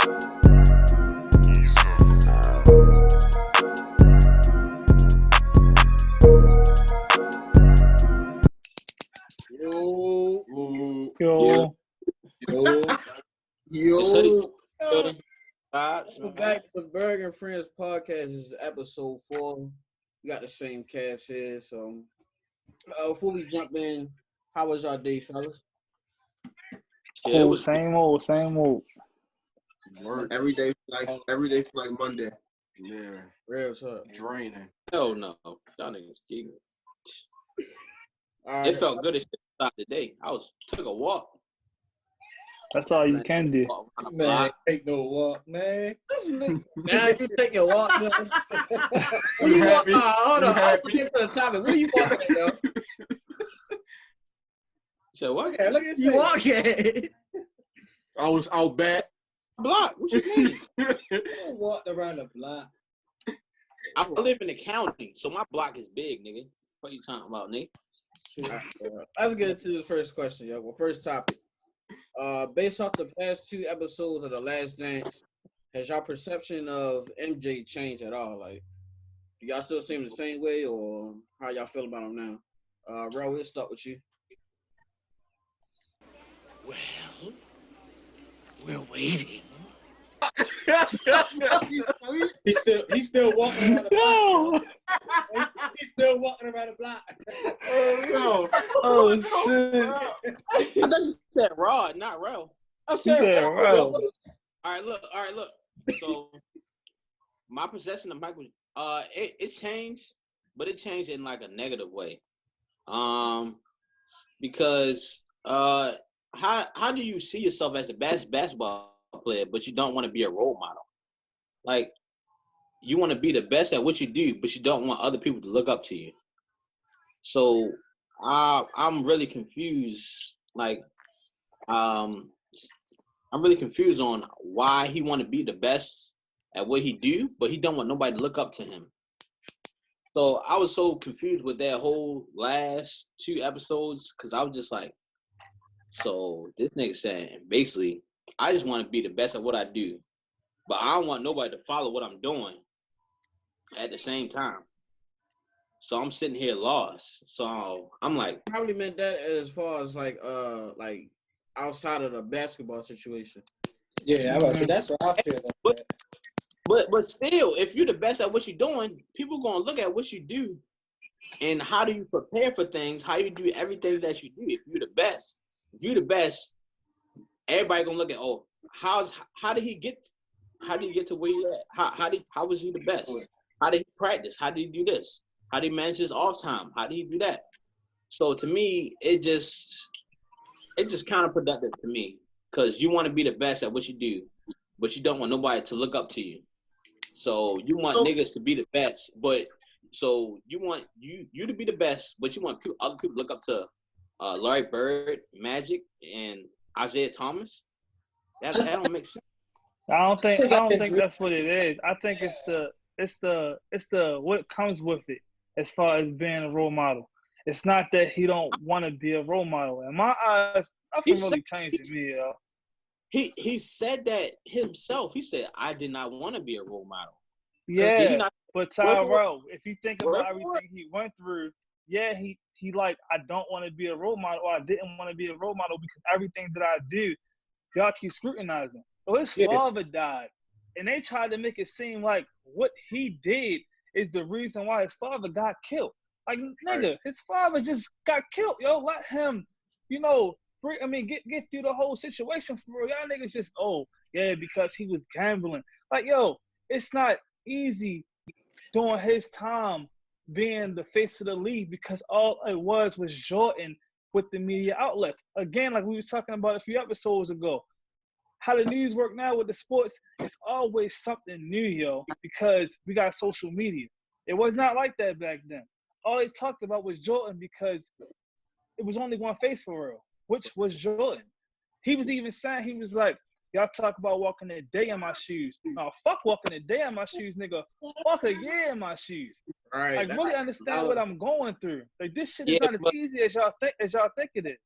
Yo. Yo. Welcome back to the Burgg and Friends podcast. This is episode 4. We got the same cast here. So before we jump in, how was our day, fellas? Cool, same old. Every day like Monday. Yeah. Real talk. Draining. Hell no. Y'all niggas geeking. Right. It felt good as shit start the day. Took a walk. That's all you can do. Man, take no walk, man. Now you take your walk, man. Where you walk? Hold on. I'm looking for the topic. Where you walking, yo? So what? Yeah, look at You walking? I was out back. Block. What you mean? I walked around the block. I live in the county, so my block is big, nigga. What you talking about, Nate? Let's get into the first question, yo. Well, first topic. Based off the past 2 episodes of The Last Dance, has your perception of MJ changed at all? Like, do y'all still see him the same way, or how y'all feel about him now? Ro, we'll start with you. Well, we're waiting. He's still walking around the block. He's still walking around the block. Oh shit! I thought you said Rod, not Ro. I said Ro. All right, look. So my perception of Michael, it changed, but it changed in like a negative way. Because how do you see yourself as the best basketball player, but you don't want to be a role model? Like, you want to be the best at what you do, but you don't want other people to look up to you. So I'm really confused. Like, I'm really confused on why he want to be the best at what he do, but he don't want nobody to look up to him. So I was so confused with that whole last 2 episodes, because I was just like, so this nigga saying basically, I just want to be the best at what I do, but I don't want nobody to follow what I'm doing at the same time. So I'm sitting here lost. So I'm like, probably meant that as far as like outside of the basketball situation. Yeah, that's what I feel. But still, if you're the best at what you're doing, people gonna look at what you do and how do you prepare for things, how you do everything that you do. If you're the best, everybody gonna look at, oh, how did he get to where you at? How was he the best? How did he practice? How did he do this? How did he manage his off time? How did he do that? So to me, it just counterproductive to me, because you want to be the best at what you do, but you don't want nobody to look up to you. So you want niggas to be the best, but so you want you to be the best, but you want other people to look up to Larry Bird, Magic, and Isaiah Thomas. That don't make sense. I don't think that's what it is. I think it's the what comes with it as far as being a role model. It's not that he don't want to be a role model. In my eyes, nothing really changed in me, yo. He said that himself. He said, I did not want to be a role model. Yeah, but Tyrell, if you think about everything he went through, yeah, he like, I don't want to be a role model, or I didn't want to be a role model because everything that I do, y'all keep scrutinizing. So his father died, and they tried to make it seem like what he did is the reason why his father got killed. Like, nigga, his father just got killed, yo. Let him, get through the whole situation for real. Y'all niggas just, because he was gambling. Like, yo, it's not easy during his time being the face of the league, because all it was Jordan with the media outlets. Again, like we were talking about a few episodes ago, how the news work now with the sports, it's always something new, yo, because we got social media. It was not like that back then. All they talked about was Jordan, because it was only one face for real, which was Jordan. He was even saying, he was like, y'all talk about walking a day in my shoes. No, fuck walking a day in my shoes, nigga. Fuck a year in my shoes. Right. Like, really understand what I'm going through. Like, this shit is not as easy as y'all think it is.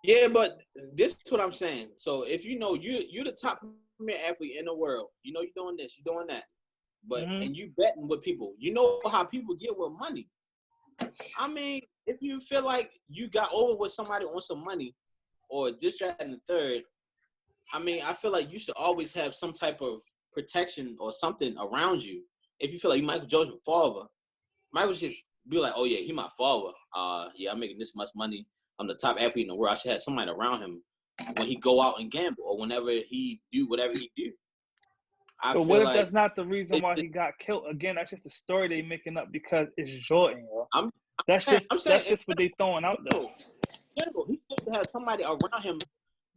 Yeah, but this is what I'm saying. So if you know you're the top premier athlete in the world. You know you're doing this, you're doing that. But Mhm. and you betting with people. You know how people get with money. I mean, if you feel like you got over with somebody on some money or this, that, and the third, I mean, I feel like you should always have some type of protection or something around you. If you feel like Michael Jordan's father, Michael should be like, oh, yeah, he my father. Yeah, I'm making this much money. I'm the top athlete in the world. I should have somebody around him when he go out and gamble or whenever he do whatever he do. I But feel what if like that's not the reason why he got killed? Again, that's just a story they making up because it's Jordan, yo. That's I'm saying just what they throwing out there. general, he should have somebody around him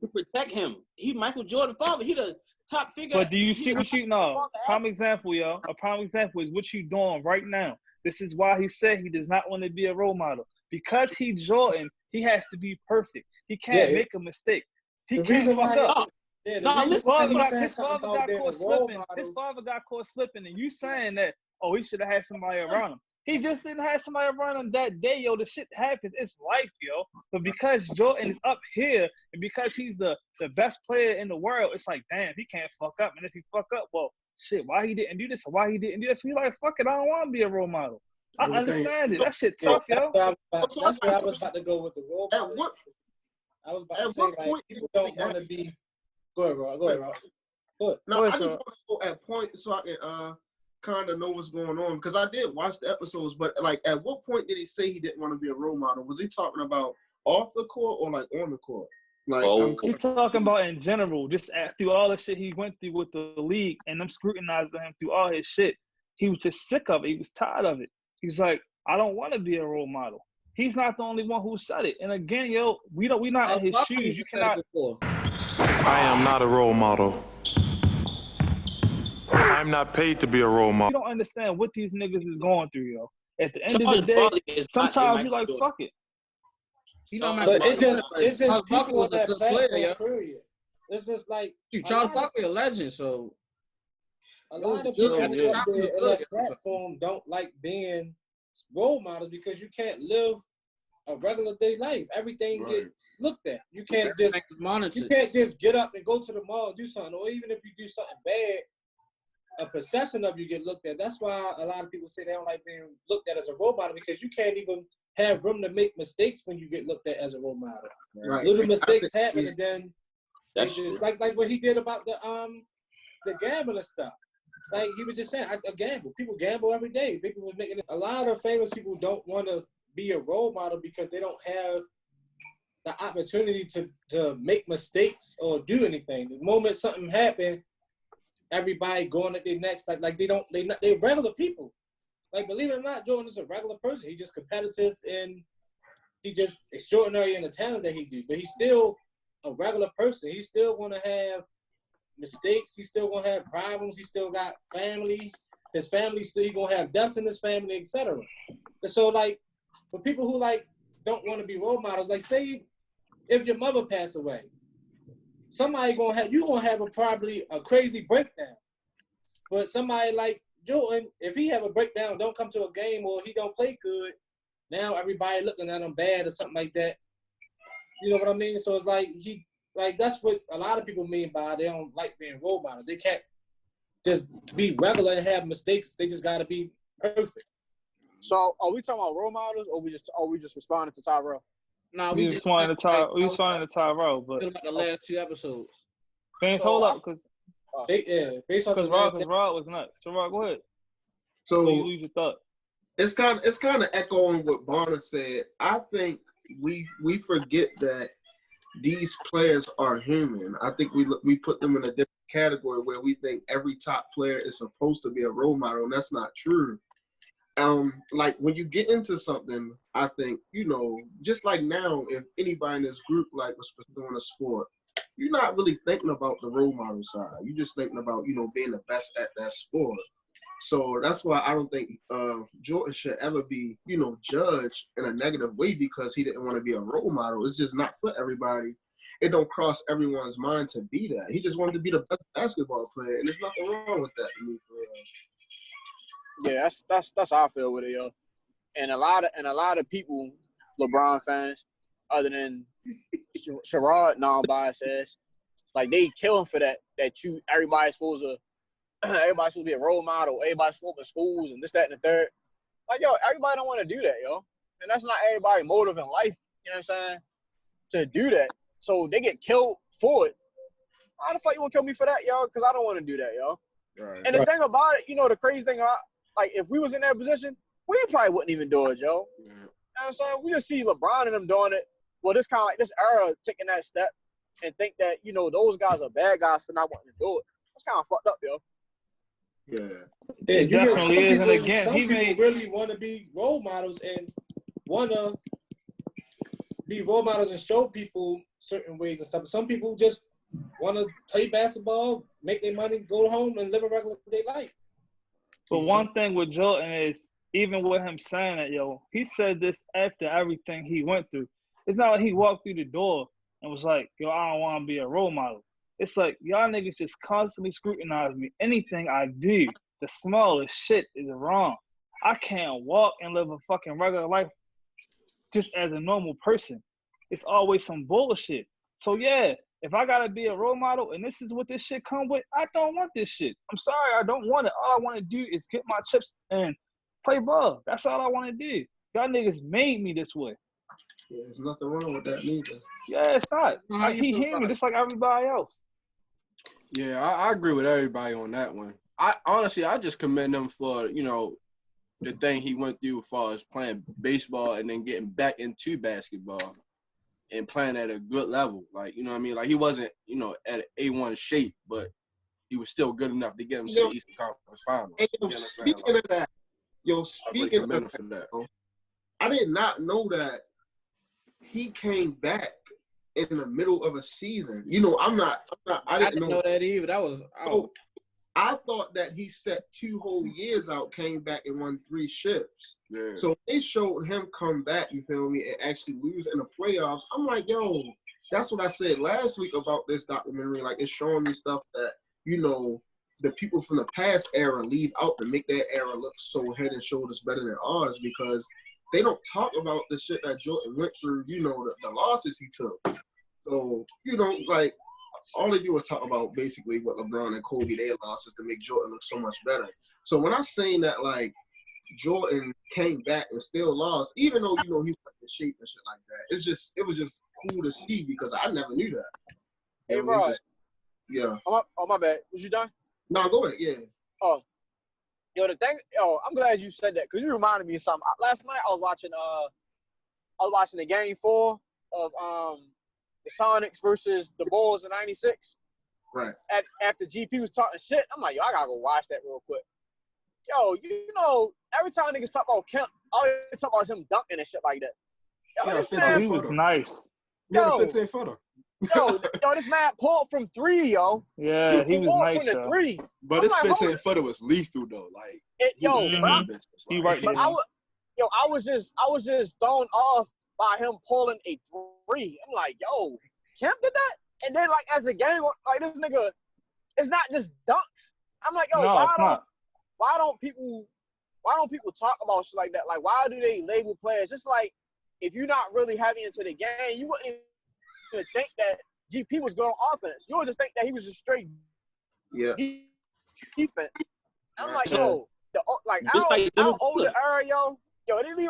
to protect him. He Michael Jordan father. He the top figure. But do you he see the what you know? Prime example, yo. A prime example is what you doing right now. This is why he said he does not want to be a role model. Because he Jordan, he has to be perfect. He can't make a mistake. He can't fuck up. His father got caught slipping. His father got caught slipping, and you saying that, oh, he should have had somebody around him. He just didn't have somebody around him that day, yo. The shit happens. It's life, yo. But because Jordan is up here, and because he's the best player in the world, it's like, damn, he can't fuck up. And if he fuck up, well, shit, why he didn't do this or why he didn't do this? He's like, fuck it, I don't want to be a role model. I understand it. That shit tough, yo. That's where I was about to go with the role model. I was about to say, like, people don't want to be. Go ahead, Rob. Go ahead, Rob. No, I just want to go at point so I can kind of know what's going on, because I did watch the episodes, but like, at what point did he say he didn't want to be a role model? Was he talking about off the court or like on the court? Like, he's talking about in general, just through all the shit he went through with the league and them scrutinizing him through all his shit. He was just sick of it. He was tired of it. He's like, I don't want to be a role model. He's not the only one who said it. And again, yo, we not in his shoes. You cannot. I am not a role model. I'm not paid to be a role model. You don't understand what these niggas is going through, yo. At the end of the day, sometimes you like, fuck it. You know, but it's just people on that platform, period. It's just like Charles Barkley a legend, so a lot of people on that platform don't like being role models because you can't live a regular day life. Everything gets looked at. You can't just get up and go to the mall and do something, or even if you do something bad, a perception of you get looked at. That's why a lot of people say they don't like being looked at as a role model, because you can't even have room to make mistakes when you get looked at as a role model. Right. Little mistakes happen, and then that's just, like what he did about the gambling stuff. Like he was just saying, I gamble. People gamble every day. People was making it. A lot of famous people don't want to be a role model because they don't have the opportunity to make mistakes or do anything. The moment something happened, everybody going at their next. Like they're regular people. Like, believe it or not, Jordan is a regular person. He's just competitive and he just extraordinary in the talent that he do. But he's still a regular person. He's still going to have mistakes. He's still going to have problems. He still got family. His family still going to have deaths in his family, etc. And so, like, for people who, like, don't want to be role models, like, say if your mother passed away, somebody going to have probably a crazy breakdown. But somebody like Jordan, if he have a breakdown, don't come to a game, or he don't play good, now everybody looking at him bad or something like that. You know what I mean? So it's like that's what a lot of people mean by they don't like being role models. They can't just be regular and have mistakes. They just got to be perfect. So are we talking about role models, or we just responding to Tyrell? No, we just responding to Tyrell, but about the last 2 episodes. Fans, hold up, because based on Rod was nuts. So Rod, go ahead. So you lose your thought. It's kind of echoing what Bonner said. I think we forget that these players are human. I think we put them in a different category where we think every top player is supposed to be a role model, and that's not true. Like when you get into something, I think, just like now, if anybody in this group was pursuing a sport, you're not really thinking about the role model side. You're just thinking about, being the best at that sport. So that's why I don't think Jordan should ever be, judged in a negative way because he didn't want to be a role model. It's just not for everybody. It don't cross everyone's mind to be that. He just wanted to be the best basketball player, and there's nothing wrong with that. Yeah, that's how I feel with it, yo. And a lot of people, LeBron fans, other than Sherrod non-biased says, like they killing for that everybody's supposed to be a role model, everybody's supposed to open schools and this, that, and the third. Like, yo, everybody don't want to do that, yo. And that's not everybody's motive in life, you know what I'm saying, to do that. So they get killed for it. How the fuck you gonna kill me for that, yo? Because I don't want to do that, yo. Right. And the thing about it, you know, the crazy thing about, like, if we was in that position, we probably wouldn't even do it, yo. Yeah. You know what I'm saying? We just see LeBron and them doing it. Well, this kind of like this era taking that step and think that, you know, those guys are bad guys for not wanting to do it. That's kind of fucked up, yo. Yeah, It definitely is. And again, some people really want to be role models and want to be role models and show people certain ways and stuff. Some people just want to play basketball, make their money, go home, and live a regular day life. But one thing with Jordan is, even with him saying that, yo, he said this after everything he went through. It's not like he walked through the door and was like, yo, I don't want to be a role model. It's like, y'all niggas just constantly scrutinize me. Anything I do, the smallest shit is wrong. I can't walk and live a fucking regular life just as a normal person. It's always some bullshit. So, yeah, if I got to be a role model and this is what this shit come with, I don't want this shit. I'm sorry, I don't want it. All I want to do is get my chips and play ball. That's all I want to do. Y'all niggas made me this way. Yeah, there's nothing wrong with that neither. Yeah, it's not. Like, he human just like everybody else. Yeah, I agree with everybody on that one. I just commend him for, you know, the thing he went through as far as playing baseball and then getting back into basketball and playing at a good level. Like, you know what I mean? Like, he wasn't, you know, at an A1 shape, but he was still good enough to get him to the Eastern Conference Finals. And speaking of that, I did not know that he came back in the middle of a season. You know, I didn't know that either. That was I thought that he set 2 whole years out, came back and won 3 ships. Yeah. So they showed him come back, you feel me, and actually lose in the playoffs. I'm like, yo, that's what I said last week about this documentary. Like, it's showing me stuff that, you know, the people from the past era leave out to make their era look so head and shoulders better than ours, because they don't talk about the shit that Jordan went through, you know, the losses he took. So, you know, like, all they do is talk about basically what LeBron and Kobe, their losses, to make Jordan look so much better. So when I'm saying that, like, Jordan came back and still lost, even though, you know, he was in shape and shit like that, it was just cool to see, because I never knew that. Hey, bro. Yeah. Oh, my bad. Was you done? No, go ahead. Yeah. Oh. Yo, I'm glad you said that, because you reminded me of something. Last night I was watching the game 4 of the Sonics versus the Bulls in '96. Right. After GP was talking shit, I'm like, yo, I gotta go watch that real quick. Yo, you know, every time niggas talk about Kemp, all they talk about is him dunking and shit like that. Yo, Yeah, this man, he was nice. Yeah, 15 footer. yo, this man pulled from 3, yo. Yeah, he was nice, from the 3. But his 15 footer was lethal though. Like, he right there. I was just thrown off by him pulling a 3. I'm like, yo, Kemp did that? And then, like, as a game, like, this nigga, it's not just dunks. I'm like, yo, why don't people talk about shit like that? Like, why do they label players? Just like, if you're not really heavy into the game, you wouldn't even think that GP was good on offense. You would just think that he was just straight defense. I'm like, yo, our older era, yo, they leave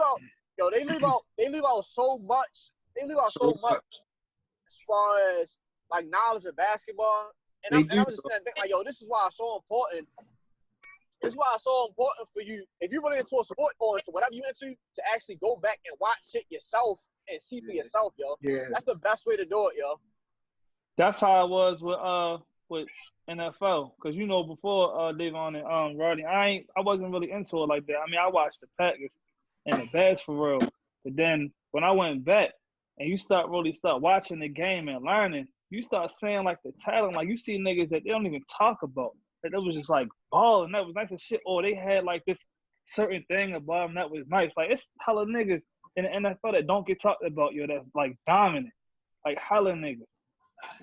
out so much. They leave out so much as far as, like, knowledge of basketball. And I'm just saying, like, yo, this is why it's so important. This is why it's so important for you, if you're really into a sport or into whatever you're into, to actually go back and watch shit yourself and see for yourself, yo. Yeah. That's the best way to do it, yo. That's how it was with NFL, because, you know, before Davon and Rodney, I wasn't really into it like that. I mean, I watched the Packers and the Bears for real, but then when I went back and you start watching the game and learning, you start seeing, like, the talent. Like, you see niggas that they don't even talk about. That it was just like balling, that was nice as shit. Or they had, like, this certain thing about them that was nice. Like, it's hella niggas in the NFL that don't get talked about, yo, that's, like, dominant. Like, hella niggas.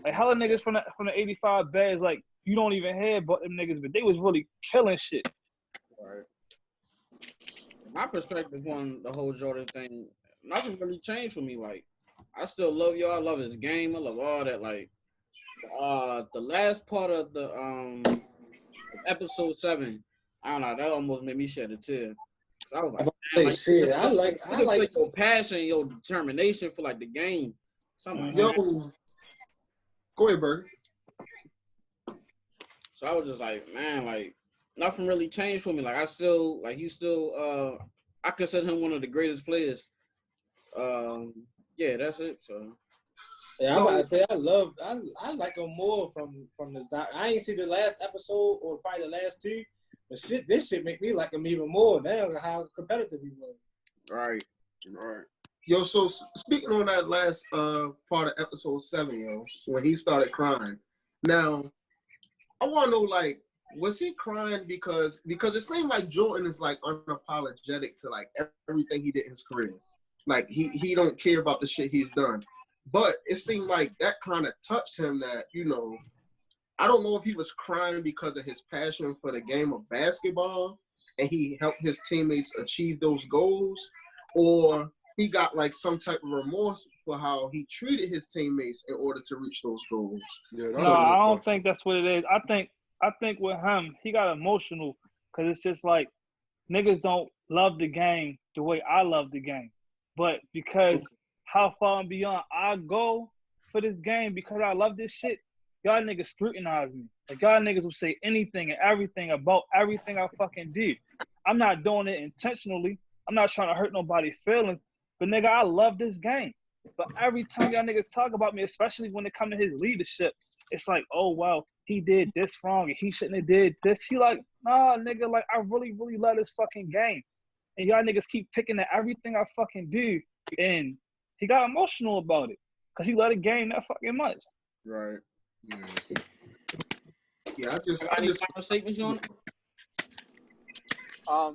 Like, hella niggas from the 85 Bears, like, you don't even hear about them niggas, but they was really killing shit. Right. My perspective on the whole Jordan thing, nothing really changed for me. Like, I still love y'all. I love his game. I love all that. Like, The last part of the episode 7, I don't know, that almost made me shed a tear. So I was like, Hey, like shit, I like your passion, your determination for like the game. So I'm like, Yo, go ahead, Burgg. So I was just like, man, like nothing really changed for me. Like I still, like he's still, I consider him one of the greatest players. Yeah, that's it. So. Yeah, I'm about to say I like him more from this doc. I ain't see the last episode or probably the last 2, but this shit make me like him even more now. How competitive he was. Right. Yo, so speaking on that last part of episode 7, yo, when he started crying. Now, I want to know, like, was he crying because it seemed like Jordan is like unapologetic to like everything he did in his career. Like he don't care about the shit he's done. But it seemed like that kind of touched him that, you know, I don't know if he was crying because of his passion for the game of basketball and he helped his teammates achieve those goals, or he got like some type of remorse for how he treated his teammates in order to reach those goals. Yeah, No, I don't think that's what it is. I think with him, he got emotional because it's just like niggas don't love the game the way I love the game. But because how far and beyond I go for this game because I love this shit, y'all niggas scrutinize me. Like y'all niggas will say anything and everything about everything I fucking do. I'm not doing it intentionally. I'm not trying to hurt nobody's feelings. But nigga, I love this game. But every time y'all niggas talk about me, especially when it comes to his leadership, it's like, oh well, he did this wrong and he shouldn't have did this. He like, nah, nigga, like I really, really love this fucking game. And y'all niggas keep picking at everything I fucking do. And he got emotional about it because he loved the game that fucking much. Right. Yeah, I just final statements on it?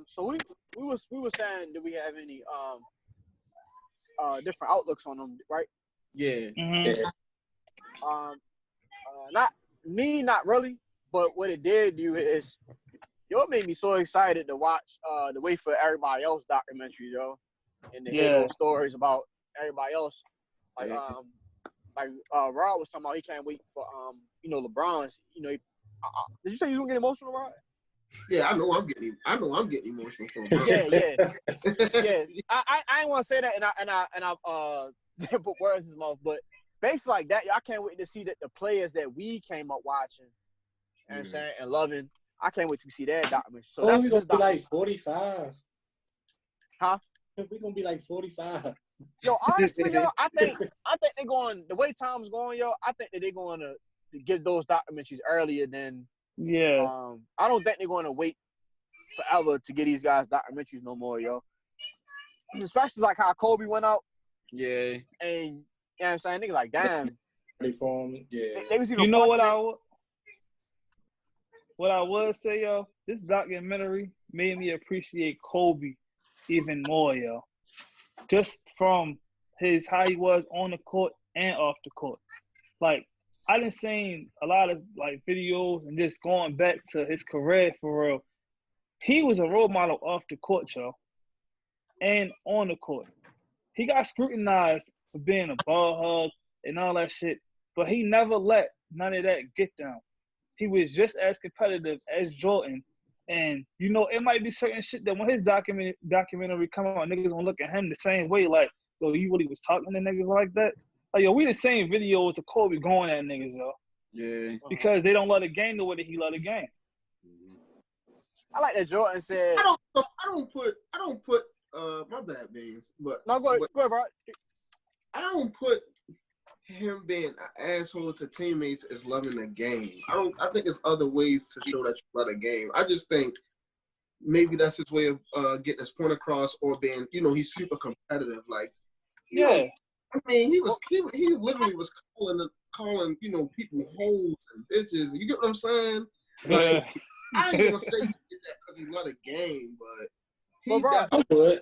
So we were saying, do we have any different outlooks on them, right? Yeah. Mm-hmm. Not really, but what it did do is, it made me so excited to watch the Wait for Everybody Else documentary, yo, and to hear those stories about everybody else. Like Rod was talking about, he can't wait for LeBron's. Did you say you gonna get emotional, Rod? Yeah, I know I'm getting emotional for him. Yeah. I ain't want to say that, and I put words in his mouth, but basically like that, I can't wait to see that the players that we came up watching, you know what I'm saying, and loving. I can't wait to see that documentary. So that's we're gonna be like 45. Huh? We're gonna be like 45. Yo, honestly, yo, I think they're going the way time's going, yo. I think that they're going to get those documentaries earlier than. Yeah. I don't think they're going to wait forever to get these guys documentaries no more, yo. Especially like how Kobe went out. Yeah. And you know what I'm saying, niggas like, damn. Yeah. They was you know what I would say, yo? This documentary made me appreciate Kobe even more, yo. Just from how he was on the court and off the court. Like, I done seen a lot of like videos and just going back to his career for real. He was a role model off the court, yo, and on the court. He got scrutinized for being a ball hog and all that shit, but he never let none of that get down. He was just as competitive as Jordan. And, it might be certain shit that when his documentary come out, niggas gonna look at him the same way, like, yo, you really was talking to niggas like that? Like, yo, we the same videos of Kobe going at niggas, yo. Yeah. Because they don't love the game the way that he love the game. I like that Jordan said. I don't put my bad names, but no, go ahead, bro. I don't put him being an asshole to teammates as loving the game. I think there's other ways to show that you love the game. I just think maybe that's his way of getting his point across, or being, he's super competitive. Like, I mean, he literally was calling people hoes and bitches. You get what I'm saying? Like, I ain't gonna say he did that because he loved the game, but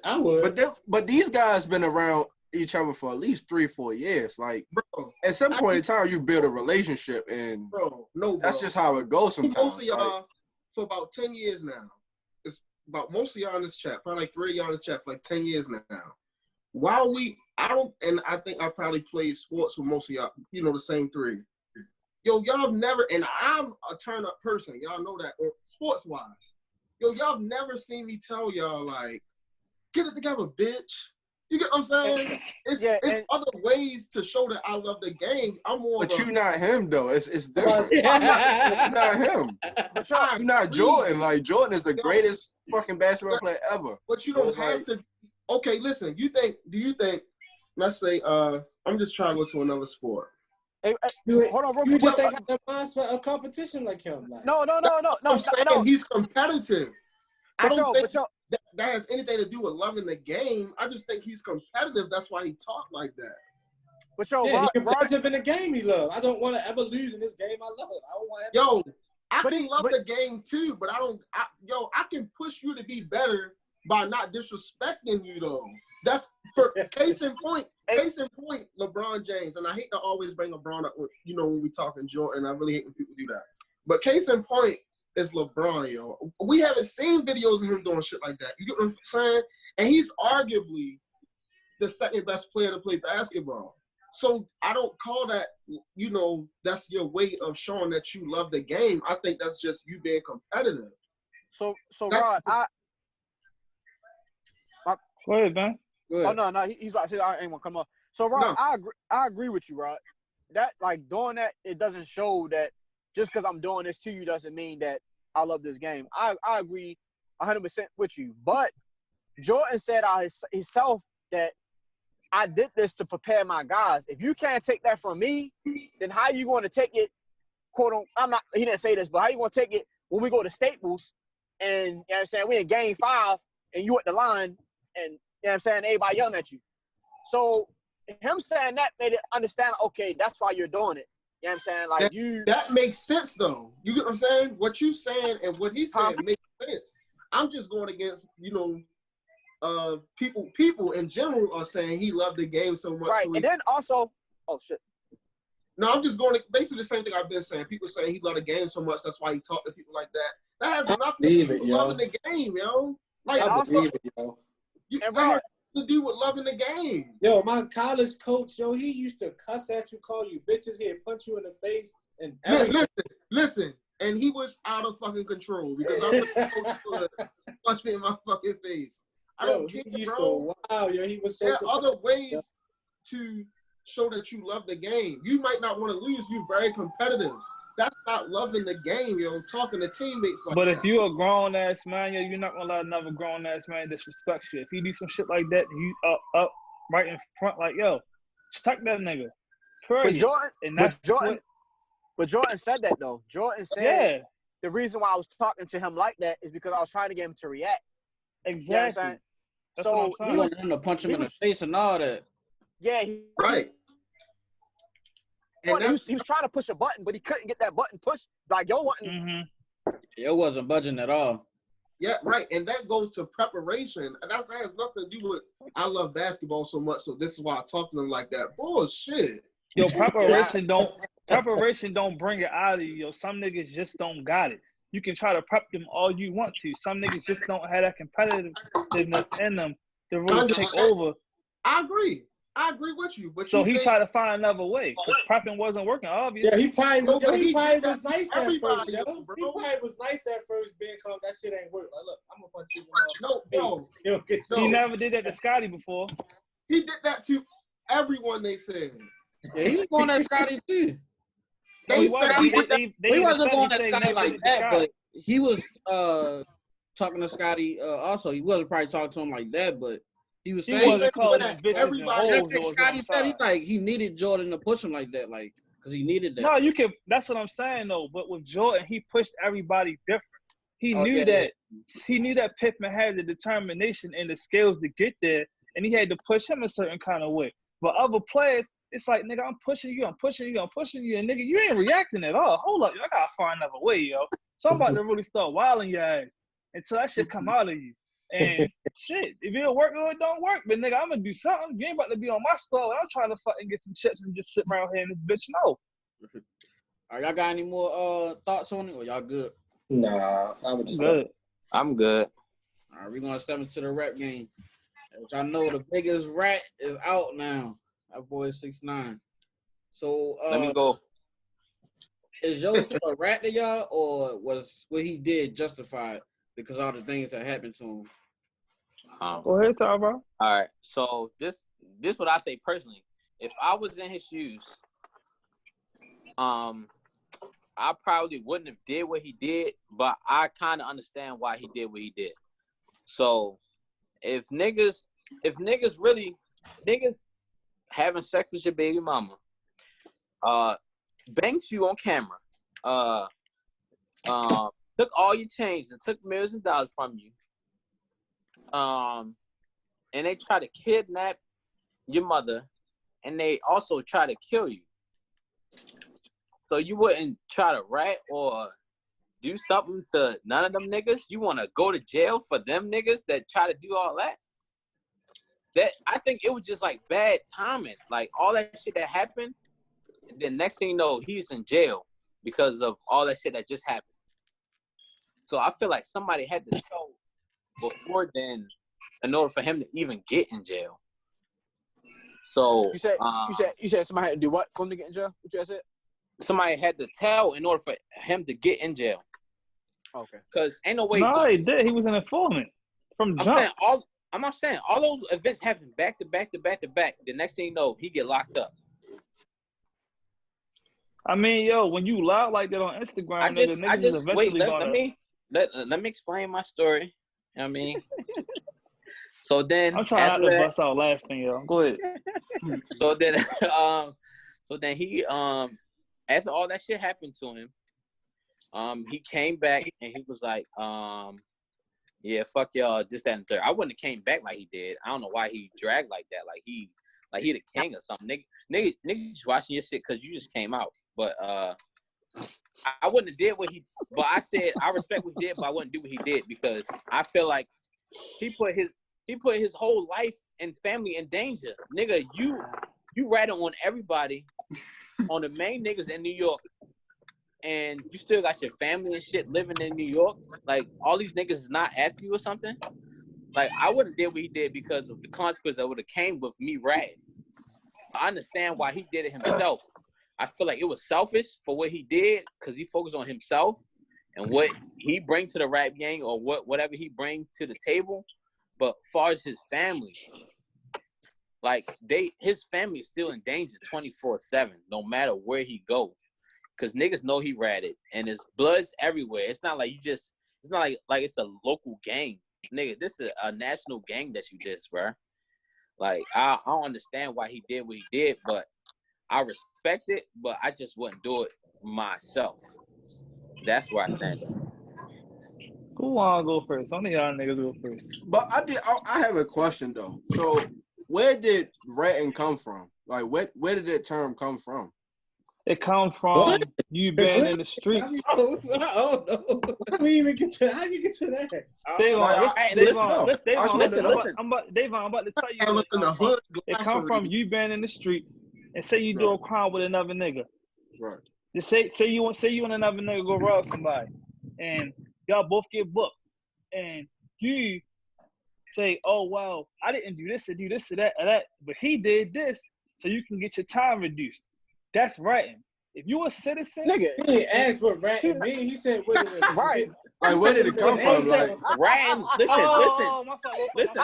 I would. But these guys been around each other for at least 3-4 years. Like, bro, at some point in time, you build a relationship, and that's just how it goes sometimes. Most of y'all, for about 10 years now, it's about most of y'all in this chat, probably like 3 of y'all in this chat for like 10 years now. I think I probably played sports with most of y'all, the same 3. yo, y'all never, and I'm a turn-up person. Y'all know that, sports-wise. Yo, y'all never seen me tell y'all, like, get it together, bitch. You get what I'm saying? It's other ways to show that I love the game. I'm more But of you're not him, though. It's different. You're not him. But You're not Jordan. Like, Jordan is the greatest fucking basketball player ever. But you don't have to. Okay, listen. Do you think, let's say, I'm just trying to go to another sport. Hey, hold on, real quick. You just ain't got the minds for a competition like him. Like. No. I'm saying he's competitive. I don't think that has anything to do with loving the game. I just think he's competitive. That's why he talked like that. But he's competitive in the game he loves. I don't want to ever lose in this game I love. I don't want to lose. I can love the game too, but I can push you to be better by not disrespecting you though. That's for case in point, LeBron James, and I hate to always bring LeBron up, when we talking Jordan. I really hate when people do that. But case in point is LeBron, yo. We haven't seen videos of him doing shit like that. You get what I'm saying? And he's arguably the second best player to play basketball. So I don't call that, that's your way of showing that you love the game. I think that's just you being competitive. So Rod, Go ahead, man. Oh no, he's about to say I ain't gonna come up. So Rod, I agree with you, Rod. That like doing that, it doesn't show that just because I'm doing this to you doesn't mean that I love this game. I agree 100% with you. But Jordan said himself that I did this to prepare my guys. If you can't take that from me, then how you going to take it, quote unquote, he didn't say this, but how you going to take it when we go to Staples and, you know what I'm saying, we in game 5 and you at the line and, you know what I'm saying, everybody yelling at you. So him saying that made it understand, okay, that's why you're doing it. You know what I'm saying? Like that makes sense though. You get what I'm saying? What you saying and what he's saying makes sense. I'm just going against, people in general are saying he loved the game so much. Right. So and then also, oh shit. No, I'm just going to basically the same thing I've been saying. People saying he loved the game so much, that's why he talked to people like that. That has nothing to do with loving the game, yo. Like I believe it, yo. That has to do with loving the game. Yo, my college coach, he used to cuss at you, call you bitches, he'd punch you in the face, and listen. And he was out of fucking control because I'm the coach to punch me in my fucking face. I don't care, bro. He was so. There are other ways to show that you love the game. You might not want to lose. You're very competitive. That's not loving the game, talking to teammates like But that. if you're a grown-ass man, you're not going to let another grown-ass man disrespect you. If he do some shit like that, you up right in front like, yo, check that nigga. But Jordan said that, though. Jordan said the reason why I was talking to him like that is because I was trying to get him to react. Exactly. You know so he wanted him to punch him in the face and all that. Yeah. Right. And he was trying to push a button, but he couldn't get that button pushed. Like, It wasn't budging at all. Yeah, right. And that goes to preparation. And that has nothing to do with I love basketball so much, so this is why I talk to them like that. Bullshit. Yo, preparation don't bring it out of you. Yo, some niggas just don't got it. You can try to prep them all you want to. Some niggas just don't have that competitiveness in them to really take over. I agree with you. But so he tried to find another way because prepping wasn't working, obviously. Yeah, he probably was nice at first, yo. He probably was nice at first, being calm. That shit ain't work. Like, look, I'm gonna punch you. No, he never did that to Scotty before. He did that to everyone, they said. Yeah, he was going at Scotty too. He wasn't going at Scotty like that, but he was talking to Scotty also. He wasn't probably talking to him like that, but he was saying Scotty said he needed Jordan to push him like that, like because he needed that. No, you can. That's what I'm saying though. But with Jordan, he pushed everybody different. He knew that Pittman had the determination and the skills to get there, and he had to push him a certain kind of way. But other players, it's like, nigga, I'm pushing you, and nigga, you ain't reacting at all. Hold up, I gotta find another way, yo. So I'm about to really start wilding your ass until that shit come out of you. And shit, if it don't work, it don't work. But nigga, I'm gonna do something. You ain't about to be on my squad. I'm trying to fucking get some chips and just sit around here and this bitch no. All right, y'all got any more thoughts on it, or y'all good? Nah, I'm good. All right, we're gonna step into the rap game, which I know the biggest rat is out now. That boy is 6'9". So let me go. Is Joe still a rat to y'all, or was what he did justified because all the things that happened to him? Go ahead, Ty, bro. All right. So this what I say personally. If I was in his shoes, I probably wouldn't have did what he did, but I kind of understand why he did what he did. So if niggas having sex with your baby mama, banked you on camera, took all your change and took millions of dollars from you, and they try to kidnap your mother, and they also try to kill you. So you wouldn't try to rat or do something to none of them niggas? You want to go to jail for them niggas that try to do all that? That I think it was just like bad timing. Like all that shit that happened, and then next thing you know, he's in jail because of all that shit that just happened. So I feel like somebody had to tell before then in order for him to even get in jail. So you said somebody had to do what for him to get in jail? What you said? Somebody had to tell in order for him to get in jail. Okay. Because ain't no way. No, he did. He was an informant from jump. I'm not saying all those events happen back to back to back to back. The next thing you know, he get locked up. I mean, yo, when you loud like that on Instagram, let me explain my story. You know what I mean? So then I'm trying not to bust out laughing, yo. Go ahead. So then he after all that shit happened to him, he came back and he was like, yeah, fuck y'all, this, that, and the third. I wouldn't have came back like he did. I don't know why he dragged like that. Like he the king or something. Nigga just watching your shit because you just came out. But I wouldn't have did what he. But I said I respect what he did, but I wouldn't do what he did because I feel like he put his whole life and family in danger. Nigga, you ratted on everybody, on the main niggas in New York, and you still got your family and shit living in New York. Like all these niggas is not after you or something. Like I wouldn't have did what he did because of the consequence that would have came with me ratting. I understand why he did it himself. I feel like it was selfish for what he did because he focused on himself and what he brings to the rap gang or whatever he brings to the table. But as far as his family, like his family is still in danger 24/7, no matter where he go, because niggas know he ratted and his blood's everywhere. It's not like it's not like it's a local gang, nigga. This is a national gang that you did, bro. Like I don't understand why he did what he did, but I respect it, but I just wouldn't do it myself. That's where I stand. Who wanna go first? Some of y'all niggas go first. But I have a question though. So where did ratting come from? Like where did that term come from? It comes from you being in the street. Oh no! How do you even get to? How you get to that? I'm about to tell you. It comes from you being in the street, and say you do a crime with another nigga. Right. Just say you and another nigga go rob somebody, and y'all both get booked, and you say, "Oh well, I didn't do this or do this or that, but he did this, so you can get your time reduced." That's ratting. If you a citizen, nigga, he didn't ask what ratting mean. He said, "What is it?" Right. Like, where did it come from? Like, ratting. Listen. Hold on. Listen.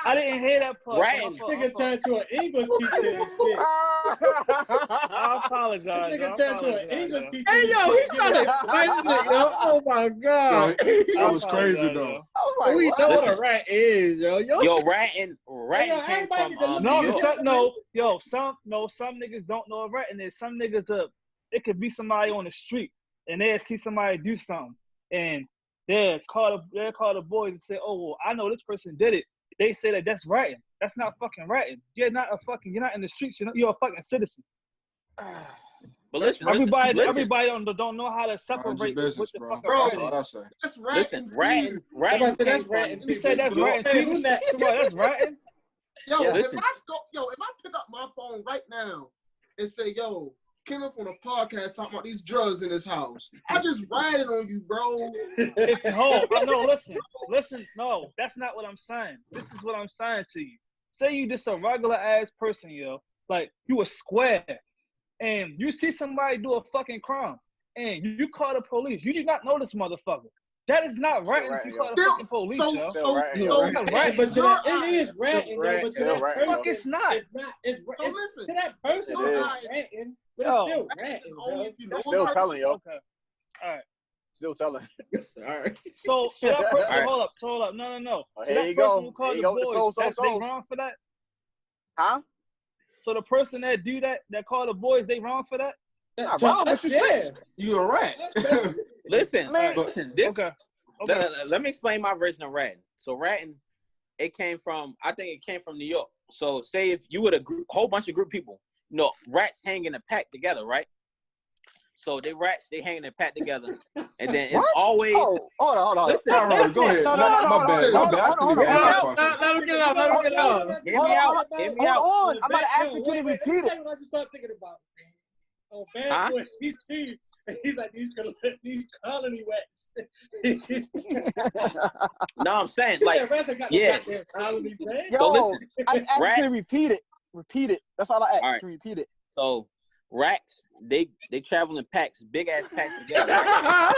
I didn't hear that part. Ratting. Nigga turned to an English teacher and shit. I apologize. This nigga turned to an English teacher. Hey, yo, he's trying to explain it, yo. Oh, my God. that was crazy, though. I was like, we know what a rat is, yo. Yo, ratting came from... Some niggas don't know what ratting is. Some niggas, it could be somebody on the street, and they'll see somebody do something, and they'll call the boys and say, "Oh, well, I know this person did it." They say that's ratting. That's not fucking ratting. You're not in the streets. You're a fucking citizen. But listen, everybody don't know how to separate what the fuck. That's what I say. That's ratting. Listen, ratting. You say that's ratting. That's ratting. Yo, Yeah, if I pick up my phone right now and say, "Yo, came up on a podcast talking about these drugs in his house," I just ratted on you, bro. Listen. No, that's not what I'm saying. This is what I'm saying to you. Say you just a regular ass person, yo. Like you a square. and you see somebody do a fucking crime, and you call the police. You do not know this motherfucker. That is not ratting if you call the fucking police, yo. But it is ratting, though. But to that person, fuck, it's not. It's not. It's listen, to that person, it is. it's ratting, but it's still ratting, bro. Still telling, yo. Okay. All right. Still telling. All right. So that person, hold up. No. Oh, So here that you person go. who called Here the you go. boys, So. they wrong for that? Huh? So the person that do that call the boys, they wrong for that? Not wrong. What you say? You a rat. Listen, this. Okay. Let me explain my version of ratting. So ratting, I think it came from New York. So say if you were a whole bunch of group people, rats hang in a pack together, right? So they hang in a pack together, and then it's always. Oh, hold on. Listen, Go ahead. No, My bad. Let him get it out. Hear me out. Hold on. I'm about to ask you to repeat it. What I just start thinking about? Oh, bad boy, these two. He's like these colony wets. No, I'm saying like, yeah. So listen, I asked you to repeat it. Repeat it. That's all I asked. Right. To repeat it. So rats, they travel in packs, big ass packs together. Right?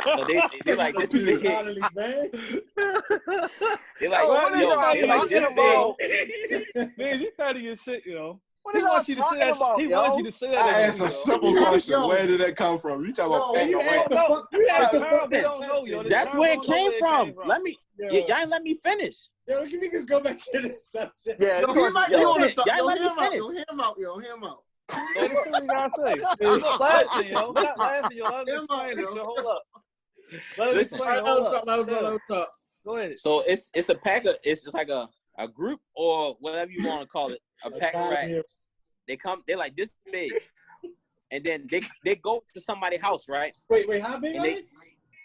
So they like this big. They like, what is y'all they like this talking big. Man, you out of your shit, yo. What are y'all talking about, He yo? wants you to say that. I asked a simple question. Where did that come from? You talking about? You asked the fuck. They don't know, yo. That's where it came from. Let me. Y'all ain't let me finish. Yo, can we just go back to this subject? Yeah, Yo, he might be on the subject. Y'all let me finish. Hear him out. So what you gotta say? Stop laughing, yo. Stop laughing, yo. Let us explain it, yo. Hold up. Let us explain it. Hold up. Let us talk. Go ahead. So it's a pack of it's like a group or whatever you want to call it, a pack of rats. They're like this big, and then they go to somebody's house, right? Wait, how big are they?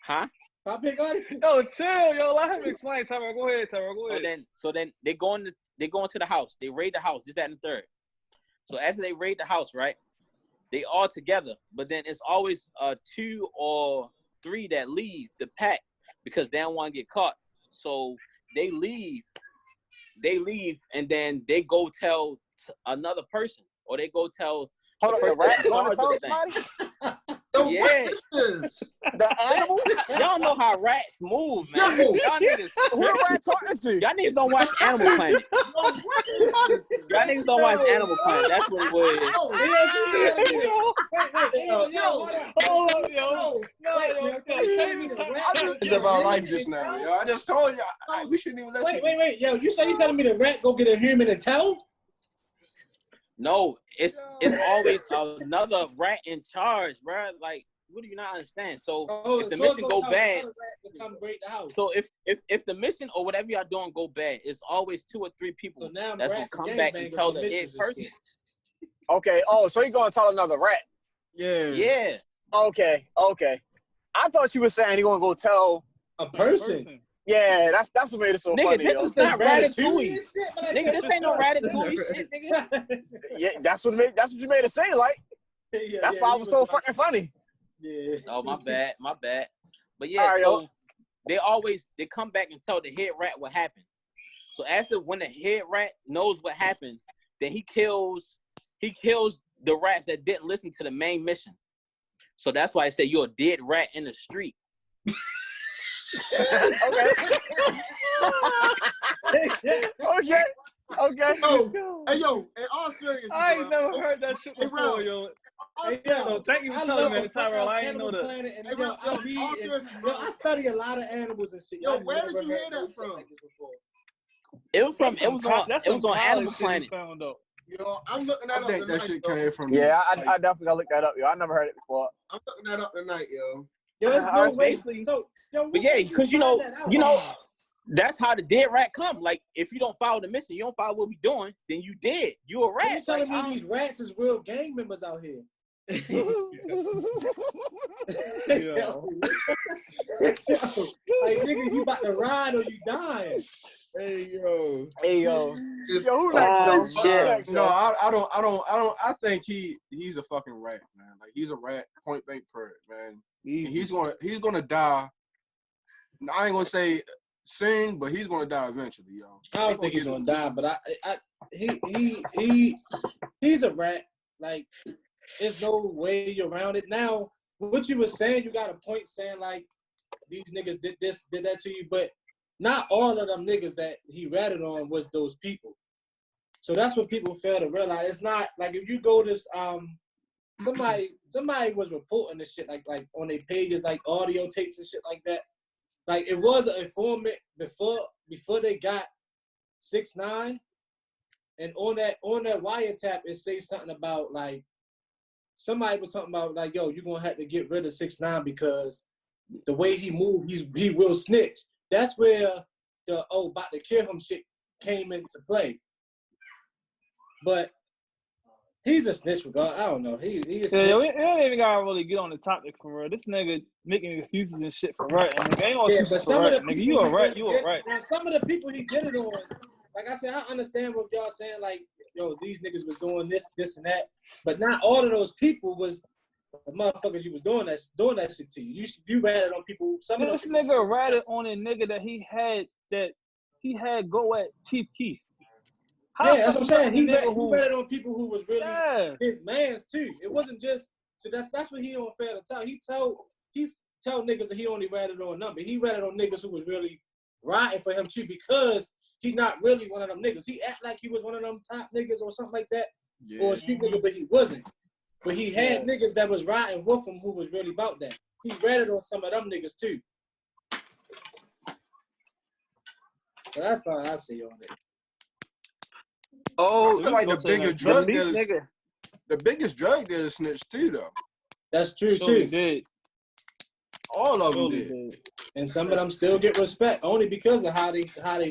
Huh? How big are they? Yo, chill, yo. Let him explain, Tyra. Go ahead, Tyra. Go ahead. So then they go into the house. They raid the house. This, that, and the third. So after they raid the house, right? They all together, but then it's always 2 or 3 that leave the pack because they don't want to get caught. So they leave, and then they go tell another person, or they go tell. Hold on, the rat going to tell somebody? Yeah. The animal? Y'all know how rats move, man. Y'all niggas. Who the rat talking to? Y'all niggas don't watch Animal Planet. Y'all niggas don't watch Animal Planet. That's what it was. Hold on, yo. It's about life just now, yo. I just told you. We shouldn't even listen. Wait. Yo, you telling me the rat go get a human and tell him? No, it's always another rat in charge, bro. Like, what do you not understand? So if the mission go bad, so if the mission or whatever y'all doing go bad, it's always 2 or 3 people that's gonna come back and tell the head person. Okay. Oh, so you gonna tell another rat? Yeah. Okay. I thought you were saying you gonna go tell a person. Yeah, that's what made it so nigga, funny. This is not Ratatouille. Nigga, this ain't no Ratatouille shit, nigga. Yeah, that's what you made it seem like. That's why it was so fucking funny. Yeah. Oh, my bad. But yeah, right, so they come back and tell the head rat what happened. So after when the head rat knows what happened, then he kills the rats that didn't listen to the main mission. So that's why I say you're a dead rat in the street. Okay. Hey, yo, in all seriousness, I ain't never heard that shit before, yo. So thank you for telling me, Tyrell. I ain't know that. I study a lot of animals and shit. Yo, where did you hear that from? It was on Animal Planet. Yo, I'm looking that up. I think that shit came from. Yeah, I definitely gotta look that up, yo. I never heard it before. I'm looking that up tonight, yo. Yo, it's no way. But yeah, because you know, that's how the dead rat come. Like, if you don't follow the mission, you don't follow what we doing, then you dead. You a rat. You telling me these rats is real gang members out here? Yo. Like, nigga, you about to ride or you dying? Hey yo, who next? No, I don't. I think he's a fucking rat, man. Like, he's a rat, point blank period, man. He's gonna die. I ain't gonna say soon, but he's gonna die eventually, yo. I don't think he's gonna die, but he's a rat. Like, there's no way around it. Now, what you were saying, you got a point saying, like, these niggas did this, did that to you, but not all of them niggas that he ratted on was those people. So that's what people fail to realize. It's not, like, if you go to, somebody was reporting this shit, like on their pages, like audio tapes and shit like that. Like, it was an informant before they got 6ix9ine, and on that wiretap, it says something about, like, somebody was talking about, like, yo, you're gonna have to get rid of 6ix9ine because the way he moved, he will snitch. That's where the about to kill him shit came into play. But he's a snitch, regard. I don't know. He's a snitch. Yeah, we ain't even gotta really get on the topic for real. This nigga making excuses and shit for right. And nigga ain't no excuses for right. Nigga, you a right. You a right. Now, some of the people he did it on, like I said, I understand what y'all saying. Like, yo, these niggas was doing this, and that. But not all of those people was the motherfuckers you was doing that shit to you. You ratted on people. Some of this those nigga ratted on a nigga that he had go at Chief Keef. Yeah, that's what I'm saying. He ratted on people who was really his mans too. It wasn't just so that's what he don't fail to tell. He tell niggas that he only ratted on them, but he ratted on niggas who was really riding for him too, because he's not really one of them niggas. He act like he was one of them top niggas or something like that, or a street nigga, but he wasn't. But he had niggas that was riding with him who was really about that. He ratted on some of them niggas too. So that's how I see on it. Oh, like the biggest drug dealers. The biggest drug dealers snitched too, though. That's true too. All of them did. And some of them still get respect only because of how they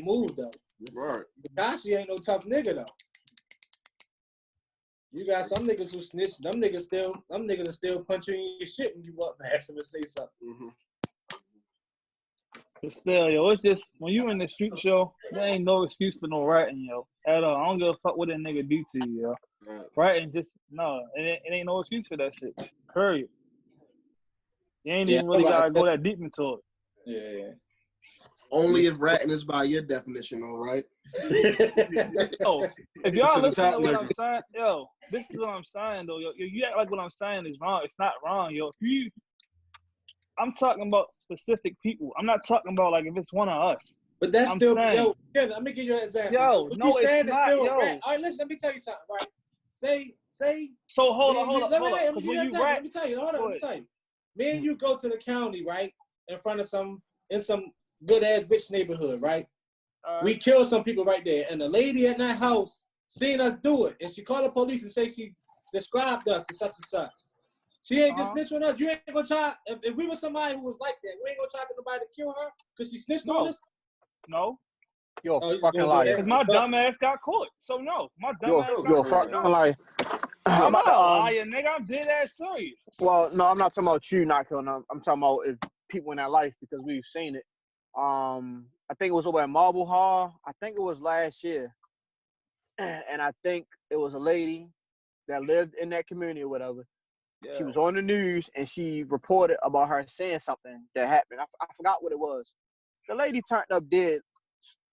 move though. Right. Tekashi ain't no tough nigga though. You got some niggas who snitch. Them niggas are still punching you in your shit when you walk past them and say something. Mm-hmm. But still, yo, it's just when you in the street show, there ain't no excuse for no ratting, yo, at all. I don't give a fuck what a nigga do to you, yo. Ratting just it ain't no excuse for that shit. Period. You ain't even really gotta go that deep into it. Yeah. Only if ratting is by your definition, all right? Oh, if y'all listen to what I'm saying, yo, this is what I'm saying though, yo. You act like what I'm saying is wrong. It's not wrong, yo. I'm talking about specific people. I'm not talking about like if it's one of us. But that's still, yo, let me give you an example. Yo, no, it's not, yo. All right, listen, let me tell you something, right? Say. So hold on. Let me tell you. Me and you go to the county, right? In front of some good ass bitch neighborhood, right? We kill some people right there, and the lady at that house seen us do it, and she called the police and say she described us and such and such. She ain't just snitched on us. You ain't gonna try. If we were somebody who was like that, we ain't gonna try to get nobody to kill her because she snitched on us. No. You're a fucking liar. Because my dumb ass got caught. So no, my dumb ass got caught. You're a fucking liar. I'm not a liar, nigga. I'm dead ass serious. Well, no, I'm not talking about you not killing them. I'm talking about if people in that life because we've seen it. I think it was over at Marble Hall. I think it was last year. And I think it was a lady that lived in that community or whatever. Yeah. She was on the news and she reported about her saying something that happened. I forgot what it was. The lady turned up dead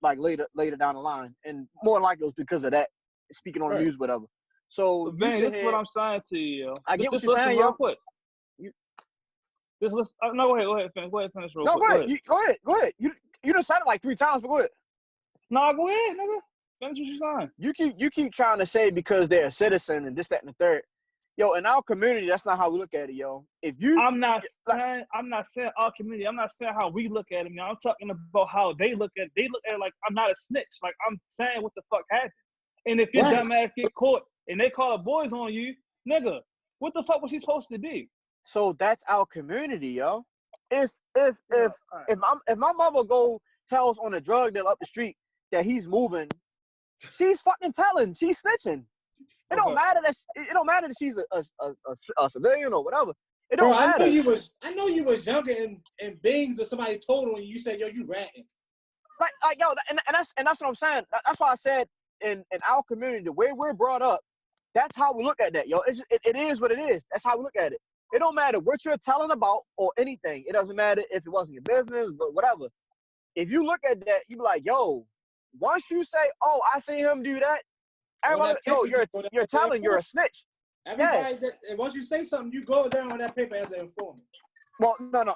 like later down the line. And more like it was because of that, speaking on the news, whatever. So man, this is what I'm saying to you, yo. I get what you're saying, real quick. Just listen. No, go ahead, finish. Go ahead, finish real quick. Go ahead. You done said it like 3 times, but go ahead. No, go ahead, nigga. Finish what you're saying. You keep trying to say because they're a citizen and this, that, and the third. Yo, in our community, that's not how we look at it, yo. I'm not saying our community. I'm not saying how we look at it. I'm talking about how they look at it. They look at it like I'm not a snitch. Like I'm saying what the fuck happened. And if your dumb ass get caught and they call the boys on you, nigga, what the fuck was she supposed to do? So that's our community, yo. If my mother go tells on a drug dealer up the street that he's moving, she's fucking telling. She's snitching. It don't matter that she's a civilian or whatever. It don't matter. I know you was younger and Bings or somebody told on you. You said, yo, you ratting. Like yo, and that's what I'm saying. That's why I said in our community, the way we're brought up, that's how we look at that, yo. It is what it is. That's how we look at it. It don't matter what you're telling about or anything. It doesn't matter if it wasn't your business, but whatever. If you look at that, you be like, yo, once you say, oh, I seen him do that, everybody, yo, you're telling you're a snitch. Everybody that once you say something, you go down on that paper as an informant. Well, no.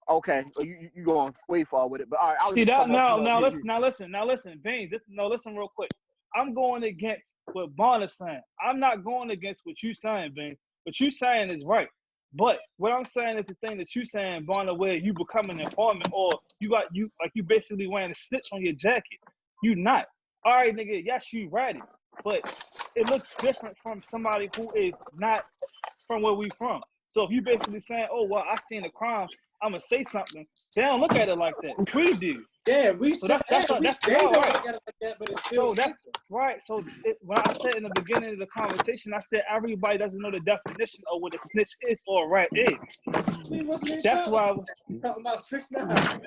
Okay, you going way far with it, but all right. I was See just that now. listen, Beans. Listen real quick. I'm going against what Bond is saying. I'm not going against what you saying, Beans. What you saying is right. But what I'm saying is the thing that you saying, Bonner, where you become an informant or you basically wearing a snitch on your jacket. You not. All right, nigga, yes, you ready. But it looks different from somebody who is not from where we from. So if you basically saying, oh, well, I seen a crime, I'm going to say something, they don't look at it like that. We do. Yeah, we so that's don't right. look at it like that, but it's still that's right. So when I said in the beginning of the conversation, I said everybody doesn't know the definition of what a snitch is or a rat is. That's why I was talking about 6ix9ine.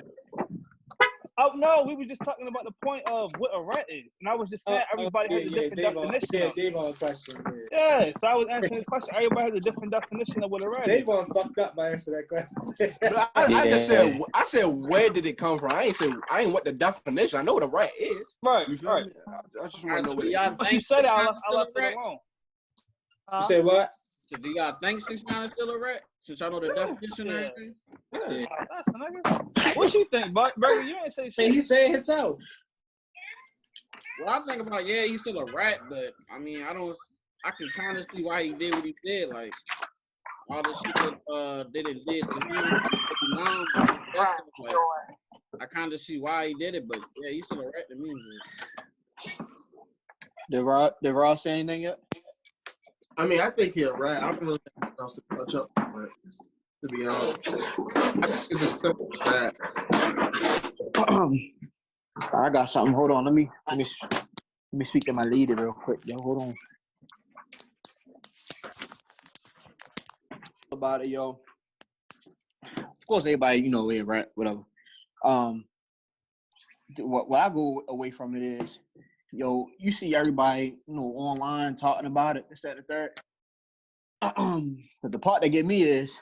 Oh no, we were just talking about the point of what a rat is, and I was just saying everybody has a different definition. Yeah, Dave on question. Yeah, so I was answering this question. Everybody has a different definition of what a rat is. Dave on fucked up by answering that question. I just said, where did it come from? I ain't what the definition. I know what a rat is. Right. You feel me? I just want to know what it is. Once you said it, I left it alone. You said what? So do y'all think 6ix9ine is still a rat? Since y'all know the definition and everything? What you think, Burgg? You ain't say shit. He said himself. Well, I think about, he's still a rat, but I mean, I can kind of see why he did what he did. Like, all the shit that they did to him, his mom, like, I kind of see why he did it, but yeah, he's still a rat to me. Man. Did Ross say anything yet? I mean, I think he's a rat. I don't really think else to touch up on it, to be honest. It's as simple as that. I got something. Hold on. Let me speak to my leader real quick. Yo, hold on. About it, yo. Of course, everybody, we're a rat, whatever. What I go away from it is, you see everybody, online talking about it, this, that, and the third. But the part that get me is,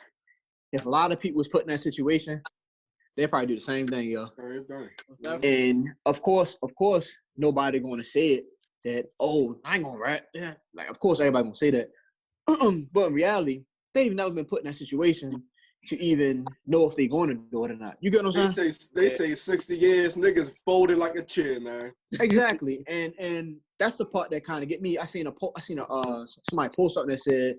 if a lot of people was put in that situation, they probably do the same thing, yo. And of course, nobody gonna say it that, oh, I ain't gonna rat. Yeah, like of course everybody gonna say that. But in reality, they've never been put in that situation to even know if they're going to do it or not. You get what I'm saying? They say 60 years, niggas folded like a chair, man. Exactly, and that's the part that kind of get me. I seen somebody post something that said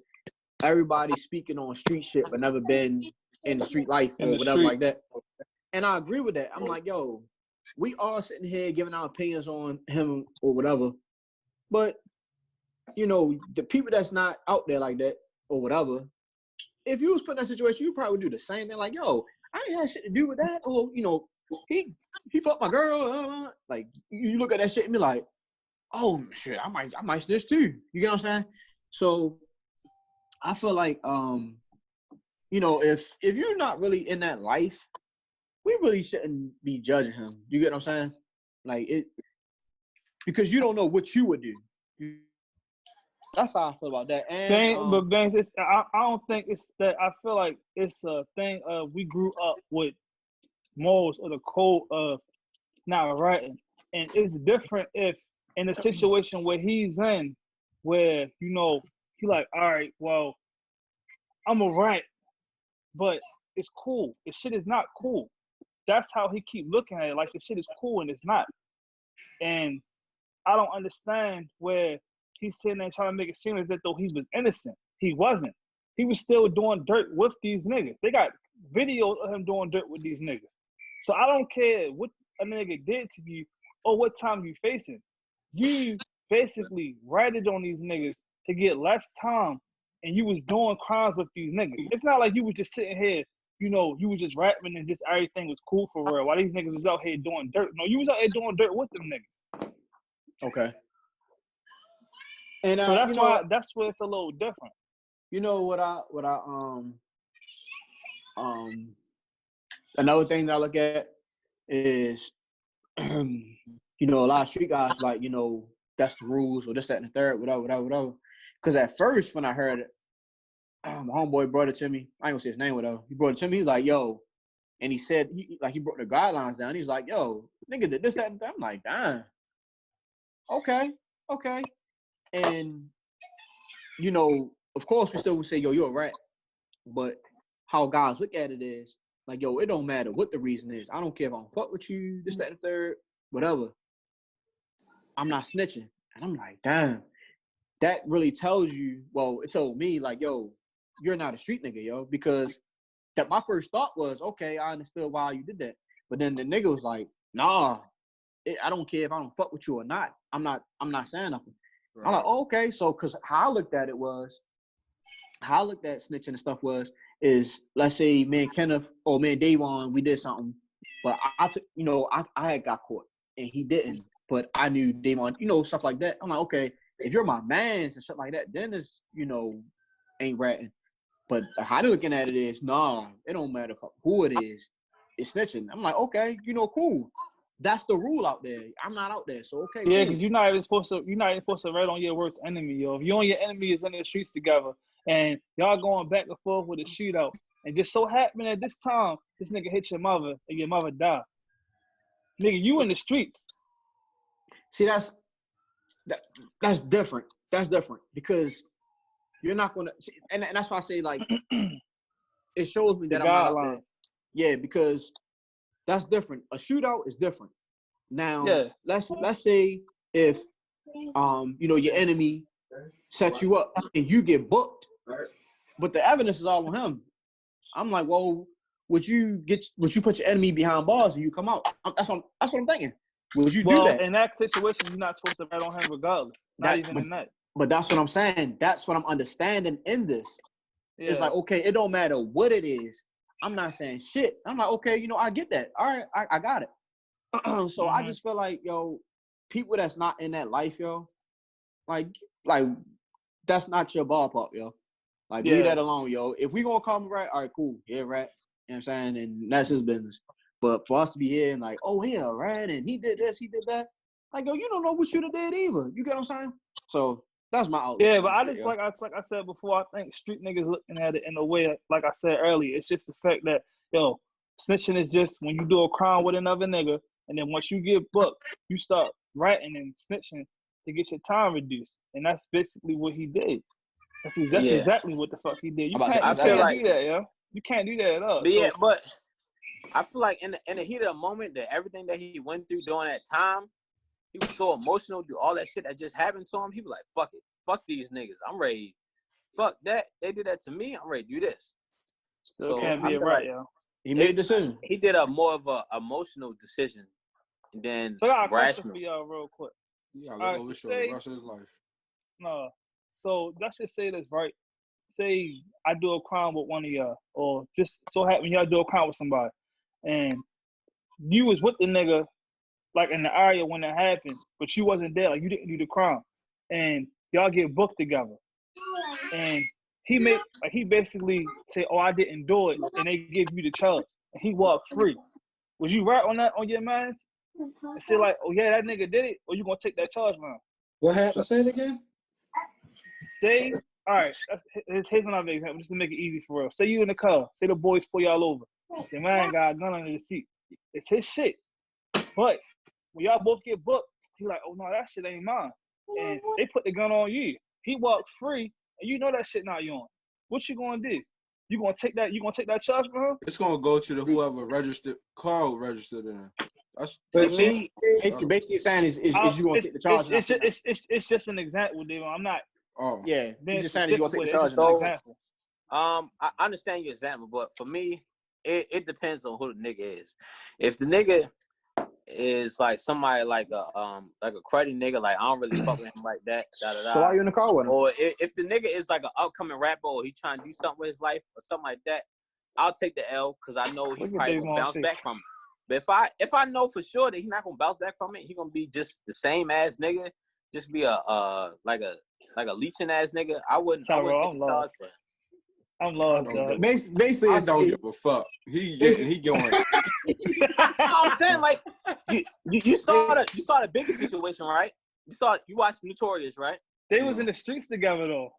everybody speaking on street shit but never been in the street life or whatever like that. And I agree with that. I'm like, yo, we all sitting here giving our opinions on him or whatever, but the people that's not out there like that or whatever. If you was put in that situation, you probably would do the same thing. Like, yo, I ain't had shit to do with that. Or, he fucked my girl. Like, you look at that shit and be like, oh, shit, I might snitch too. You get what I'm saying? So, I feel like, if you're not really in that life, we really shouldn't be judging him. You get what I'm saying? Like, because you don't know what you would do. That's how I feel about that. And but Banks, I don't think it's that. I feel like it's a thing of we grew up with morals or the code of not ratting, and it's different if in a situation where he's in, where he like, all right, well, I'm a rat, but it's cool. This shit is not cool. That's how he keep looking at it, like the shit is cool and it's not. And I don't understand where he's sitting there trying to make it seem as though he was innocent. He wasn't. He was still doing dirt with these niggas. They got videos of him doing dirt with these niggas. So I don't care what a nigga did to you or what time you facing. You basically ratted on these niggas to get less time, and you was doing crimes with these niggas. It's not like you was just sitting here, you was just rapping and just everything was cool for real while these niggas was out here doing dirt. No, you was out here doing dirt with them niggas. Okay. And so that's where it's a little different. You know what I another thing that I look at is a lot of street guys like, that's the rules or this, that, and the third, whatever. Because at first when I heard it, my homeboy brought it to me. I ain't gonna say his name, whatever. He brought it to me. He's like, yo, and he said he brought the guidelines down. He's like, yo, nigga did this, that, and that. I'm like, damn. Okay. And of course, we still would say, yo, you're a rat. But how guys look at it is, like, yo, it don't matter what the reason is. I don't care if I don't fuck with you, this, that, and the third, whatever. I'm not snitching. And I'm like, damn. That really tells you, well, it told me, like, yo, you're not a street nigga, yo. Because that my first thought was, okay, I understood why you did that. But then the nigga was like, nah, I don't care if I don't fuck with you or not. I'm not saying nothing. Right. I'm like, oh, okay. So, because how I looked at it was, how I looked at snitching and stuff is let's say me and Kenneth or me and Davon, we did something, but I took, I had got caught and he didn't, but I knew Davon, stuff like that. I'm like, okay, if you're my mans and stuff like that, then it's, ain't ratting. But how they looking at it is, nah, it don't matter who it is, it's snitching. I'm like, okay, cool. That's the rule out there. I'm not out there, so okay. Yeah, because cool. You're not even supposed to rat on your worst enemy, yo. If you and your enemy is in the streets together and y'all going back and forth with a shootout, and just so happen at this time, this nigga hit your mother and your mother die. Nigga, you in the streets. See, that's different. That's different because you're not gonna see, and that's why I say like it shows me that I'm not out there. Yeah, because that's different. A shootout is different. Now, let's say if your enemy sets you up and you get booked, but the evidence is all on him. I'm like, well, would you put your enemy behind bars and you come out? That's what I'm thinking. Would you do that? In that situation, you're not supposed to rat on him regardless. In that. But that's what I'm saying. That's what I'm understanding in this. Yeah. It's like, okay, it don't matter what it is. I'm not saying shit. I'm like, okay, I get that. All right, I got it. So I just feel like, yo, people that's not in that life, yo, like that's not your ballpark, yo. Like, leave that alone, yo. If we gonna call him rat, all right, cool. Yeah, rat. You know what I'm saying? And that's his business. But for us to be here and like, oh, yeah, rat, and he did this, he did that. Like, yo, you don't know what you did either. You get what I'm saying? So that's my outlook. Yeah, but I just, like I said before, I think street niggas looking at it in a way, like I said earlier, it's just the fact that, yo, snitching is just when you do a crime with another nigga, and then once you get booked, you start ratting and snitching to get your time reduced. And that's basically what he did. That's exactly what the fuck he did. You can't do that, yo. You can't do that at all. But but I feel like in the heat of the moment, that everything that he went through during that time, he was so emotional, do all that shit that just happened to him. He was like, fuck it. Fuck these niggas. I'm ready. Fuck that. They did that to me. I'm ready to do this. Still can't be right, yo. He made a decision. He did a more of a emotional decision than so I got a question rational. for y'all real quick. Yeah, let him show the rest of his life. No. So let's just say this, right? Say I do a crime with one of y'all, or just so happen y'all do a crime with somebody, and you was with the nigga like in the area when it happened, but you wasn't there, like you didn't do the crime, and y'all get booked together, and he basically say, "Oh, I didn't do it," and they give you the charge, and he walked free. Would you write on that on your minds and say like, "Oh yeah, that nigga did it," or you gonna take that charge from him? What happened? Say it again. Say, all right, here's another example, just to make it easy for real. Say you in the car. Say the boys pull y'all over. The man got a gun under the seat. It's his shit. But when y'all both get booked, he like, oh no, that shit ain't mine. And they put the gun on you. He walked free, and you know that shit not yours. What you gonna do? You gonna take that charge from him? It's gonna go to whoever Carl registered in. That's me. Basically saying is you gonna take the charge? It's just an example, dude. I'm not. Oh yeah, you just saying you gonna take the charge. So, I understand your example, but for me, it depends on who the nigga is. If the nigga is like somebody like a cruddy nigga, like I don't really fuck with him like that. So why you in the car with him? Or if the nigga is like an upcoming rapper, or he trying to do something with his life or something like that, I'll take the L because I know he probably gonna bounce back from it. But if I know for sure that he's not gonna bounce back from it, he gonna be just the same ass nigga, just be like a leeching ass nigga, I wouldn't take the charge for him. I'm lost. Basically, I don't give a fuck. He going. I'm saying, like, you saw the biggest situation, right? You watched Notorious, right? They was in the streets together though.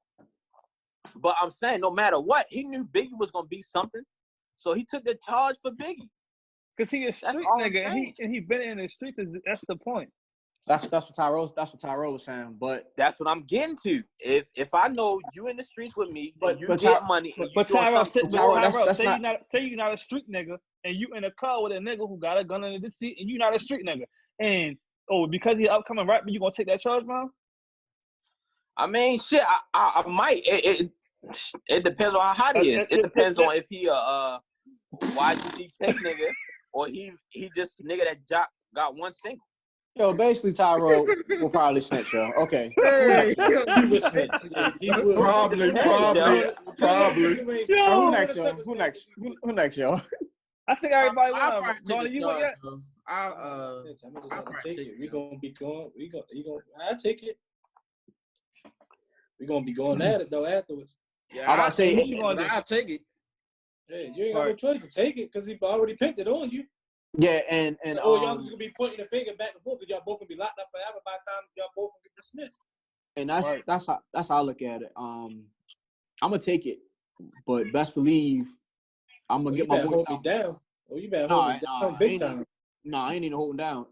But I'm saying, no matter what, he knew Biggie was gonna be something, so he took the charge for Biggie. Cause he a street nigga, and he been in the streets. That's the point. That's what Tyrell was saying. But that's what I'm getting to. If I know you in the streets with me, but and you but get money, and you But doing Tyrell, something, say you're not a street nigga, and you in a car with a nigga who got a gun under the seat, and you not a street nigga, and because he upcoming rapper, you gonna take that charge, man? I mean, shit, I might. It depends on how hot he is. It depends on if he YGG tech nigga or he just nigga that got one single. Yo, basically Tyrell will probably snitch, yo. Okay. Hey, he would snitch. He would. Probably. Who next, yo? Who next, yo? I think everybody I'll won. Donnie, you won yet? I'm just take it. We gonna be going. I take it. We gonna be going at it though afterwards. Yeah, I'm about to say I'll take it. Hey, you ain't got no choice to take it because he already picked it on you. yeah, and y'all just gonna be pointing the finger back and forth because y'all both gonna be locked up forever by the time y'all both gonna get dismissed. and that's how I look at it. I'm gonna take it, but best believe I'm gonna get my voice hold me down. Oh, you better hold me down big time. No, I ain't even holding down.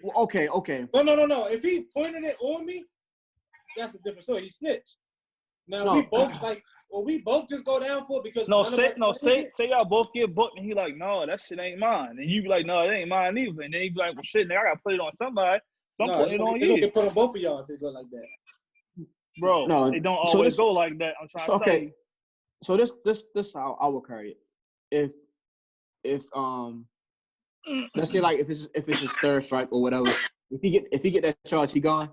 Well, okay. No. If he pointed it on me, that's a different story. He snitched. Now we both just go down for it because say y'all both get booked and he like, no, that shit ain't mine. And you be like, no, it ain't mine either. And then he be like, well shit, nigga, I gotta put it on somebody. So I'm putting it on you. It's gonna get put on both of y'all if it go like that. Bro, it don't always go like that. I'm trying to tell you. So this how I will carry it. If let's say like if it's his third strike or whatever, if he get that charge, he gone.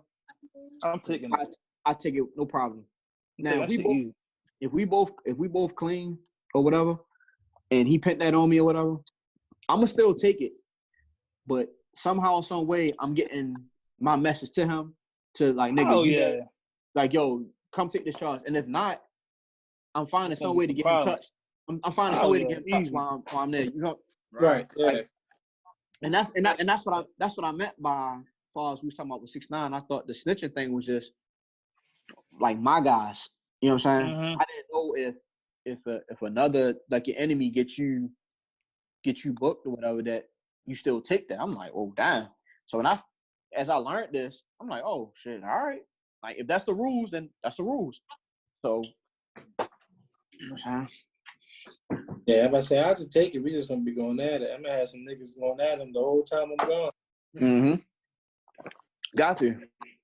I'm taking it. I take it, no problem. Now if we both clean or whatever, and he pent that on me or whatever, I'ma still take it. But somehow, some way, I'm getting my message to him to like, nigga, like, yo, come take this charge. And if not, I'm finding some way to get him touched. I'm finding some way to get him touched while I'm there. You know, right? Like, and that's what I meant by, as far as we was talking about with 6ix9ine. I thought the snitching thing was just like my guys. You know what I'm saying? Mm-hmm. I didn't know if another, like, your enemy get you booked or whatever, that you still take that. I'm like, oh damn. So as I learned this, I'm like, oh shit, all right. Like, if that's the rules, then that's the rules. So you know what I'm saying? Yeah, if I say I just take it, we just gonna be going at it. I'm gonna have some niggas going at him the whole time I'm gone. Mm-hmm. Got to.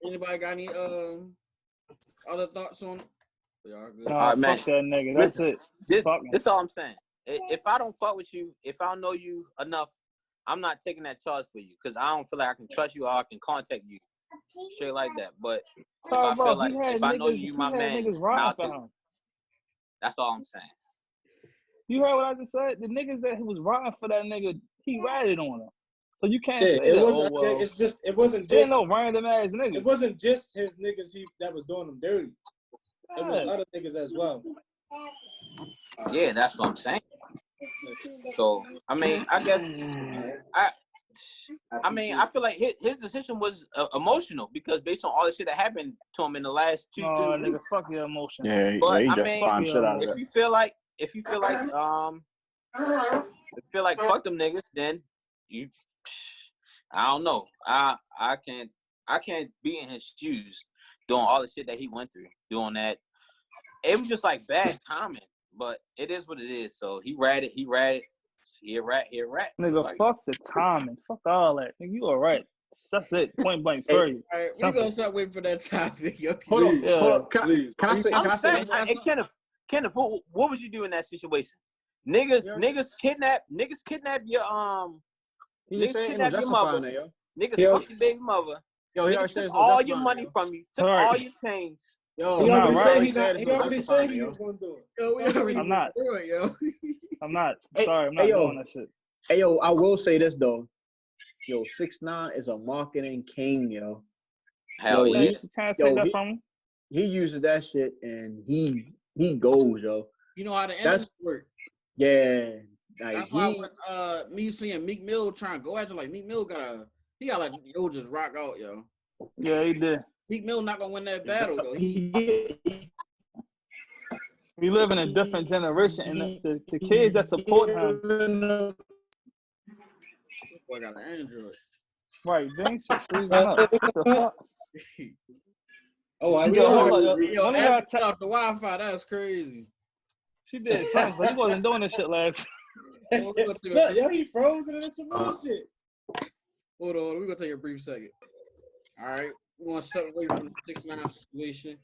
Anybody got any other thoughts on it? All right, man. Fuck that nigga. That's it. This all I'm saying. If I don't fuck with you, if I don't know you enough, I'm not taking that charge for you because I don't feel like I can trust you or I can contact you straight like that. But if I feel like if I know you, my man, that's all I'm saying. You heard what I just said? The niggas that was riding for that nigga, he ratted on him. So you can't say that. It wasn't just no random ass niggas. It wasn't just his niggas that was doing him dirty. It was other niggas as well. Yeah, that's what I'm saying. So I mean, I guess I feel like his decision was emotional because based on all the shit that happened to him in the last 2 3 weeks. Nigga, fuck your emotion. Yeah, but he I just mean, fine shit out of if you feel like fuck them niggas, then you, I don't know. I can't be in his shoes doing all the shit that he went through, doing that. It was just like bad timing, but it is what it is. So he ratted. He a rat. Nigga, like, fuck the timing. Fuck all that. Nigga, you all right. That's it. Point blank for you. All right, we're going to start waiting for that topic. Okay. Hold on. Can I say? Hey, Kenneth, what would you do in that situation? Niggas kidnap your mother. Niggas fuck your baby mother. Yo, he took all your money from you. Took all your chains. Yo, he already said he was going to do it. I'm not. I'm not. Sorry, I'm not doing that shit. Hey, yo, I will say this, though. Yo, 6ix9ine is a marketing king, yo. Hell yeah. You can't take that from him. He uses that shit, and he goes, yo. You know how the enemies work. Yeah. Like, that's why when me seeing Meek Mill trying to go after, like, Meek Mill got like, yo, just rock out, yo. Yeah, he did. Meek Mill not gonna win that battle, though. We live in a different generation, and the kids that support him. Boy got an Android. Right, Jinx, shit freezing up. What the fuck? Oh, I Yo, hold on, yo. Yo, Let me Abby have cut off the Wi-Fi. That's crazy. She did something, but he wasn't doing this shit last. Look, yo, he frozen and it's some bullshit. Hold on, we're gonna take a brief second. All right, we're gonna step away from the 6ix9ine situation.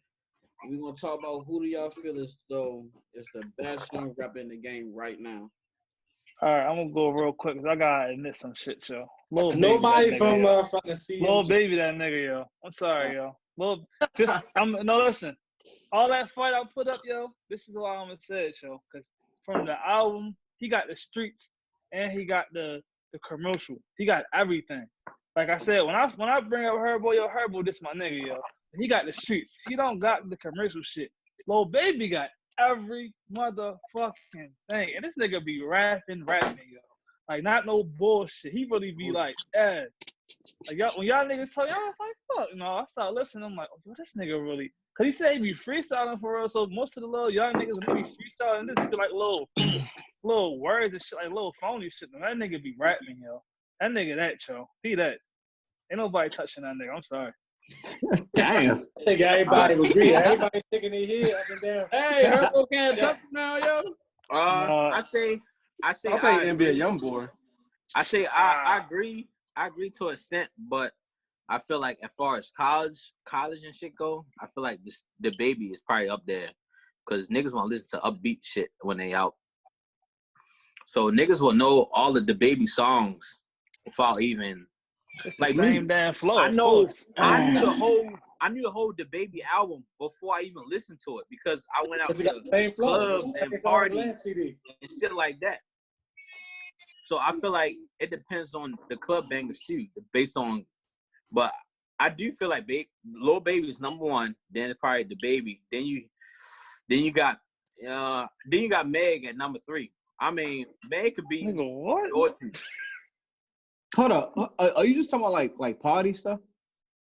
We're gonna talk about who do y'all feel is the best young rapper in the game right now. All right, I'm gonna go real quick because I gotta admit some shit, yo. Nobody from fucking CMG. Lil Baby, that nigga, yo. I'm sorry, yo. Listen. All that fight I put up, yo. This is why I'm gonna say it, yo. Because from the album, he got the streets and he got the commercial. He got everything. Like I said, when I bring up Herbo, yo, Herbo, this my nigga, yo. He got the streets. He don't got the commercial shit. Lil Baby got every motherfucking thing. And this nigga be rapping, yo. Like, not no bullshit. He really be like, like, y'all, when y'all niggas tell y'all, I was like, fuck, I started listening. I'm like, oh, yo, this nigga really, cause he said he be freestyling for real. So most of the little young niggas, when they be freestyling, this be like little words and shit, like little phony shit. And that nigga be rapping, yo. That nigga that, yo. He that. Ain't nobody touching that nigga. I'm sorry. Damn. I think everybody was agree. Everybody sticking their head up and down. Hey, Herbo can't touch now, yo. I think NBA YoungBoy. I say I agree. I agree to an extent, but I feel like as far as college and shit go, I feel like the Baby is probably up there because niggas want to listen to upbeat shit when they out. So niggas will know all of the Baby songs without even like same damn flow. I know. I knew the whole the Baby album before I even listened to it because I went out to the club and party and shit like that. So I feel like it depends on the club bangers too, based on. But I do feel like Lil Baby is number one. Then it's probably the Baby. Then you got Meg at number 3. I mean, Meg could be what? Hold up. Are you just talking about like party stuff?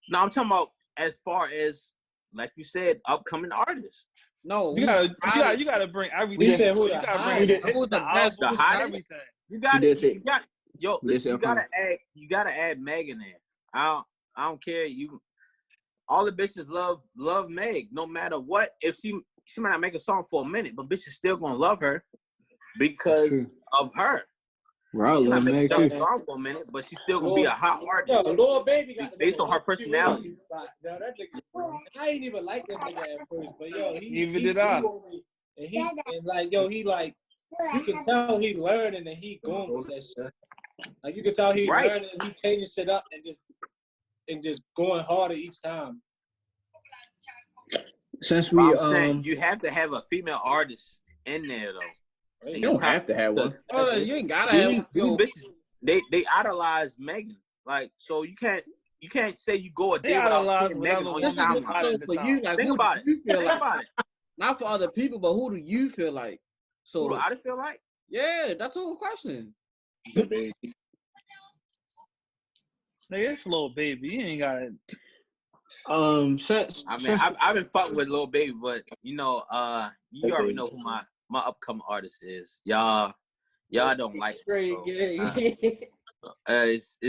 No, I'm talking about as far as like you said, upcoming artists. No, you gotta bring everything. We said who you the gotta hottest. bring the hottest, everything. You gotta add Meg in there. I don't care. All the bitches love Meg, no matter what. If she might not make a song for a minute, but bitches still gonna love her because of her. Right, she might make a too. song for a minute, but she's still gonna be a hot artist. Yo, Lil Baby got based on her personality. Yo, that nigga, I ain't even like this nigga at first, but yo, he you can tell he learning and he going with that shit. Like you can tell he learning and he changing shit up and just going harder each time. Since we saying you have to have a female artist in there though. You don't have to have one. You ain't gotta have one. Bitches, they idolize Megan. Like, so you can't say you go a day without seeing Megan on your timeline. Think about it. Not for other people, but who do you feel like? So who do I feel like? Yeah, that's the whole question. The Baby. Nigga, it's Lil Baby. You ain't got it. I've been fucking with Lil Baby, but you already know who my upcoming artist is. Y'all don't like it. It's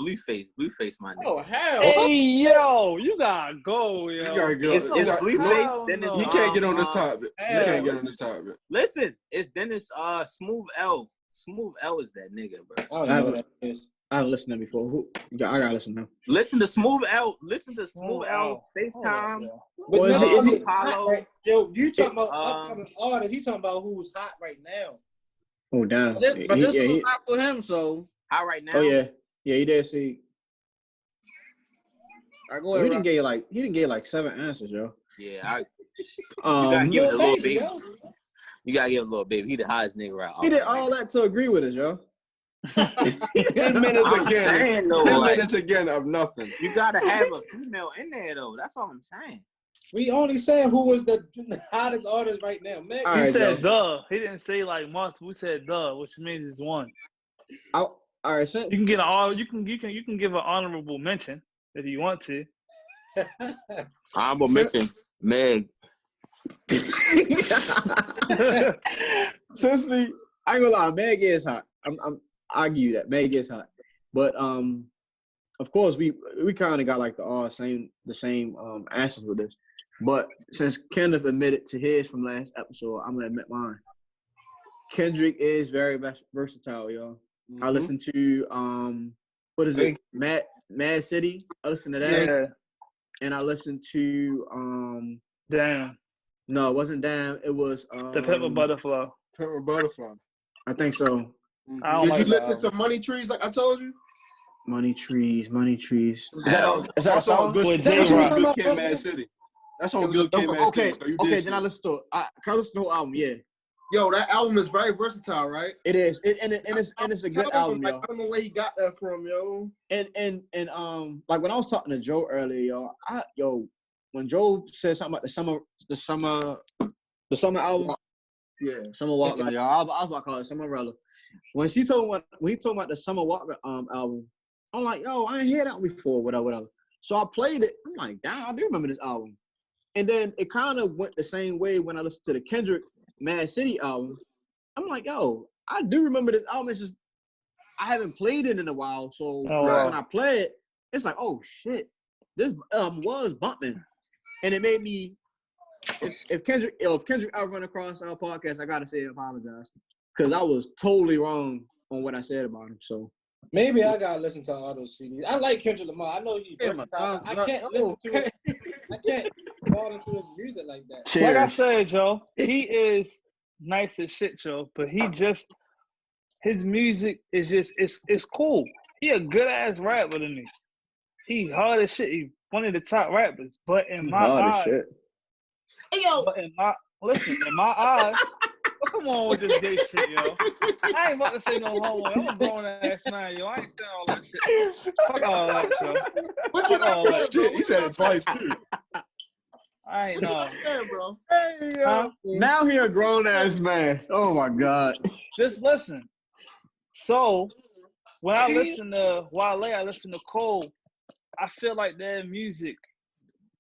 Blueface. Blueface, my nigga. Oh hell! Hey yo, you gotta go, yo. You gotta go. It's Blueface. Then it's he can't get on this topic. He can't get on this topic. Listen, it's Smooth L. Smooth L is that nigga, bro. I don't know what that is. I've listened to him before. I gotta listen to him. Listen to Smooth L. FaceTime. Yo, you talking about upcoming artists? He talking about who's hot right now. Oh damn! But this was hot for him, so hot right now. Oh yeah, he did see. He didn't get like 7 answers, yo. Yeah, you gotta give it a Lil Baby. You gotta give it a Lil Baby. He the hottest nigga right. He did all that to agree with us, yo. 10 minutes again of nothing. You gotta have a female in there though. That's all I'm saying. We only saying who was the hottest artist right now. Meg. He said duh. He didn't say like must. We said duh, which means it's one. All right, you can get you can give an honorable mention if you want to. Honorable mention, Meg. Since I ain't gonna lie, Meg is hot. I give you that. Meg is hot. But of course, we kind of got like the same answers with this. But since Kenneth admitted to his from last episode, I'm gonna admit mine. Kendrick is very versatile, y'all. Mm-hmm. I listen to what is it? Mad City. I listen to that. Yeah. And I listened to Damn. No, it wasn't Damn. It was The Pepper Butterfly. Pepper Butterfly. I think so. Mm-hmm. I don't Did like you listen that. to Money Trees like I told you? Money Trees. Is That's that a song? Good Kid, Mad City. That's on Good Kid, Mad Okay, City. okay. Then I listen to it. Can I listen to the whole album? Yeah. Yo, that album is very versatile, right? It is. It's a good album, yo. I don't know where he got that from, yo. And like when I was talking to Joe earlier, when Joe said something about the summer album, yeah, Summer Walker, y'all. I was about to call it Summerella. When he told me about the Summer Walker album, I'm like, yo, I ain't hear that before, whatever. So I played it. I'm like, damn, I do remember this album. And then it kind of went the same way when I listened to the Kendrick Mad City album. I'm like, yo, I do remember this album. It's just I haven't played it in a while. So when I play it, it's like, oh shit, this was bumping. And it made me if Kendrick ever run across our podcast, I gotta say I apologize. Because I was totally wrong on what I said about him. So maybe I gotta listen to all those CDs. I like Kendrick Lamar. I know he's versatile. I can't listen to it. I can't fall into his music like that. Cheers. Like I said, Joe, he is nice as shit, Joe. But his music is just it's cool. He a good ass rapper to me. He hard as shit. He one of the top rappers. But in my eyes, hey yo, but in my eyes. Oh, come on with this gay shit, yo. I ain't about to say no homo. I'm a grown ass man, yo. I ain't saying all that shit. Fuck all that, yo. Fuck all that shit. He said it twice too. I ain't know. Bro. Hey, yo. Now he a grown ass man. Oh my God. Just listen. So when I listen to Wale, I listen to Cole, I feel like their music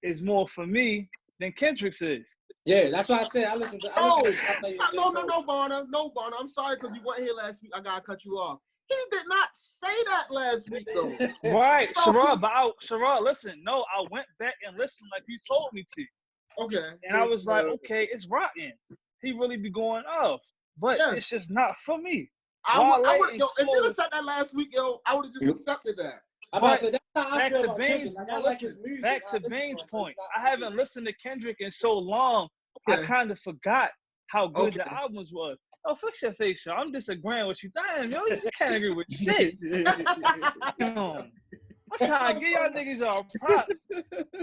is more for me than Kendrick's is. Yeah, that's why I said I listen to. No, Bonner. I'm sorry because you weren't here last week. I gotta cut you off. He did not say that last week though. Right, Sherrod, but Sherrod, listen. No, I went back and listened like you told me to. Okay. And I was like, okay, it's rotten. He really be going off, but it's just not for me. If you'd have said that last week, yo, I would have just accepted that. Back to Bane's point, I haven't listened to Kendrick in so long. I kind of forgot how good the albums was. Oh, fix your face, yo. I'm disagreeing with you. Damn, yo, you can't agree with shit. I'm trying to give y'all niggas y'all props.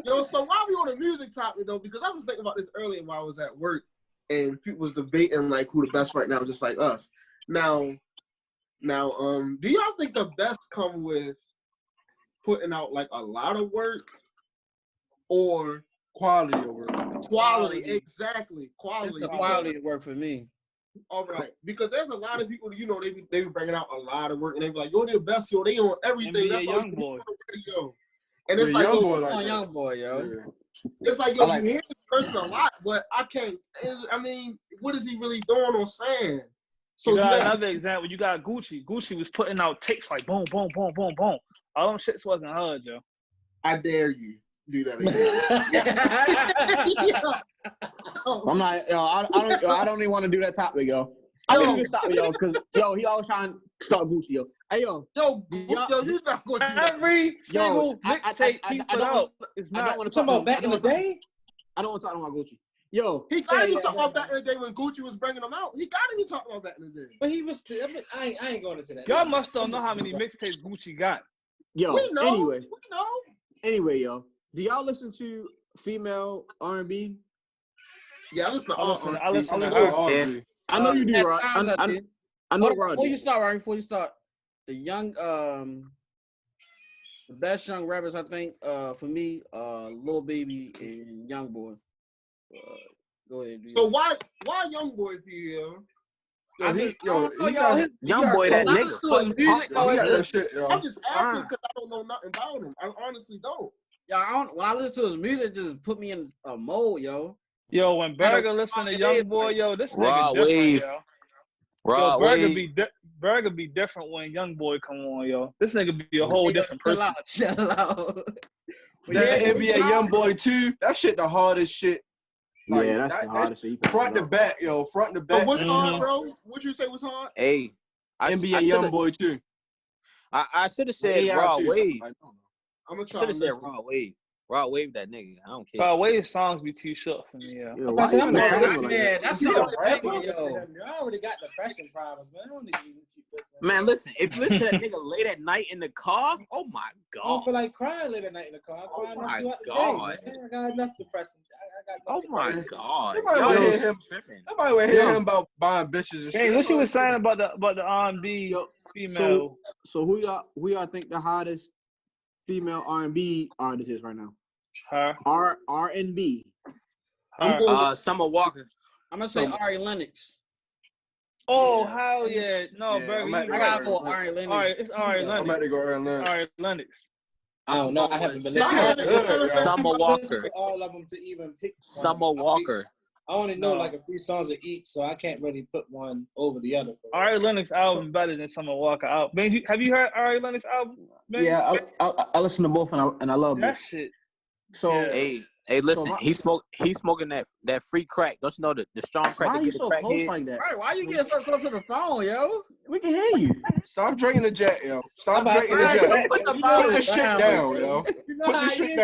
Yo, so while we on the music topic though, because I was thinking about this earlier while I was at work, and people was debating like who the best right now, just like us. Now, do y'all think the best come with putting out like a lot of work or quality of work? Quality, exactly. Quality. It's the quality of work for me. All right, because there's a lot of people, you know, they be bringing out a lot of work, and they be like, "Yo, they're the best, yo. They on everything." That's young boy. And it's like, young boy, yo. It's like, yo, you hear this person a lot, but I can't. I mean, what is he really doing or saying? So you got another example. You got Gucci. Gucci was putting out tapes like boom, boom, boom, boom, boom. All them shits wasn't hard, yo. I dare you do that again. I'm not, yo. I don't even want to do that topic, yo. I don't do this topic, yo, because yo, he always trying to start Gucci, yo. Hey, yo, you're not going to every single mixtape he put out is not. I don't want to talk about back in the day. I don't want to talk about Gucci. Yo, he got to be talking about back in the day when Gucci was bringing them out. He got to be talking about back in the day. But he was. I ain't going into that. Y'all must don't know how many mixtapes Gucci got. Yo, we know. Anyway, we know. Anyway, yo, do y'all listen to female R&B? Yeah, I listen to R&B. I listen to R&B. I know you do, Rod. I know, Rod. Before you start, the young, the best young rappers, I think, for me, Lil Baby and Young Boy. Go ahead. Dude. So why Young Boy for you? Young boy, that nigga. I'm just asking because I don't know nothing about him. I honestly don't. Yeah, when I listen to his music, it just put me in a mode, yo. Yo, when Burgg listen to Young Boy, yo, this nigga different, yo. Rod Burgg Wave. would be different when Young Boy come on, yo. This nigga be a whole different person. Chill out. That NBA YoungBoy 2, that shit the hardest shit. Like, yeah, that's the hardest shit. Front to back, yo. Front to back. So what's hard, bro? What'd you say was hard? Hey, NBA YoungBoy 2. I should have said Rod Wave. I'm gonna try. Should have said Rod Wave. Rod Wave that nigga. I don't care. Rod Wave songs be too short for me, yeah. That's I already got depression problems, man. I don't need to keep listening. Man, listen. If you listen to that nigga late at night in the car, oh my god. I don't feel like crying late at night in the car. Oh my god. I got enough depression. Oh my god. Nobody would hear him about buying bitches and shit. Hey, what she was saying about the R&B female? So who y'all think the hottest female R&B artist is right now? Her. R&B. Summer Walker. I'm gonna say Ari Lennox. Oh, hell yeah. No, Burgg. I gotta go Ari Lennox. All right, it's Ari Lennox. I'm about to go Ari Lennox. Ari Lennox. I don't know. I haven't been listening. Summer Walker. All of them to even pick one. Summer Walker. I only know like a few songs of each, so I can't really put one over the other. Ari Lennox album better than Summer Walker album. Benji, have you heard Ari Lennox album? Benji? Yeah, I listen to both and I love that it. shit. So hey, listen, he's smoking that free crack. Don't you know the strong crack? Why are you so close like that? Right, why you getting so close to the phone, yo? We can hear you. Stop drinking the jet, yo. Stop drinking the jet. Put the shit down, yo. Put the shit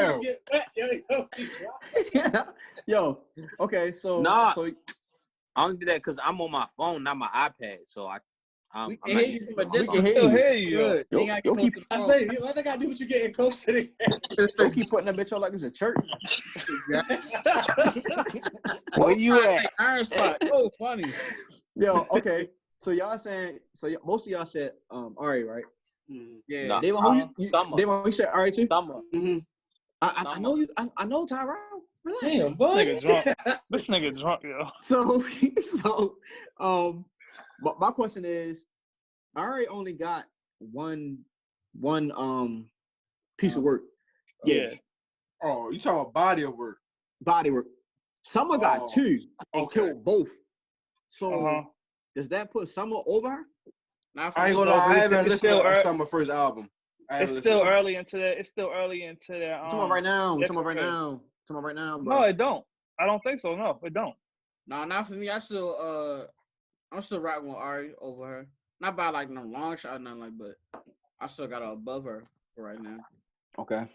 down. Yo, okay, so nah, so I only do that because I'm on my phone, not my iPad. So we can hear you from a distance. We can hear you. Good. I say, what they gotta do with you getting close to the Don't keep putting that bitch on like it's a church. Where you at? Iron spot. Oh, funny. Yo, okay. So y'all saying most of y'all said Ari, right? Yeah. Nah, Davon, you said Ari too? Summer. I know you. I know Tyrone. Relax. Damn, boy. This nigga drunk, yo. So, but my question is, Ari only got one piece of work. Yeah. Oh, you talking about body of work? Body work. Summer got two and killed both. So does that put Summer over her? I ain't gonna lie. I haven't listened to Summer's first album. It's still early into that. It's still early into that. Talking about right now. Talking about right now. Bro. No, it don't. I don't think so. No, it don't. No, not for me. I'm still rocking with Ari over her. Not by like no long shot or nothing like, but I still got her above her for right now. Okay.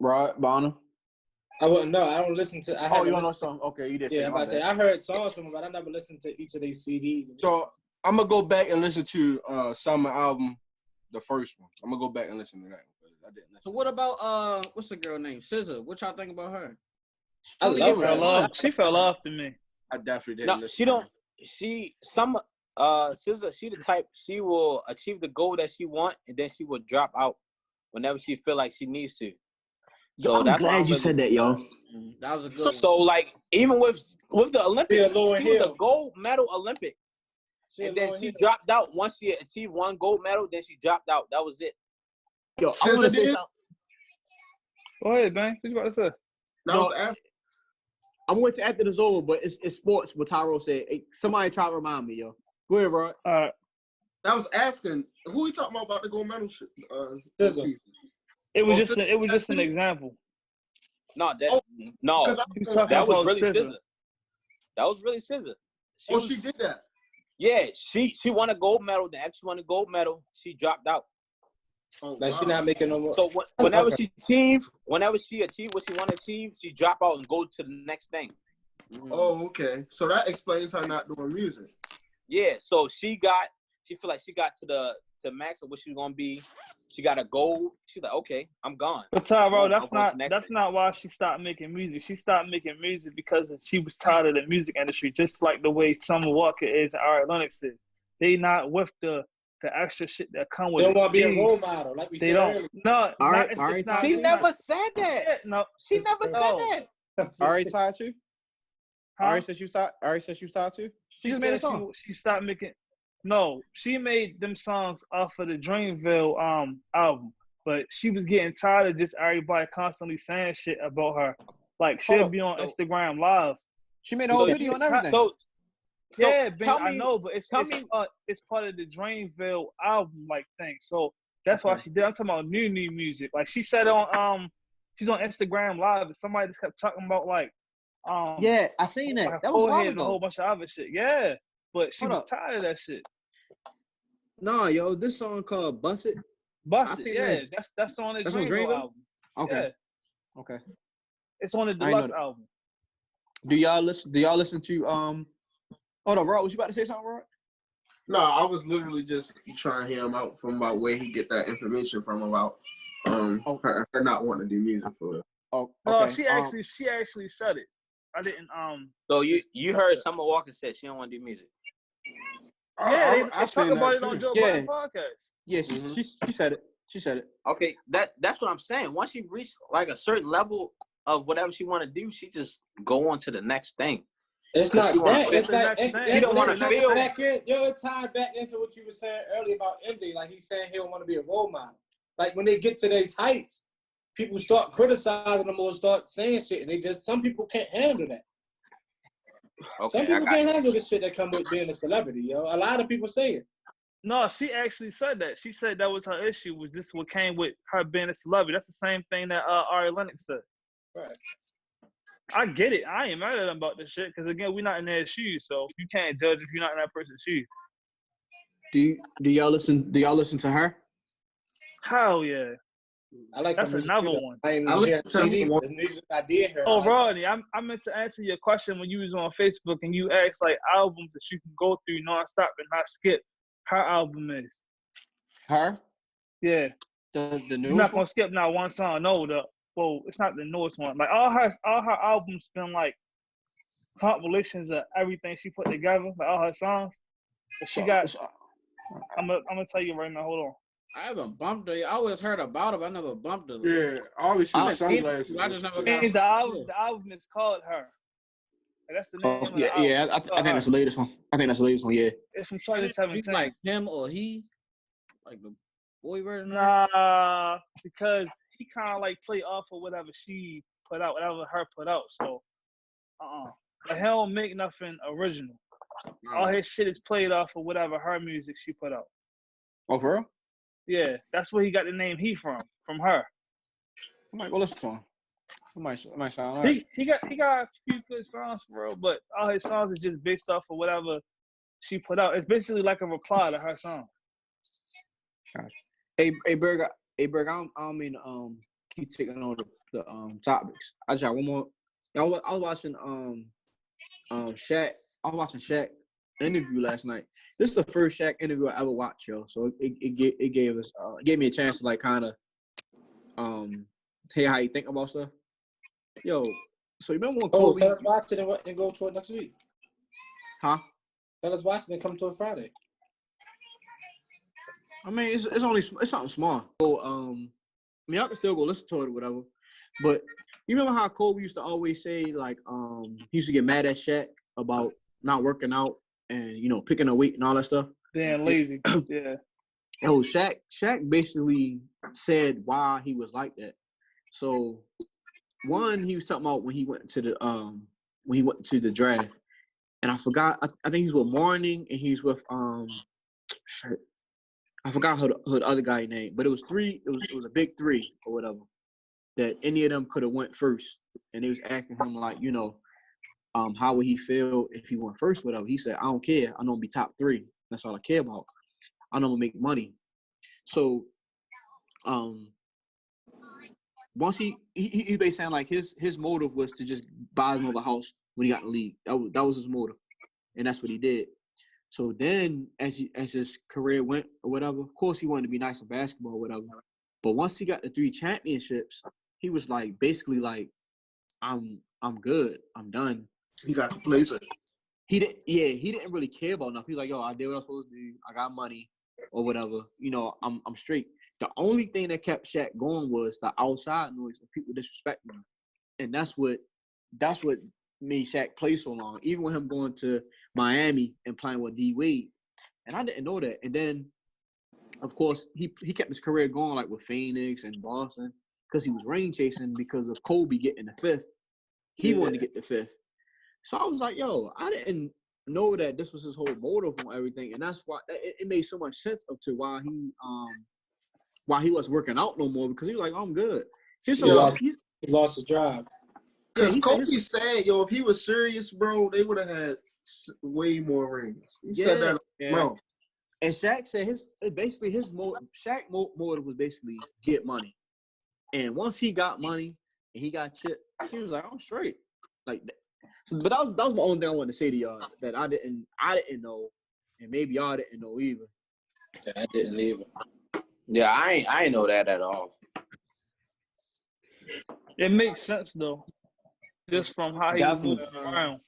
Rod Bonner. I wouldn't know. I don't listen to. You don't know songs? Okay, you did. Yeah, I'm about to say I heard songs from him, but I never listened to each of these CDs. So I'm gonna go back and listen to Summer album, the first one. I'm gonna go back and listen to that one. I didn't listen. So what about what's the girl name? SZA. What y'all think about her? I love her. She fell off to me. I definitely didn't. No, listen she don't. Summer. SZA. She the type. She will achieve the goal that she want, and then she will drop out whenever she feel like she needs to. So I'm glad you said that, yo. That was a good one. So like even with the Olympics, she was a gold medal Olympic. And then she dropped out. Once she achieved one gold medal, then she dropped out. That was it. Yo, I want to say something. Go ahead, man. What you about to say? No, I'm going to after this over, but it's sports. What Tyro said. Hey, somebody try to remind me, yo. Go ahead, Rod. I was asking who you talking about the gold medal shit. It was just an example. No, that was really SZA. That was really SZA. She did that. Yeah, she won a gold medal. Then after she won a gold medal, she dropped out. Like she's not making no more. So whenever she achieved what she wanted to achieve, she drop out and go to the next thing. Oh, okay. So that explains her not doing music. Yeah. So she feel like she got to max of what she was gonna be. She got a goal. She's like, okay, I'm gone. But Tyro, that's not why she stopped making music. She stopped making music because she was tired of the music industry, just like the way Summer Walker is and Ari Lennox is. They not with the extra shit that come with it. They don't want to be a role model, like we said earlier. No, she never said that. No, she never said that. Ari tied to? Ari said you tied to? She just made a song. She stopped making. No, she made them songs off of the Dreamville album, but she was getting tired of just everybody constantly saying shit about her. Like she'll be on Instagram Live. She made a whole video and everything. So Yeah, Ben, tell I me, know, but it's part of the Dreamville album like thing. So that's why she did. I'm talking about new music. Like she said on she's on Instagram Live, and somebody just kept talking about like Yeah, I seen that. her That was a while forehead and a whole ago. bunch of other shit. Yeah, but she Hold was up. tired of that shit. Nah, yo, this song called Bust It. Busted. think Yeah, that's on the that's on Dreamville Dreamville? album. Okay. Yeah, Okay. it's on the I ain't know deluxe that. album. Do y'all listen to hold on, Rod, was you about to say something, Rod? No, I was literally just trying him out from about where he get that information from about her not wanting to do music for real. Oh, No, okay. she actually said it. I didn't So you heard Summer Walker said she don't want to do music. Yeah, they I talk seen about that it on too. Joe Yeah. Budden podcast. Yeah, she said it. She said it. Okay, that's what I'm saying. Once she reached like a certain level of whatever she want to do, she just go on to the next thing. It's not she wanna that. feel- It's like She don't want to feel. You're tied back into what you were saying earlier about MJ. Like he's saying he don't want to be a role model. Like when they get to these heights, people start criticizing them or start saying shit, and some people can't handle that. Okay, Some people can't handle the shit that come with being a celebrity, yo. A lot of people say it. No, she actually said that. She said that was her issue. Was this what came with her being a celebrity? That's the same thing that Ari Lennox said. Right. I get it. I ain't mad at them about this shit because again, we're not in their shoes, so you can't judge if you're not in that person's shoes. Do y'all listen to her? Hell yeah. I like that's another one. I listen to the music I did hear. Oh, Rodney, I meant to answer your question when you was on Facebook and you asked like albums that you can go through nonstop and not skip. Her album is. Her? Yeah. The newest You're not gonna one? skip not one song. No, it's not the newest one. Like all her albums been like compilations of everything she put together, like all her songs. But she got. I'm gonna tell you right now. Hold on. I haven't bumped it. I always heard about it, but I never bumped it. Yeah, I always see the sunglasses. I just never And got the album is called Her. That's the name of the Yeah, album. yeah. I think that's the latest one. Yeah. It's from 2017. He's like him or he, like the boy version. Nah, because he kind of like play off of whatever she put out, whatever her put out. So, but he don't make nothing original. All his shit is played off of whatever her music she put out. Oh, for real? Yeah, that's where he got the name he from her. I might go listen to him. I might sound alright. He got a few good songs for real, but all his songs is just based off of whatever she put out. It's basically like a reply to her song. Hey, Burgg, I don't mean to keep taking on the topics. I just got one more. I was watching Shaq. I was watching Shaq interview last night. This is the first Shaq interview I ever watched, yo. So it gave me a chance to like kind of tell you how you think about stuff. Yo, so you remember when Kobe? Tell us watch it and go to it next week. Huh? Tell us watch it and come to it Friday. I mean, it's something small. So I mean, I can still go listen to it or whatever. But you remember how Kobe used to always say like he used to get mad at Shaq about not working out and picking a weight and all that stuff. Being lazy. Yeah. Yo, Shaq basically said why he was like that. So one, he was talking about when he went to the draft, and I forgot. I think he was with Morning and he was with I forgot who the other guy named, but it was three. It was a big three or whatever that any of them could have went first, and they was asking him like, how would he feel if he went first, whatever. He said, I don't care. I know I'm be top three. That's all I care about. I know I'm gonna make money. So, once he basically saying like his motive was to just buy another house when he got in the league. That was his motive, and that's what he did. So then, as his career went or whatever, of course he wanted to be nice in basketball or whatever. But once he got the 3 championships, he was like basically like, I'm good. I'm done. He got complacent. He didn't really care about nothing. He's like, yo, I did what I was supposed to do. I got money or whatever. I'm straight. The only thing that kept Shaq going was the outside noise of people disrespecting him. And that's what made Shaq play so long. Even with him going to Miami and playing with D Wade. And I didn't know that. And then, of course, he kept his career going like with Phoenix and Boston because he was ring chasing because of Kobe getting the 5th. He wanted to get the 5th. So I was like, yo, I didn't know that this was his whole motive on everything, and that's why it made so much sense up to why he wasn't working out no more, because he was like, I'm good. He lost his drive. Because Kobe said, yo, if he was serious, bro, they would have had way more rings. He said that. Yeah. And Shaq said his motive was basically get money. And once he got money and he got chip, he was like, I'm straight. Like that. So, but that was the only thing I wanted to say to y'all that I didn't know, and maybe y'all didn't know either. Yeah, I didn't either. Yeah, I ain't know that at all. It makes sense though, just from how he was moving around.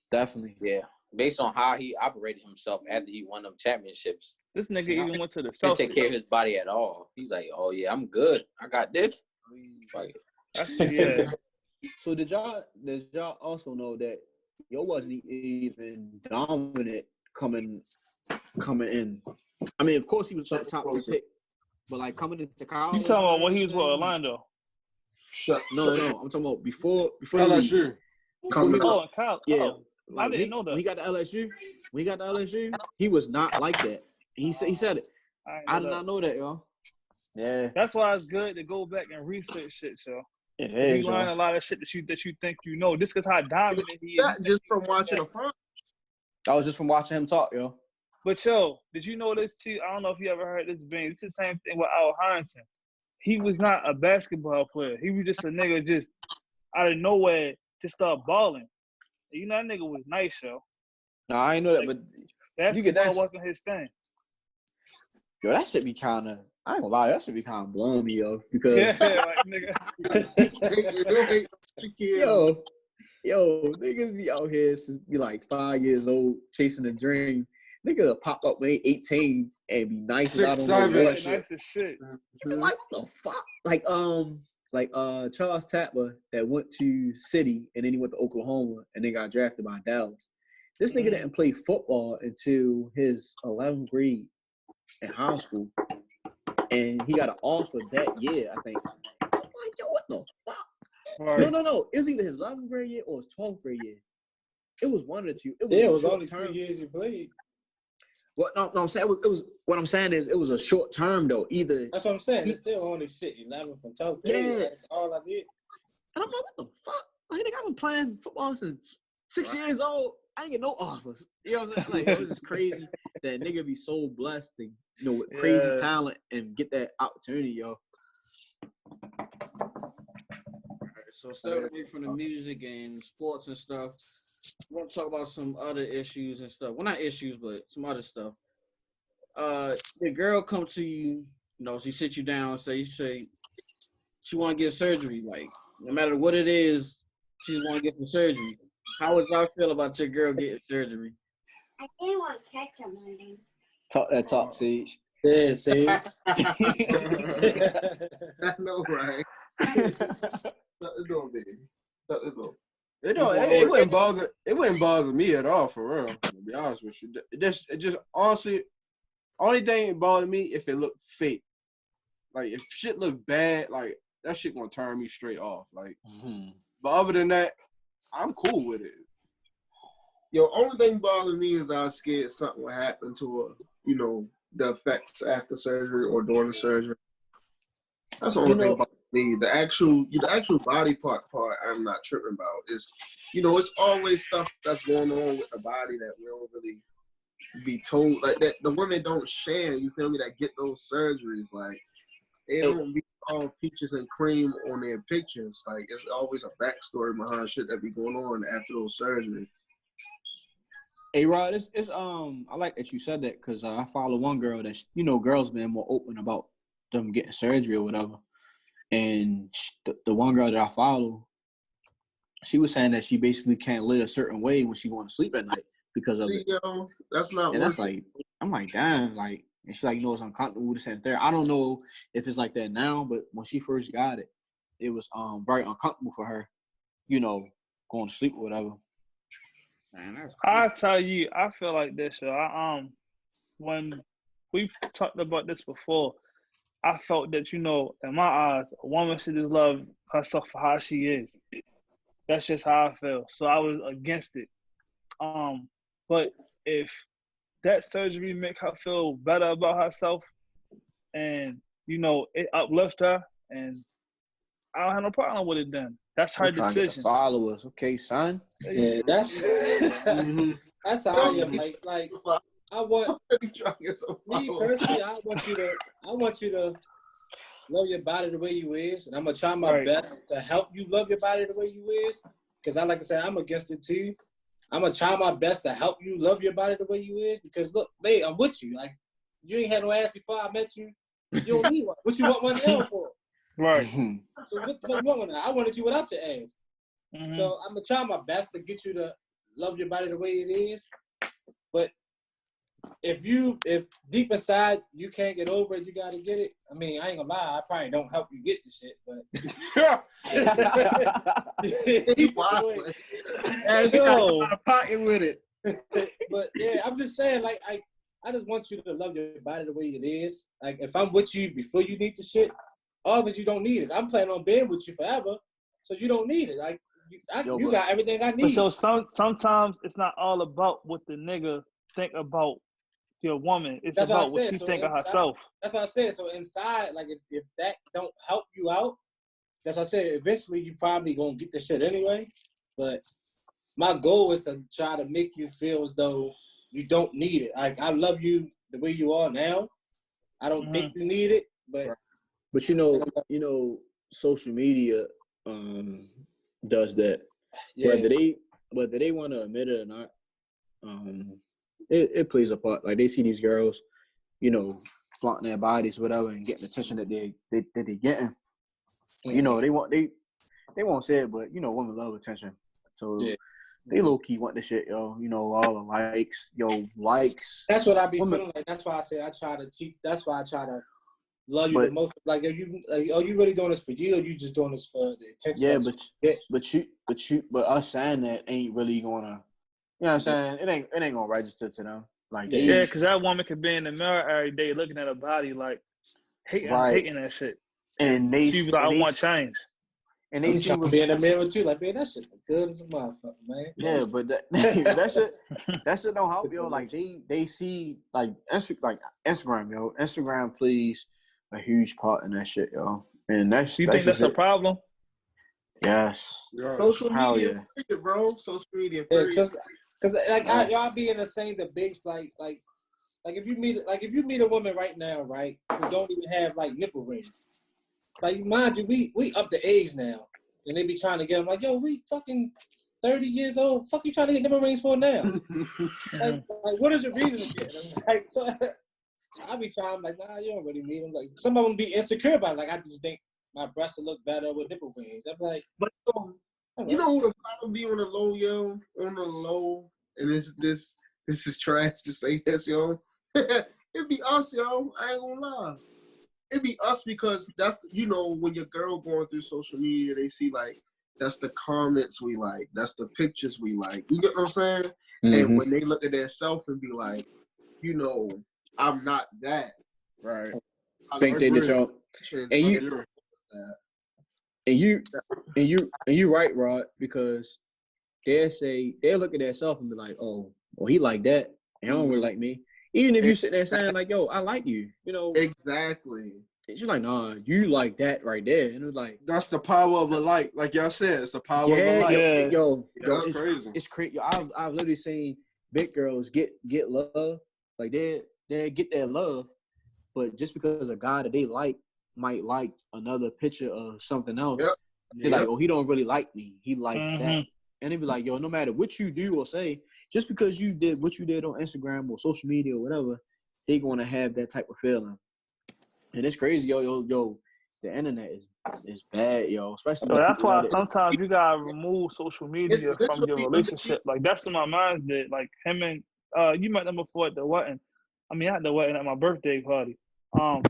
Definitely. Yeah, based on how he operated himself after he won them championships. This nigga even went to the Didn't Celtics. take care of his body at all. He's like, oh yeah, I'm good. I got this. Like, yeah. So did y'all also know that Yo wasn't even dominant coming in? I mean, of course he was that top pick, but like coming into college. You talking about when he was with Orlando? No, I'm talking about before LSU. In college. Yeah, Oh, I didn't know that. When he got to LSU, he was not like that. He said it. I did not know that, y'all. Yeah, that's why it's good to go back and research shit, yo. Yeah, you learn a lot of shit that you think you know. This is how dominant he is. Not just from watching a front. That was just from watching him talk, yo. But yo, did you know this too? I don't know if you ever heard this, Ben. It's the same thing with Al Harrington. He was not a basketball player. He was just a nigga just out of nowhere just started balling. You know, that nigga was nice, yo. No, I ain't know that, but basketball wasn't his thing. Yo, that should be kind of, I ain't gonna lie, that should be kind of blowing me, yo. Because, like, nigga. yo, niggas be out here since be like 5 years old chasing a dream. Nigga pop up when they 18 and be nice as I don't know what. Nice as shit. Like, what the fuck? Like Charles Tapper that went to City and then he went to Oklahoma and then got drafted by Dallas. This nigga didn't play football until his 11th grade in high school, and he got an offer that year, I think. I'm like, yo, what the fuck? Right. No. It was either his 11th grade year or his 12th grade year. It was one of the two. It was only 3 years you played. Well, no, I'm saying it was. What I'm saying is, it was a short term though. Either that's what I'm saying. It's still only shit 11 from 12th grade. Yeah, that's all I did. And I'm like, what the fuck? Like, nigga, I've been playing football since 6 years old. I didn't get no offers. You know what I'm saying? Like, it was just crazy that nigga be so blessed and, you know, with crazy talent and get that opportunity, yo. All right, so stay away from the music and sports and stuff. I want to talk about some other issues and stuff. Well, not issues, but some other stuff. The girl come to you, you know, she sit you down and say she want to get surgery. Like, no matter what it is, she's want to get the surgery. How would y'all feel about your girl getting surgery? I didn't want to catch him, honey. Talk that talk, Sage. Yeah, Sage. I know, right? It wouldn't bother me at all, for real. To be honest with you, it just honestly, only thing that bothered me if it looked fake. Like if shit looked bad, like that shit gonna turn me straight off. Like, but other than that, I'm cool with it. Yo, only thing bothering me is I was scared something would happen to her. You know, the effects after surgery or during the surgery. That's the only thing bothering me. The actual body part I'm not tripping about. Is, you know, it's always stuff that's going on with the body that we don't really be told. Like that, the women don't share. You feel me? That get those surgeries, like they don't be all peaches and cream on their pictures. Like it's always a backstory behind shit that be going on after those surgeries. Hey Rod, it's I like that you said that because I follow one girl that's, you know, girls been more open about them getting surgery or whatever, and the one girl that I follow, she was saying that she basically can't live a certain way when she going to sleep at night because of it. Yo, that's not. And that's like, I'm like, damn, like, and she's like, you know, it's uncomfortable with this and there. I don't know if it's like that now, but when she first got it, it was very uncomfortable for her, you know, going to sleep or whatever. Man, that's cool. I tell you, I feel like this, yo. When we talked about this before, I felt that, you know, in my eyes, a woman should just love herself for how she is. That's just how I feel. So I was against it. But if that surgery make her feel better about herself, and it uplifts her, and I don't have no problem with it. Then that's her I'm trying to get the decision. followers, okay, son. Yeah, that's that's how I am. Like I want me personally. I want you to love your body the way you is, and I'm gonna try my best to help you love your body the way you is. Because like I said, I'm against it too. I'm gonna try my best to help you love your body the way you is. Because look, babe, I'm with you. Like you ain't had no ass before I met you. You don't need one. What you want one now for? Right. So what the fuck you want one now? I wanted you without your ass. Mm-hmm. So I'm gonna try my best to get you to love your body the way it is. But if deep inside you can't get over it, you gotta get it. I mean, I ain't gonna lie, I probably don't help you get the shit, but you got a pocket with it. But yeah, I'm just saying, like I just want you to love your body the way it is. Like if I'm with you before you need the shit, obviously you don't need it. I'm planning on being with you forever, so you don't need it. Like you got everything I need. But so sometimes it's not all about what the nigga think about your woman. It's about what she think of herself. That's what I said. So inside, like if that don't help you out, that's what I said. Eventually, you probably gonna get the shit anyway. But my goal is to try to make you feel as though you don't need it. Like I love you the way you are now. I don't think you need it, but social media does that. Yeah. Whether they want to admit it or not, it plays a part. Like they see these girls, flaunting their bodies, whatever, and getting the attention that they're getting. Mm-hmm. They won't say it, but women love attention. So they low key want the shit, yo. All the likes. That's what I be feeling like. That's why I say I try to cheat. That's why I try to love you the most. Like, are you really doing this for you, or you just doing this for the attention? Yeah, but us saying that ain't really gonna. You know what I'm saying? It ain't gonna register to them. Like because that woman could be in the mirror every day looking at her body like hating that shit. And she be like, I want change. And they trying to be in the mirror too, like, man, that shit look good as a motherfucker, man. Yeah, but that shit don't help, yo. Like they see like Instagram, yo. Instagram plays a huge part in that shit, yo. And you think that's a problem? Yes. Social media, bro. Social media. Because like y'all be in the same debates, like if you meet a woman right now, right, who don't even have like nipple rings. Like, mind you, we up to age now, and they be trying to get them like, yo, we fucking 30 years old. Fuck you trying to get nipple rings for now? like, what is your reason to get them? Like, so I be trying, like, nah, you don't really need them. Like, some of them be insecure about it. Like, I just think my breasts will look better with nipple rings. I'm like, but you know who the problem be on the low, yo? On the low, and this is trash to say this, yo. It be us, yo. I ain't gonna lie. It be us because that's, when your girl going through social media, they see like, that's the comments we like. That's the pictures we like. You get what I'm saying? Mm-hmm. And when they look at their self and be like, I'm not that. Right. Think they did y'all. And you right, Rod, because they'll look at their self and be like, oh, well, he like that. And he don't really like me. Even if you sit there saying like, yo, I like you, Exactly. She's like, nah, you like that right there. And it was like, that's the power of a like. Like y'all said, it's the power of a like. Yo, that's crazy. It's crazy. I've literally seen big girls get love. Like they get their love, but just because a guy that they like might like another picture of something else, they're like, oh, he don't really like me. He likes that. And they be like, yo, no matter what you do or say, just because you did what you did on Instagram or social media or whatever, they gonna have that type of feeling. And it's crazy, yo. The internet is bad, yo. Especially. So that's why sometimes you gotta remove social media from your relationship. Like that's in my mind that like him and you met them before at the wedding. I mean, at the wedding, at my birthday party. While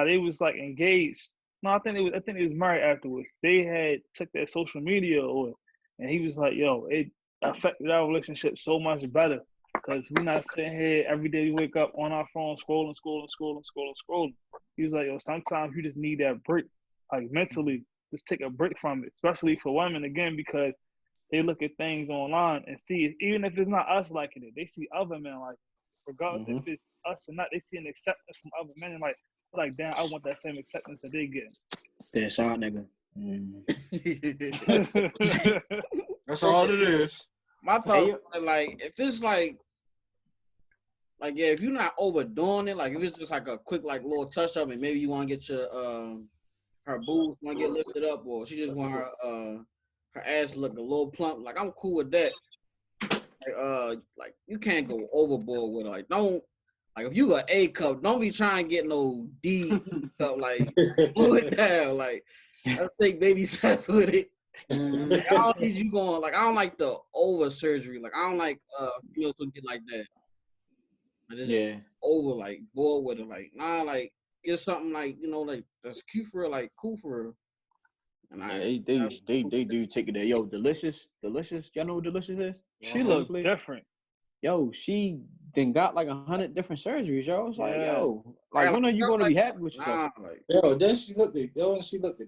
they was like engaged. No, I think they was married afterwards. They had took their social media away, and he was like, yo, it affected our relationship so much better. Because we're not sitting here every day we wake up on our phone scrolling. He was like, yo, sometimes you just need that break. Like mentally, just take a break from it. Especially for women, again, because they look at things online and see, even if it's not us liking it, they see other men like it. Regardless if it's us or not, they see an acceptance from other men and like, damn, I want that same acceptance that they get. That's our nigga. That's all it is. My thought, like, if it's like, yeah, if you're not overdoing it, like, if it's just like a quick, like, little touch up, and maybe you want to get your, her boobs want to get lifted up, or she just want her ass look a little plump, like, I'm cool with that. Like, you can't go overboard with it. Like, don't, like, if you got A cup, don't be trying to get no D cup, like, pull it down, like, let's take baby steps with it. Like, I don't need you going, like, I don't like the over surgery, like, I don't like females who get like that. Like, over, like, bored with it, like, nah, like, get something like, you know, like, that's cute for her, like, cool for her. And they do take it there. Yo, delicious. Y'all know what delicious is? She look different. Yo, she then got like 100 different surgeries. Yo, it's like, yo, like, when are you gonna be happy with yourself? Yo, then she looked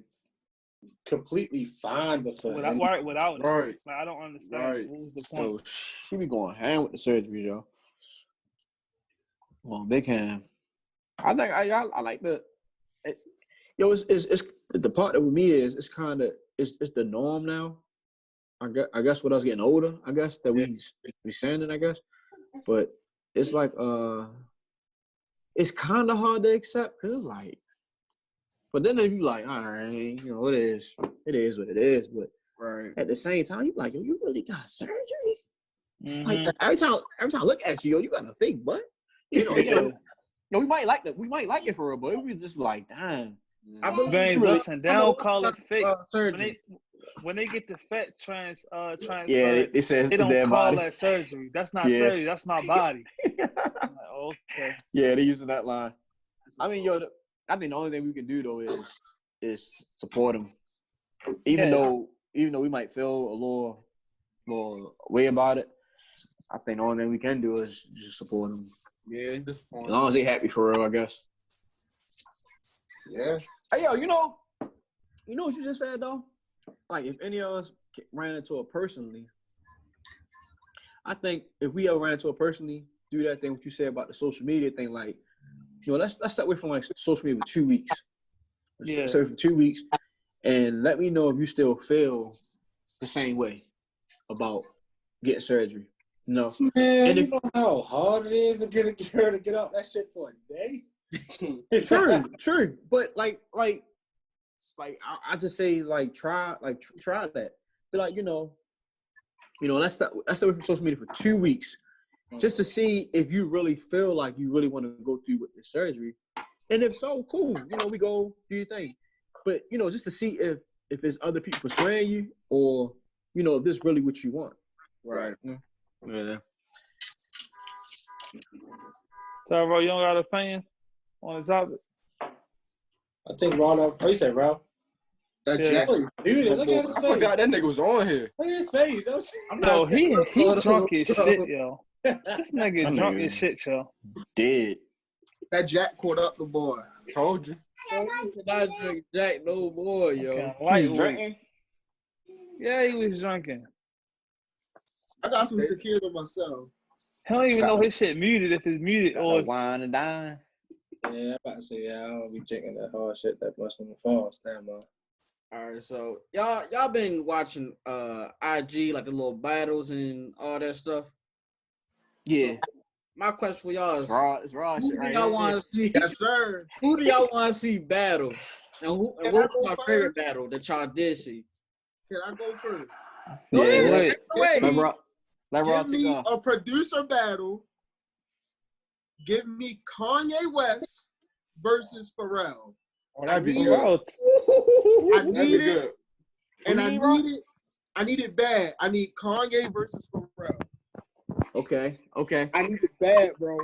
completely fine before. Without it. Right. Like, I don't understand. What was the point? Yo, she be going ham with the surgeries, yo. Well, big ham. I think I like the. Yo, it's the part that with me is it's kind of it's the norm now. I guess with us getting older, I guess that we saying it, I guess, but it's like it's kind of hard to accept because it's like, but then if you like, all right, you know, it is what it is, but at the same time you like, yo, you really got surgery? Like every time I look at you, yo, you got a fake butt. You know, we might like it for real, but it was just like, damn. Listen, they don't call it fake. When they get the fat transplant, they say they don't call body. that surgery. That's not surgery. That's my body. Like, okay. Yeah, they're using that line. I mean, yo, I think the only thing we can do though is support them, even though we might feel a little way about it. I think the only thing we can do is just support them. Yeah, as long as they happy for real, I guess. Yeah. Hey, yo, you know what you just said though? Like, if any of us ran into it personally, I think if we ever ran into it personally, do that thing what you said about the social media thing, like, you know, let's step away from like social media for 2 weeks. So for 2 weeks, and let me know if you still feel the same way about getting surgery. No, man, and you know how hard it is to get a girl to get out that shit for a day. True, but like I just say like try that. Be like, you know, let's stay away from social media for 2 weeks, just to see if you really feel like you really want to go through with the surgery, and if so, cool. You know, we go do your thing, but you know, just to see if it's other people persuading you, or you know, if this really what you want. Right. Yeah. So, bro, you don't got an opinion on the topic? I think Ron, you said Ralph. That Dude, look at his face. I forgot that nigga was on here. Look at his face. No, he drunk as shit, yo. This nigga drunk as shit, yo. Dead. That Jack caught up the boy. Told you. Not drink Jack no more, yo. He was drinking? Yeah, he was drinking. I got some tequila myself. He don't even know his shit muted if it's muted or wine and dine. Yeah, I'm about to say, I don't be drinking that hard shit that much on the phone. Stand by. All right, so y'all been watching IG, like the little battles and all that stuff. Yeah. So my question for y'all is, it's raw who shit, do y'all want to see? Yes, sir. Who do y'all want to see battle? And what's my favorite battle that y'all did see? Can I go first? Go ahead. wait. Give me a producer battle. Give me Kanye West versus Pharrell. Oh, that'd be good. I need it. And I need it bad. I need Kanye versus Pharrell. Okay. I need it bad, bro.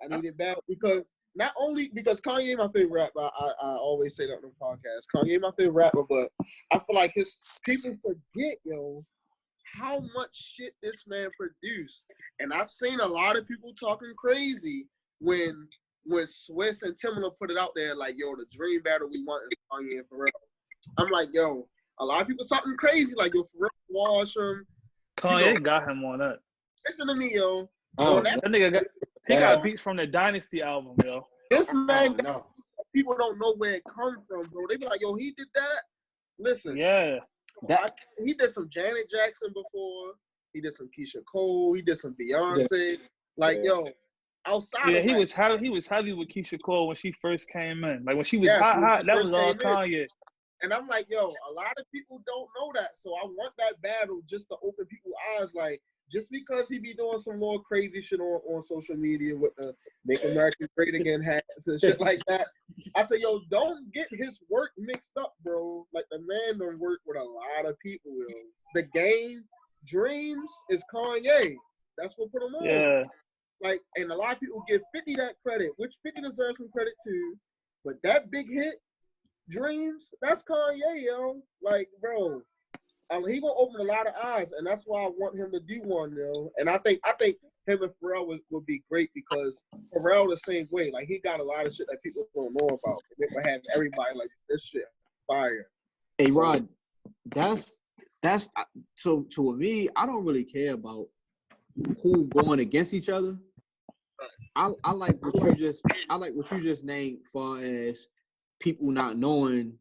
I need it bad because not only because Kanye my favorite rapper. I always say that on the podcast. Kanye my favorite rapper, but I feel like his people forget, yo, how much shit this man produced. And I've seen a lot of people talking crazy when Swiss and Timbaland put it out there, like, yo, the dream battle we want is Kanye and Pharrell. I'm like, yo, a lot of people talking crazy, like, yo, Pharrell wash him. Kanye got him on that. Listen to me, yo. That nigga got beats from the Dynasty album, yo. This man, people don't know where it comes from, bro. They be like, yo, he did that. Listen, he did some Janet Jackson before. He did some Keisha Cole. He did some Beyonce. Like, yo, outside. Yeah, of he was heavy with Keisha Cole when she first came in. Like when she was hot, that was all Kanye. And I'm like, yo, a lot of people don't know that. So I want that battle just to open people's eyes. Like, just because he be doing some more crazy shit on social media with the Make America Great Again hats and shit like that. I say, yo, don't get his work mixed up, bro. Like, the man done work with a lot of people, yo. The Game, Dreams is Kanye. That's what put him on. Yeah. Like, and a lot of people give 50 that credit, which 50 deserves some credit too. But that big hit, Dreams, that's Kanye, yo. Like, bro, he gonna open a lot of eyes, and that's why I want him to do one, yo. And I think him and Pharrell would be great because Pharrell the same way. Like, he got a lot of shit that people don't know about. And it would have everybody like, this shit fire. Hey, Rod, that's so with me, I don't really care about who going against each other. I like what you just named, far as people not knowing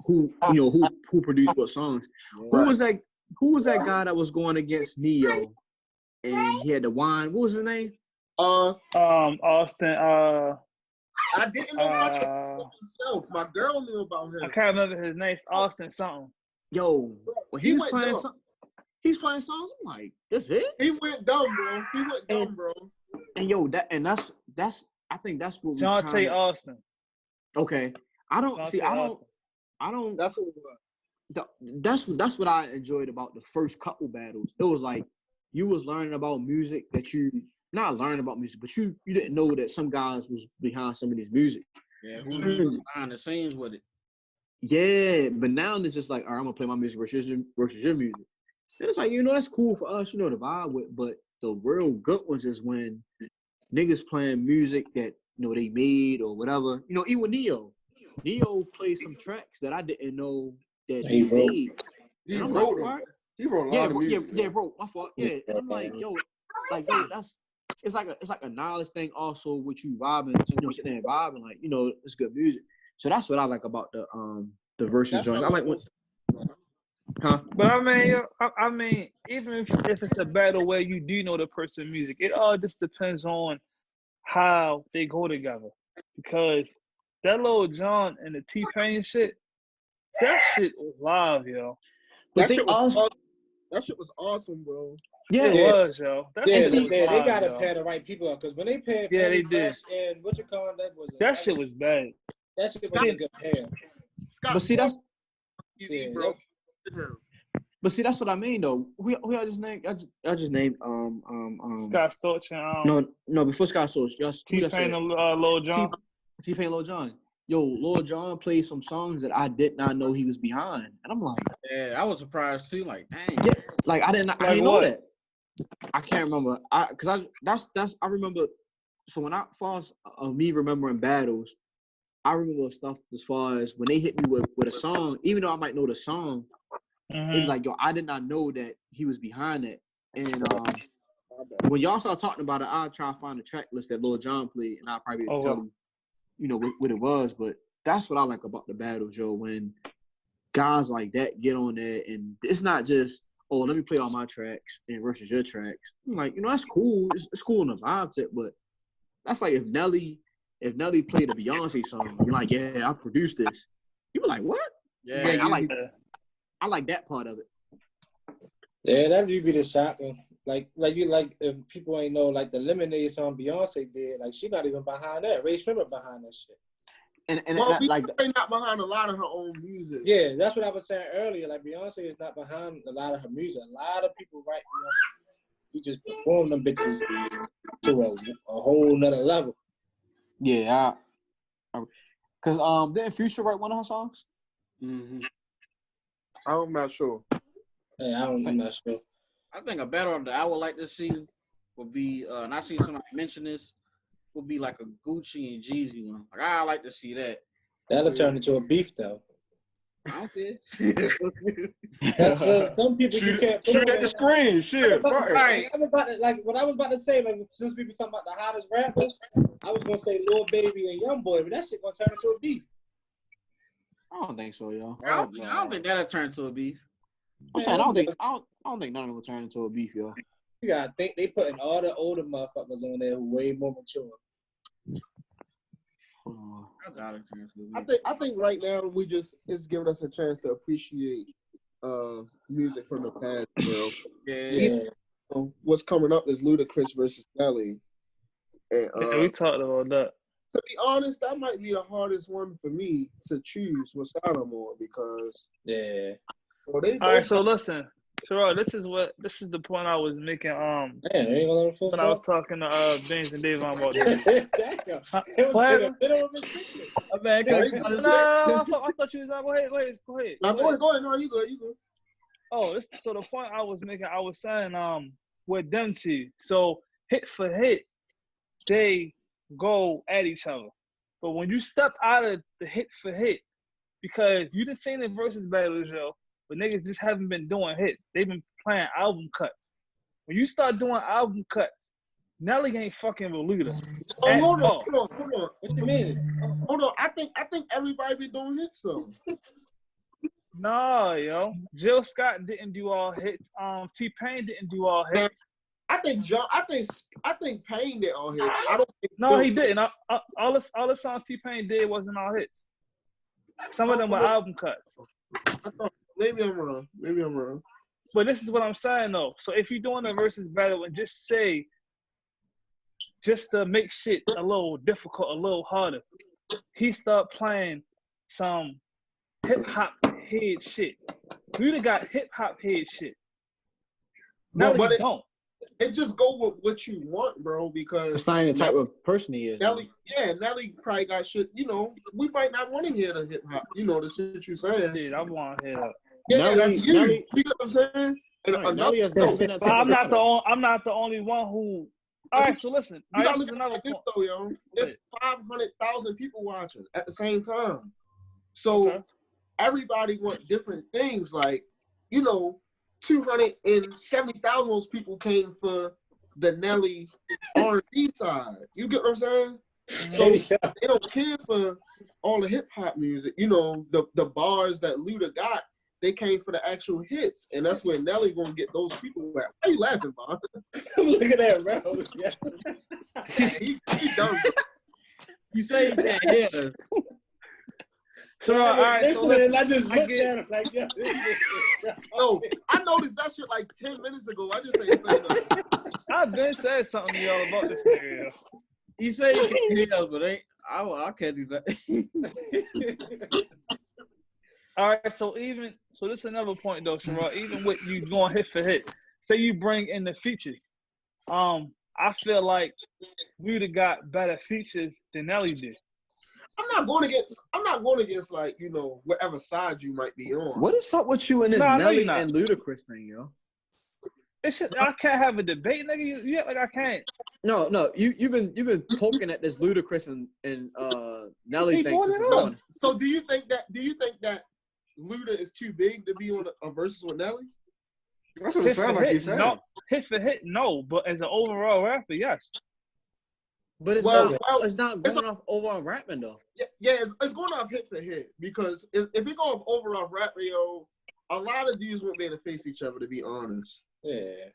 who produced what songs. Right. Who was that guy that was going against Neo and he had the wine? What was his name? Austin. I didn't know much about himself. My girl knew about him. I can't remember his name. Austin something. Yo, when he was playing he's playing songs. I'm like, this it? He went dumb, bro. He went dumb, bro. And yo, that's I think that's what John T. Austin. Okay. I don't. That's what I enjoyed about the first couple battles. It was like you was learning about music that you not learning about music, but you didn't know that some guys was behind some of this music. Yeah, who's behind the scenes with it. Yeah, but now it's just like, all right, I'm gonna play my music versus your music. And it's like, that's cool for us, to vibe with, but the real good ones is when niggas playing music that they made or whatever. Even Neo played some tracks that I didn't know that he made. He wrote them. He wrote a lot of music. Yeah, bro. My fault. Yeah, and I'm like, yo, that's it's like a knowledge thing also with you vibing, sitting there vibing, like, it's good music. So that's what I like about the versus joints. I like when. Huh? But I mean, even if it's a battle where you do know the person's music, it all just depends on how they go together. Because that Lil Jon and the T-Pain shit, that shit was live, yo. But that shit was awesome, bro. Yeah, it was, yo. They gotta pair the right people up, because when they paired they did. And what you call that shit was bad. That shit was a good pair. But see, that's bro. But see, that's what I mean, though. Who I just named? I just named Scott Storch and no, before Scott Storch, T-Pain and Lil Jon. T-Pain, Lil Jon. Yo, Lil Jon played some songs that I did not know he was behind, and I'm like, yeah, I was surprised too. Like, dang, yeah, like I didn't know that. I can't remember. I remember. So when far as me remembering battles, I remember stuff as far as when they hit me with a song, even though I might know the song. It was like, yo, I did not know that he was behind it. And when y'all start talking about it, I'll try to find the track list that Lil Jon played, and I'll probably tell you, what it was. But that's what I like about the battles, yo, when guys like that get on there, and it's not just, oh, let me play all my tracks and versus your tracks. I'm like, that's cool. It's cool in the vibe set, but that's like if Nelly played a Beyonce song, you're like, yeah, I produced this. You be like, what? Yeah, like, I like that part of it. Yeah, that would be the shocking. Like if people ain't know, like the Lemonade song Beyonce did, like she not even behind that. Ray Shrimmer behind that shit. And Beyonce not behind a lot of her own music. Yeah, that's what I was saying earlier. Like Beyonce is not behind a lot of her music. A lot of people write Beyonce. We just perform them bitches to a whole nother level. Yeah, because didn't Future write one of her songs? Mm-hmm. I'm not sure. Yeah, I'm not sure. I think a battle that I would like to see would be, and I see somebody mention this, would be like a Gucci and Jeezy one. Like, I like to see that. That'll turn into a beef, though. I don't care. That's some people you can't shoot at the screen. Shit. Right. I was about to, like what I was about to say, like since we were talking about the hottest rappers, I was gonna say Lil Baby and Young Boy, but that shit gonna turn into a beef. I don't think so, yo. I don't think that'll turn into a beef. I'm saying I don't think none of them will turn into a beef, yo. You gotta think they putting all the older motherfuckers on there who way more mature. I think right now it's giving us a chance to appreciate music from the past, bro. Yeah. What's coming up is Ludacris versus Nelly. And we talked about that. To be honest, that might be the hardest one for me to choose what side I'm on because All right, so listen, Sherrod, this is the point I was making. When I was talking to James and Dave about this. What happened? I thought you was like, go ahead. Go ahead. No, you good. Oh, so the point I was making, I was saying, with them two, so hit for hit, they go at each other. But when you step out of the hit for hit, because you just seen the versus battles, yo, but niggas just haven't been doing hits. They've been playing album cuts. When you start doing album cuts, Nelly ain't fucking with Luda. Hold on. What you mean? Hold on. I think everybody be doing hits though. No, yo. Jill Scott didn't do all hits. T-Pain didn't do all hits. I think Payne did all hits. I don't think No, he didn't. All the songs T-Pain did wasn't all hits. Some of them were album cuts. Maybe I'm wrong. But this is what I'm saying though. So if you're doing a versus battle and just to make shit a little difficult, a little harder, he start playing some hip hop head shit. Luda got hip hop head shit. No, but it just go with what you want, bro, because it's not even the type of person he is. Nelly probably got shit, we might not want to hear the hip hop, the shit you saying. Dude, I want to hear that. Yeah, that's you. You know what I'm saying? I'm not the only one who. All right, so listen. This is another point. Though, yo. There's 500,000 people watching at the same time, so everybody wants different things. Like, 270,000 of those people came for the Nelly R&B side. You get what I'm saying? So they don't care for all the hip hop music. The bars that Luda got, they came for the actual hits, and that's where Nelly gonna get those people at. Why are you laughing, Bob? Look at that, bro. He dumb. You say you can't hear us. So, all right, I just looked at him like, yo. No, I noticed that shit like 10 minutes ago. I just ain't saying nothing. I've been saying something to y'all about this area. You say you can't hear us, but I can't do that. All right, so this is another point though, Sherrod. Even with you going hit for hit, say you bring in the features. I feel like we'd have got better features than Nelly did. I'm not going against like, whatever side you might be on. What is up with you and this Nelly and Ludacris thing, yo? I can't have a debate, nigga. You act like I can't. No. You've been poking at this Ludacris and Nelly thing since it's going. So do you think that Luda is too big to be on a versus with Nelly? That's what it sounds like he's saying. No, hit for hit, no. But as an overall rapper, yes. But it's not going off overall rapping though. Yeah, it's going off hit for hit because if it go off overall rap, yo, a lot of these won't be able to face each other. To be honest. Yeah.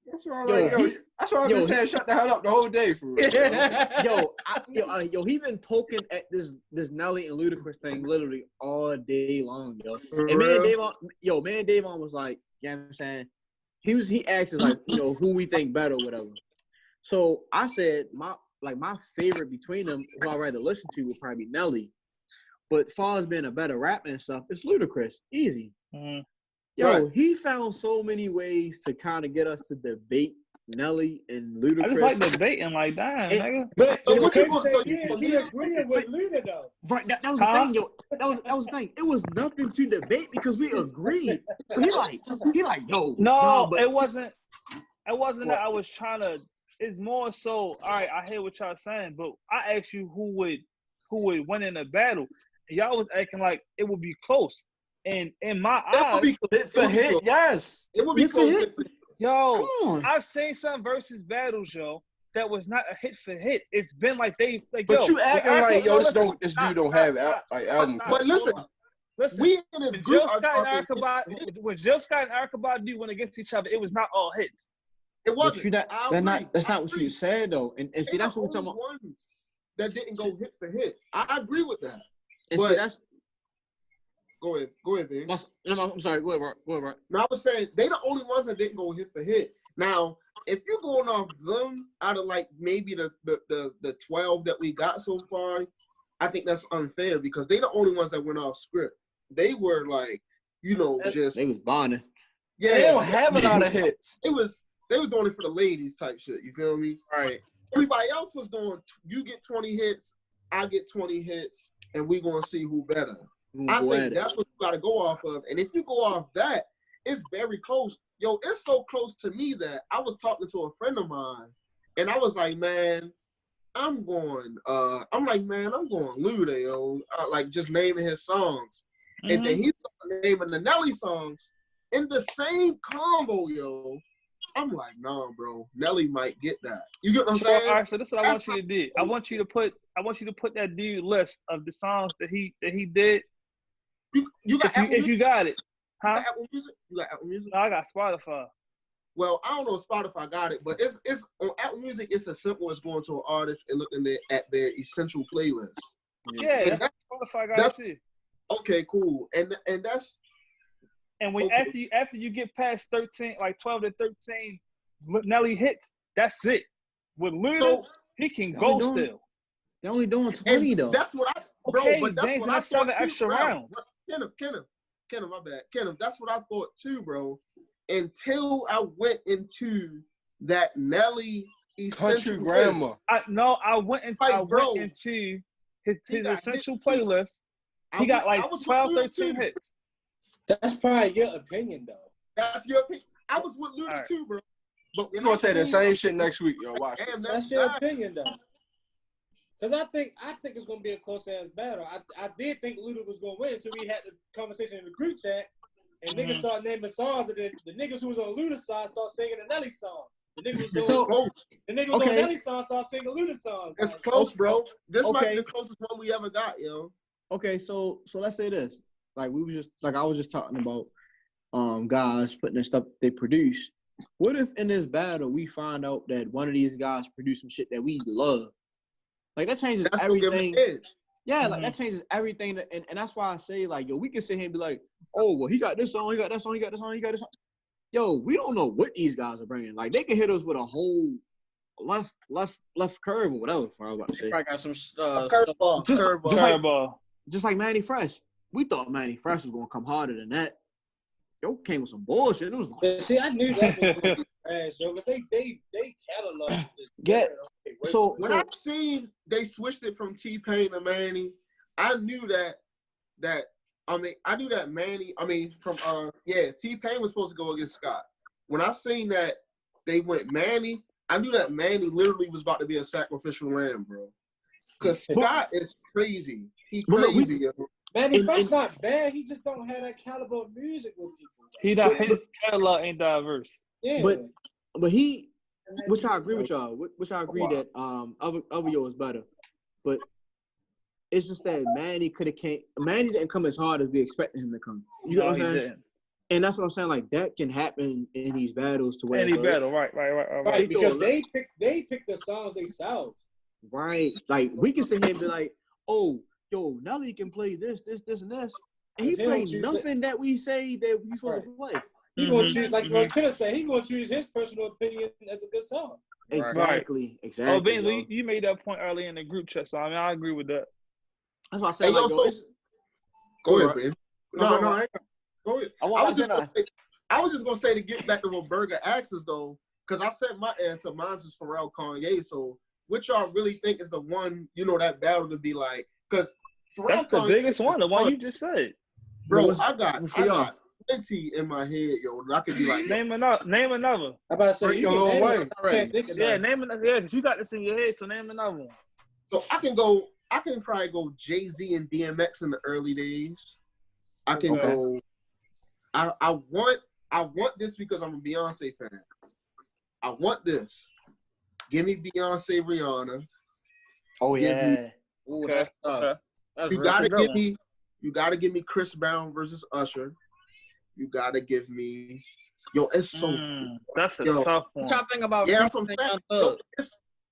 That's why I've been saying shut the hell up the whole day for real. He been poking at this Nelly and Ludacris thing literally all day long, yo. And me and Davon was like, you know what I'm saying? He asked us like, who we think better or whatever. So I said my favorite between them, who I'd rather listen to would probably be Nelly. But as far as being a better rapper and stuff, it's Ludacris. Easy. Mm-hmm. He found so many ways to kind of get us to debate Nelly and Ludacris. I just like debating like that, nigga. But he agreeing with Luda though. Right, that was the thing, yo. That was the thing. It was nothing to debate because we agreed. So he like, yo. No, it wasn't. It wasn't that I was trying to. It's more so. All right, I hear what y'all saying, but I asked you who would win in a battle, y'all was acting like it would be close. And in my That would eyes, be Hit for hit, yes. It would be Hit for close. hit. yo, Come on. I've seen some versus battles, yo, that was not a hit for hit. It's been like they like But yo, you acting I like, thought- no, this listen, this stop, dude don't stop, have stop, like stop, album. stop, But listen, hold on. Listen, we in this when group Jill are Scott and talking Erykah hits. when Jill Scott and Erykah Badu went against each other, it was not all hits. It But wasn't. you not, I that's agree. not that's I not what agree. you said though. And see, They that's the what we're talking only about. ones that didn't go hit for hit. I agree with that. And But see, that's. go ahead, Ben. I'm sorry. Go ahead, Bro. No, I was saying they the only ones that didn't go hit for hit. Now, if you're going off them out of like maybe the 12 that we got so far, I think that's unfair because they the only ones that went off script. They were like, just they was bonding. Yeah, they don't have a lot of hits. They was doing it for the ladies type shit. You feel me? Right. Everybody else was doing. You get 20 hits, I get 20 hits, and we gonna see who better. I think that's what you got to go off of. And if you go off that, it's very close. Yo, it's so close to me that I was talking to a friend of mine, and I was like, man, I'm going Luda, yo. Like just naming his songs. Mm-hmm. And then he started naming the Nelly songs in the same combo, yo. I'm like, nah, bro. Nelly might get that. You get what I'm saying? All right, so this is what I want you to do. I want you to put that dude list of the songs that he did. You got if you got it. Huh? You got Apple Music? You got Apple Music? No, I got Spotify. Well, I don't know if Spotify got it, but it's on Apple Music. It's as simple as going to an artist and looking at their essential playlist. Yeah, that's Spotify got it too. Okay, cool. And that's when okay. after you get past 13, like 12 to 13, Nelly hits. That's it. With Luda, he can go still. They're only doing 20 though. That's what I. Bro, okay, but that's what I thought 7 extra rounds. Kenneth, my bad. Kenneth, that's what I thought too, bro. Until I went into that Nelly country grandma. I went into his essential playlist. He got like 12, 13 hits. That's probably your opinion, though. That's your opinion. I was with Luda too, bro. But we're gonna say the same shit next week, yo. Watch. That's your opinion, though. Because I think it's gonna be a close ass battle. I did think Luda was gonna win until we had the conversation in the group chat, and niggas start naming songs, and then the niggas who was on Luda's side start singing the Nelly song. The niggas was on Nelly's song start singing Luda's songs. It's close, bro. This might be the closest one we ever got, yo. Okay, so let's say this. Like I was just talking about guys putting their stuff they produce. What if in this battle we find out that one of these guys produced some shit that we love? Like that changes everything. Yeah, like that changes everything. And that's why I say, like, yo, we can sit here and be like, oh, well, he got this song, he got that song, he got this song, he got this song. Yo, we don't know what these guys are bringing. Like they can hit us with a whole left curve or whatever. I was about to say. I got some curveball. Just like Manny Fresh. We thought Manny Fresh was gonna come harder than that. Yo came with some bullshit. It was like, see, I knew that was trash, yo, because they catalog just so when I seen they switched it from T-Pain to Manny, I knew that Manny, T-Pain was supposed to go against Scott. When I seen that they went Manny, I knew that Manny literally was about to be a sacrificial lamb, bro. Because Scott is crazy. He's crazy, yo. Manny Fresh not bad. He just don't have that caliber of music with people. His catalog ain't diverse. Yeah. But he, which I agree with y'all. Which I agree that other yo is better. But it's just that Manny Manny didn't come as hard as we expected him to come. You know what I'm saying? Didn't. And that's what I'm saying. Like that can happen in these battles to where any battle, right. Because they pick the songs themselves. Right. Like we can sit here and be like, oh, yo, Nelly can play this, and this. And he played nothing that we say that we supposed to play. He gonna choose, like what Kenneth said, he gonna choose his personal opinion as a good song. Exactly. Oh, Ben, you made that point earlier in the group chat, so I mean I agree with that. That's why I said, like, go ahead, man. No, I ain't. Go ahead. I was just gonna say to get back to what Burgg asked us though, because I said my answer. Mine's is Pharrell Kanye. So what y'all really think is the one, that battle to be like? Because that's the biggest one, the one you just said. Bro, I got plenty in my head, yo. I could be like, name another. I'm about to say, you name another. Yeah, name another. Yeah, because you got this in your head, so name another one. So I can go I can probably go Jay-Z and DMX in the early days. I can go. I want this because I'm a Beyonce fan. I want this. Give me Beyonce, Rihanna. Oh yeah. Ooh, that's tough. That's You gotta give me Chris Brown versus Usher. You gotta give me. Yo, it's so. That's a tough one. What y'all think about Yeah, Future I'm and saying. Young Thug?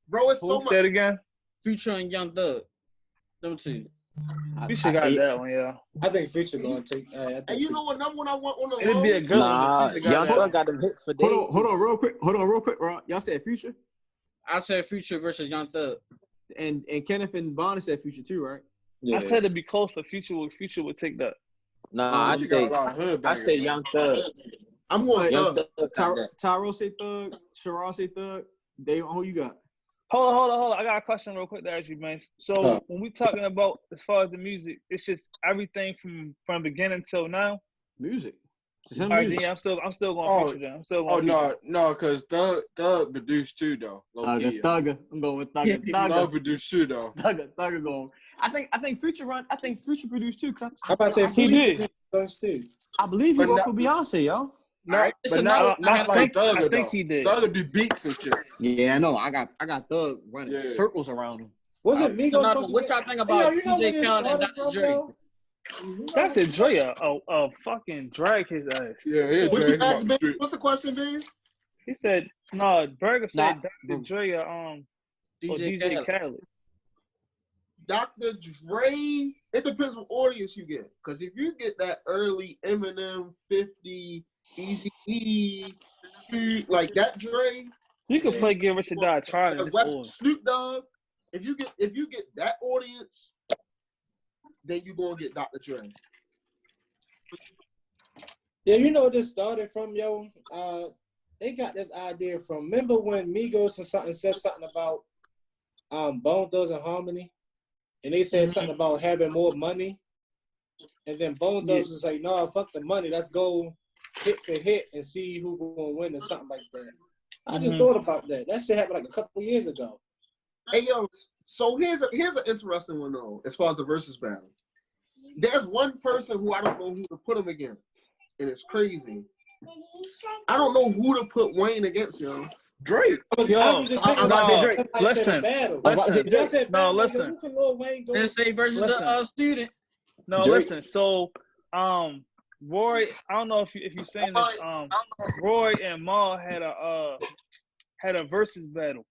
Bro, it's so much. Say it again. Future and Young Thug. Them two. Future got that one, yeah. I think Future gonna take. And you know another one I want on the It'd be a good one. Nah, Young Thug got them hits for days. Hold on, real quick, Ron. Y'all said Future, I said Future versus Young Thug. and Kenneth and Bonnie said Future too, right? I said it'd be close, but Future would take that. Nah, I say Young Thug. I'm going Young Thug. Thug. Tyro say Thug, Sherrod say Thug. Dave, who you got? Hold on. I got a question real quick to ask you, man. So when we talking about as far as the music, it's just everything from beginning till now. Music. All right, yeah, I'm still going Future then. I'm still going. No, because Thug produced too though. Thugger. I'm going with Thugger. Thug produced too though. Thugger going. I think Future produced too. I'm about to say Future produced too. I believe he wrote for Beyonce, yo. Not like Thugger though. I think he did. Thugger do beats and shit. Yeah, I know. I got Thug running circles around him. Was it Migos? What y'all think about DJ Khaled and Dr. Dre? Dr. Dre, a fucking drag his ass. Yeah, What's the question, B? He said, no, Burgg said Dr. Dre, DJ Khaled. Dr. Dre, it depends what audience you get. Because if you get that early Eminem, 50, Eazy-E, like that Dre, you can play Get Rich or Die Trying. Snoop Dogg. If you get that audience, then you gonna get Dr. Dre. Yeah, you know this started from, yo. They got this idea from. Remember when Migos and something said something about Bone Thugs and Harmony, and they said something about having more money, and then Bone Thugs was like, "No, fuck the money. Let's go hit for hit and see who gonna win or something like that." I just thought about that. That shit happened like a couple of years ago. Hey yo, so here's an interesting one though, as far as the versus battle. There's one person who I don't know who to put him against, and it's crazy. I don't know who to put Wayne against, yo. Drake. Yo, I'm about to say Drake. Listen. Let's say versus the student. No, Drake. listen. So, Roy, I don't know if you're saying this. Roy and Maul had a versus battle.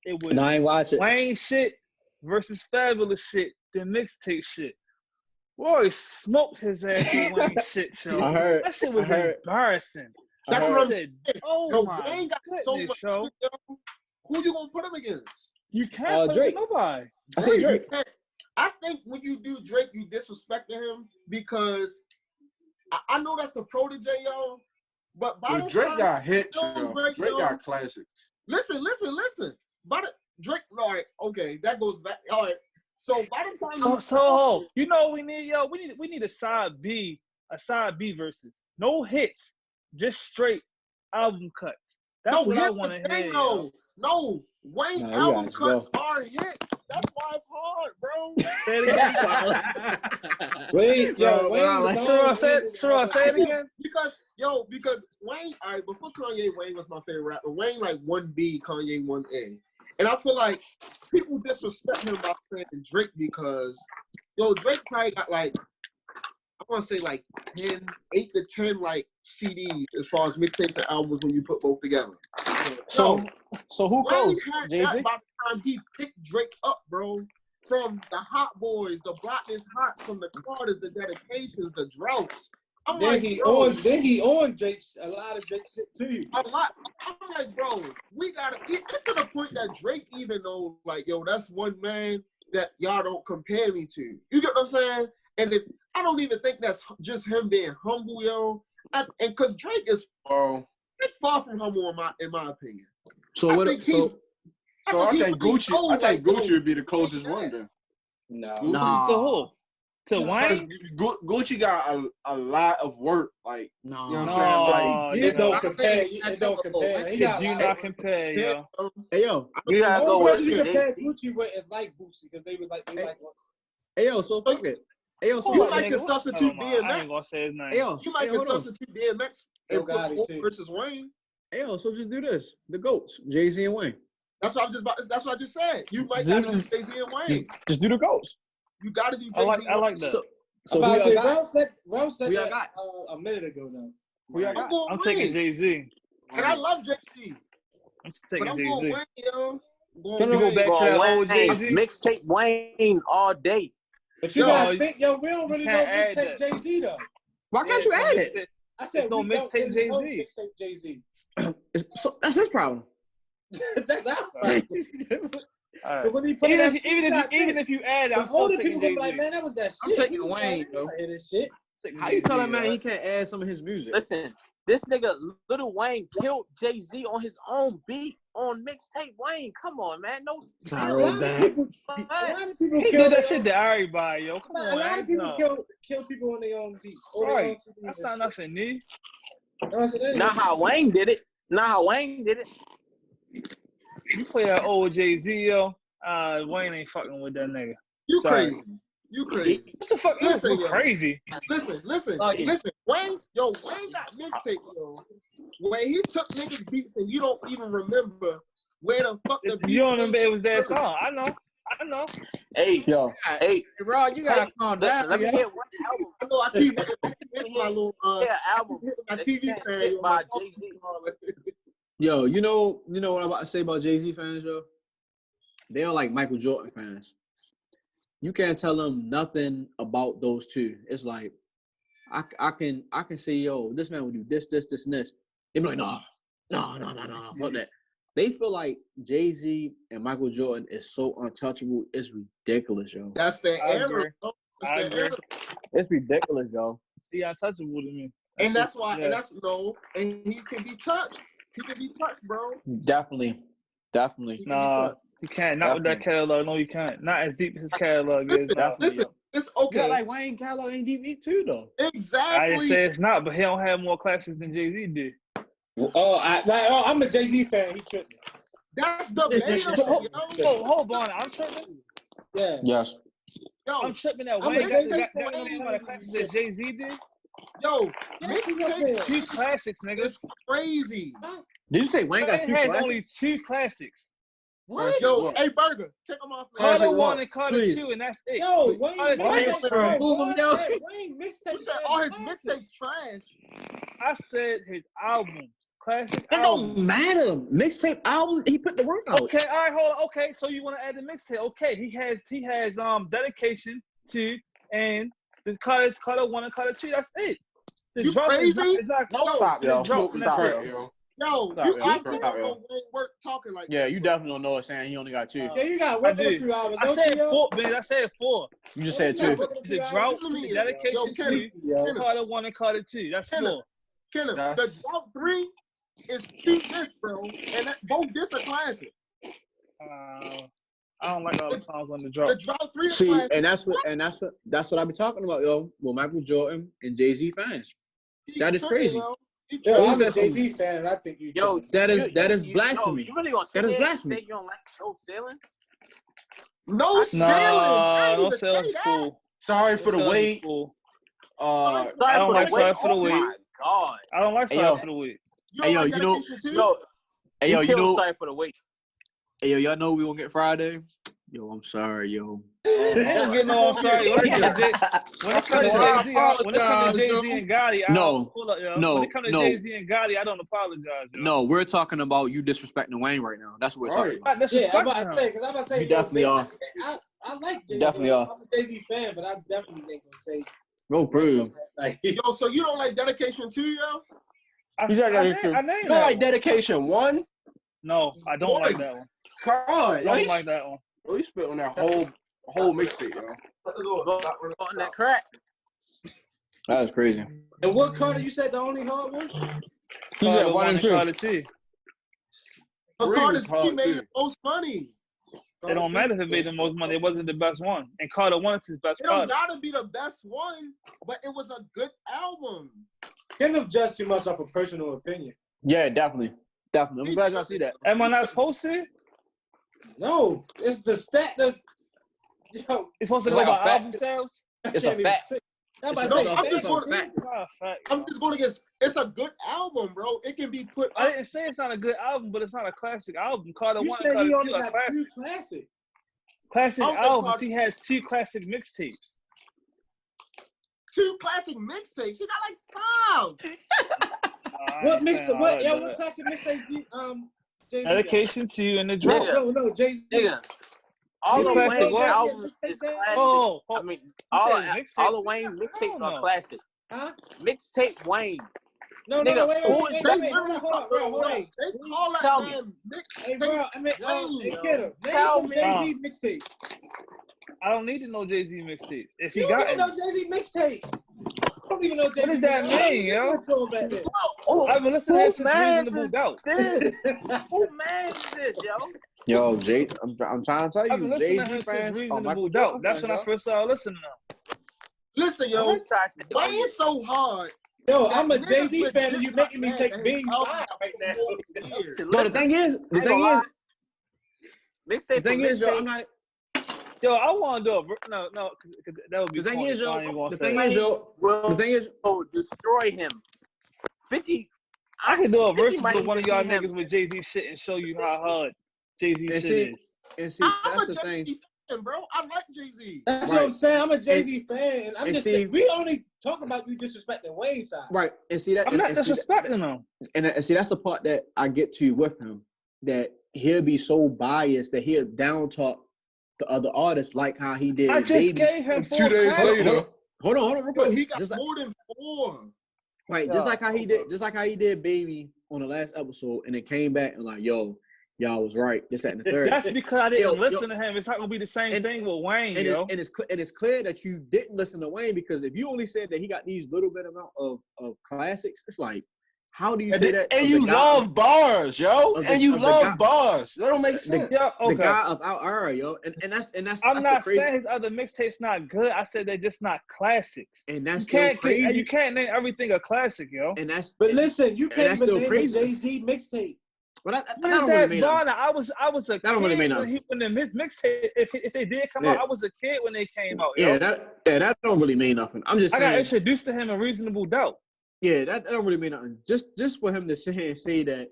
It was I ain't watch it. Wayne shit versus Fabulous shit, the mixtape shit. Roy smoked his ass with Wayne shit, yo. I heard. That shit was embarrassing. That's what I'm saying. Oh yo, my Wayne got so goodness, much yo. shit, yo. Who you gonna put him against? You can't put Drake. nobody. I say Drake. I think when you do Drake, you disrespecting him because I know that's the protege, yo. But by the Drake time got hits, yo. Drake Got classics. Listen. But Drake, all right, okay, that goes back. All right, so by the time So you know what we need, yo? We need a side B versus no hits, just straight album cuts. That's what I want to hear. No, Wayne album cuts are hits. That's why it's hard, bro. Say it again. Wait, yo, Wayne. Say it again. Because Wayne, all right, before Kanye, Wayne was my favorite rapper. Wayne like 1B, Kanye 1A. And I feel like people disrespect him by saying Drake because, Drake probably got like, I want to say like 8 to 10 like CDs as far as mixtapes and albums when you put both together. So who Wayne goes? had Jay-Z? that by the time he picked Drake up, bro. From the Hot Boys, the Block is Hot, from the Carters, the Dedications, the Droughts. Then he on Drake's a lot of Drake shit too. A lot. I'm like, bro, we gotta. It's to the point that Drake even knows, like, yo, that's one man that y'all don't compare me to. You get what I'm saying? And I don't even think that's just him being humble, yo. And because Drake is far from humble in my opinion. So I think Gucci would be the closest one then. No. Gucci's the whole. To Because Wayne? Gucci got a lot of work. Like, No, you know what I'm saying? Like, It don't compare. It don't compare. He got do not compare, yo. Hey yo, You gotta go what with you compare Jay-Z. Gucci with is like Boosie because they was like hey yo, so fuck it. Hey yo, so You fuck like it. to nigga, substitute I ain't gonna DMX. say his name. Hey yo, You like to hold on. substitute DMX Yo and put Gotti, Ford too. versus Wayne. Hey yo, so just do this. The GOATs, Jay-Z and Wayne. That's what I was just about. That's what I just said. You might gotta do Jay-Z and Wayne. Just do the GOATs. You gotta do Jay-Z. I like that. So I'm who about to y'all say, got? Ralph said Who y'all that got? a minute ago now. Who y'all I'm got? going I'm Wayne. taking Jay-Z. And I love Jay-Z. I'm But taking I'm going Jay-Z. Wayne, yo. I'm Can we going go back to that old Wayne. Jay-Z? Mixtape Wayne all day. But you Yo, gotta think, we don't really know can't add mixtape that. Jay-Z though. Why can't you add it? I said There's no we don't mixtape really know Jay-Z. mixtape Jay-Z. So that's his problem. That's our problem. All right. But when he put Even that if shit, even if you add it, the I'm still older taking people gonna be like, Jay-Z. man, that was that shit. I'm taking We was Wayne, like, though. I hear this shit. How you tell that man he can't add some of his music? Listen, this nigga Lil Wayne killed Jay-Z on his own beat on mixtape Wayne. Come on, man. No Sorry, A lot of people He kill did that their shit own- to everybody, yo. Come A on, lot man. of people No. kill people on their own beat. on their Right. own CDs That's and not shit. nothing new. No, I said, that ain't Not how Wayne did it. Not how Wayne did it. You play that old Jay-Z, yo. Wayne ain't fucking with that nigga. You Sorry. crazy. You crazy. What the fuck? Listen, You yo. crazy. Listen. Wayne got mixtape, yo. Where he took niggas beats and you don't even remember where the fuck the beat You don't remember came it was that from. song. I know. Hey, Yo, hey, Bro, you gotta calm down. let me yo. hear one album. I know I keep hitting my little Yeah, album. my that you TV can't stand skip yo, by my phone Jay-Z. yo, you know what I'm about to say about Jay-Z fans, yo? They are like Michael Jordan fans. You can't tell them nothing about those two. It's like I can say, yo, this man will do this, and this. They be like, no, fuck that. They feel like Jay-Z and Michael Jordan is so untouchable. It's ridiculous, yo. That's the I era. agree. Bro. I That's the agree. era. It's ridiculous, yo. He untouchable to me. And that's why, yeah. and that's no, and he can be touched. He can be touched, bro. Definitely. He can be Nah, touched. you can't. Not with that catalog. No, you can't. Not as deep as his catalog is. Listen, it's Yeah, okay. like Wayne catalog ain't deep too, though. I didn't Exactly. say it's not, but he don't have more classics than Jay-Z did. I'm a Jay-Z fan. He tripped me. That's debatable, yo. Hold on. I'm tripping. Yeah. Yes. Yo, I'm tripping that I'm Wayne a got Jay-Z that fan. many more classics that Jay-Z did. yo, Yes, he mixtape got Two classics, nigga. is crazy. Did you say Wayne got Wayne two has classics? only two classics. What? Yo, hey, Burger, take them off. Carter Classic 1 what? and Carter Please. 2, and that's it. Yo, Wayne Carter 3 is mixtape. trash. Wayne mixtape. You said all his mixtapes trash. I said his albums. Classic It albums. don't matter. Mixtape album, he put the work out. Okay, all right, hold on. Okay, so you want to add the mixtape? Okay, he has Dedication 2 and the Carter 1 and Carter 2. That's it. The You drops crazy? is not No, Stop, the yo. drops and that's Stop, it. yo. Yo, Stop, you yo. obviously Stop, don't yo. know Wayne work talking like Yeah, that. you definitely don't know what saying. He only got two. Yeah, you got I working a do. few hours. I don't said you, yo? 4, man. I said 4. You just said You got two. working a few The hours. drought, Listen to me, the Dedication yo, Kenna, 2, Carter 1 and Carter 2. That's Kenna. 4. Kenna, That's- the Drought 3 is cute this, bro. And that, both this are classic. I don't like all the songs on the The drought. Drought 3 is See, classic. and that's what I be talking about, yo. With Michael Jordan and Jay-Z fans. That is crazy. Yo, I'm a Jay-Z fan, and I think you. Yo, That is blasphemy. You really gonna sit That is there and blasphemy. say you don't like No Ceilings? No ceilings. Nah, No Ceilings cool. Sorry for the No Ceilings wait. cool. Uh, I don't like Sorry for the Oh Wait. my god. I don't like Hey, Sorry yo. for the Wait. Hey, yo, you know. No, Hey, yo, you killed know. Sorry for the Wait. Hey, yo, y'all know we gonna get Friday. Yo, I'm sorry, yo. We don't get no. I'm sorry. When it comes to Jay-Z and Gotti, No. hold up, yo. No, When it comes to no. Jay-Z and Gotti, I don't apologize. Yo. No, we're talking about you disrespecting Wayne right now. That's what we're talking about. Yeah, I'm about to say, You definitely are. I like Jay-Z. Definitely are. I'm a Jay-Z fan, but I definitely ain't gonna say. Go prove. Like, yo, so you don't like Dedication 2, yo? I named you don't like Dedication 1? No, I don't like that one. Come on, I don't like that one. Yo, he spit on that whole mixtape, yo. On that crack. That was crazy. And what Carter you said the only hard one? He said 1 and 2. Carter 2. But Three Carter was hard, G made too. it most funny. It don't matter if it made the most money. It wasn't the best one. And Carter One is his best It don't Carter. gotta be the best one, but it was a good album. Kenneth judged too much off a personal opinion. Yeah, definitely. Definitely. I'm glad y'all see that. Am I not supposed to? No, it's the stat that yo. It's supposed to It's go like by a fact. album sales? It's a fact. I'm just gonna get. It's a good album, bro. It can be put. I didn't say it's not a good album, but it's not a classic album. Carter You One, said Carter he only Two are got classic. 2 classics. Classic Okay, albums. Carter. He has 2 classic mixtapes. 2 classic mixtapes. He got like 5. What mix? What? Yeah, what classic mixtapes? Jay-Z got? Dedication to You and the Drop. No, Jay-Z. Nigga, all You of classic Wayne's what? albums is classic. Oh, I mean, you all said mixtape? all of Wayne's mixtapes are classic. Huh? Mixtape Wayne. No, Nigga, wait, who is that? hold up, bro, hold up. They call that Tell man Hey, bro, I mean, hey, kiddo, Tell name me. some Jay-Z mixtape. I don't need to know Jay-Z mixtapes. If he You got don't even know any. Jay-Z mixtape. I don't even know Jay-Z. What does that mean, yo? I've been listening to him since Reasonable Doubt. Who man's this, yo? Yo, Jay, I'm trying to tell I've been you, listening to Jay-Z him since fans. Reasonable Doubt. That's when I first started listening to him. Listen, yo, Wayne's so hard. Yo, I'm a Jay-Z fan, and you making me take Bing's side right now. No, the thing is, Mixtape the thing is, yo, I'm not. Yo, I want to do a no, cause that would be. The thing corny, is, so yo, I ain't gonna the say thing it. is, yo, the thing is, destroy him. 50. I can do a 50 versus might with one of even y'all be him. niggas with Jay-Z shit and show you how hard Jay-Z and shit see, is. and see, I'm that's a the thing. Jay-Z fan, bro. I like Jay-Z. That's what I'm saying. I'm a Jay-Z fan, and I'm and just see- saying, we only talk about you disrespecting Wayne's side. Right, and see that. I'm not and see that- disrespecting him. And see, that's the part that I get to with him. That he'll be so biased that he'll down talk the other artists like how he did. I just Baby. gave him 2 days later. Hold on, real Yo, quick. he got Just like, more than 4. right, just like how he did Baby on the last episode, and it came back and like, yo, y'all was right. This, that, and the third. That's because I didn't Yo, listen to him. It's not gonna be the same thing with Wayne, and yo. it's clear that you didn't listen to Wayne, because if you only said that he got these little bit amount of classics, it's like, how do you say that? And of you the guy love bars, yo. of the- And you of the love guy- bars. That don't make sense. Yeah, okay. the guy of our era, yo, and that's I'm that's not the crazy, saying his other mixtapes not good. I said they're just not classics. and that's You still can't crazy. you can't name everything a classic, yo. And that's But listen, you and can't that's even still name crazy. a Jay-Z mixtape. But that What don't is really that, mean nothing. Bonner? I was a That don't really kid mean when his mixtape. If they did come Yeah. out, I was a kid when they came out. Yo. Yeah, that don't really mean nothing. I'm just I got saying. introduced to him in Reasonable Doubt. Yeah, that don't really mean nothing. Just for him to sit here and say that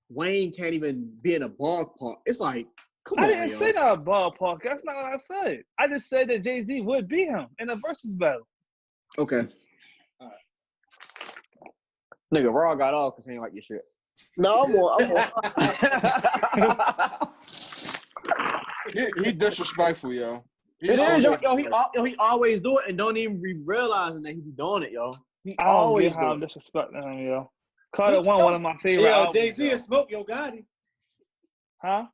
Wayne can't even be in a ballpark, it's like, come I on, didn't yo. say that a ballpark. That's not what I said. I just said that Jay-Z would beat him in a versus battle. Okay. Nigga, Raw got off because he ain't like your shit. No, I'm He disrespectful, yo. It is, yo. He always do it and don't even be realizing that he be doing it, yo. He I don't always get how I'm do it. disrespecting him, yo. Carter one of my favorite Yo, albums. Jay-Z yo. and Smoke Yo Gotti. Huh?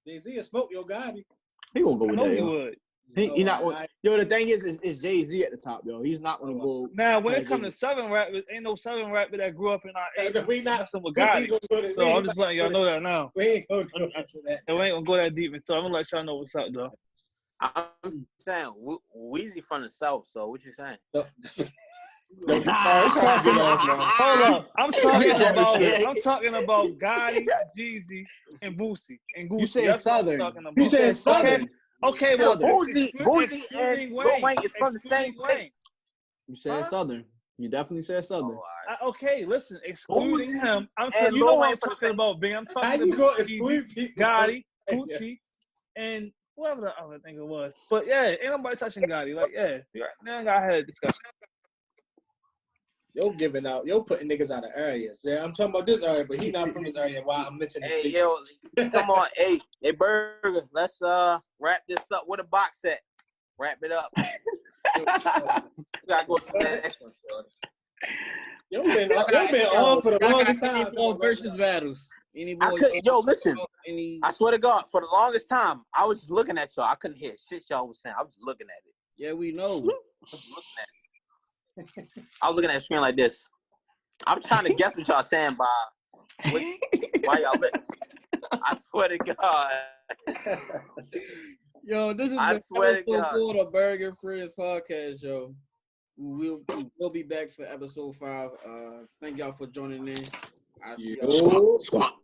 Jay-Z and Smoke Yo Gotti. He gonna go I with know that, he yo. would. He not. Yo, the thing is Jay-Z at the top, yo. He's not gonna go. Now, when past it comes to Jay-Z. Southern rappers, ain't no Southern rapper that grew up in our age. We not messing with we Gotti. ain't gonna go to- So we I'm ain't just gonna letting y'all go know that now. We ain't gonna go into that. And we ain't gonna go that deep, so I'm gonna let y'all know what's up, though. I'm saying Weezy from the South, so what you saying? It's time to get off now. Hold up. I'm Yeah. talking about Gotti, Jeezy, and Boosie and Gucci. You said That's what I'm Southern. talking about. You said Southern. Okay, well, Boosie excluding and Wayne. Lil Wayne is from the same Excluding state. You said Southern. You definitely said Southern. Okay, listen, excluding Boosie him, I'm and talking. You Lil know what Wayne I'm from the talking same- about, Ben. I'm How talking you about gonna Jeezy, exclude people? Gotti, Gucci, and whoever the other thing it was. But yeah, ain't nobody touching Gotti. Like, yeah, now I had a discussion. Yo giving out, yo putting niggas out of areas. Yeah, I'm talking about this area, but he not from this area. Why I'm mentioning this? Hey, yo, come on, hey, Burgg, let's wrap this up with a box set. Wrap it up. We gotta go to the next one, shorty. Yo been on for the longest time. Any versus battles. I couldn't. Yo, listen. I swear to God, for the longest time, I was just looking at y'all. I couldn't hear shit y'all was saying. I was just looking at it. Yeah, we know. I was looking at it. I was looking at the screen like this. I'm trying to guess what y'all saying by y'all lips. I swear to God. Yo, this is I the swear to episode God. 4 of the Burgg and Friends podcast, yo. We'll be back for episode 5. Thank y'all for joining in. I'll see y'all. Squat.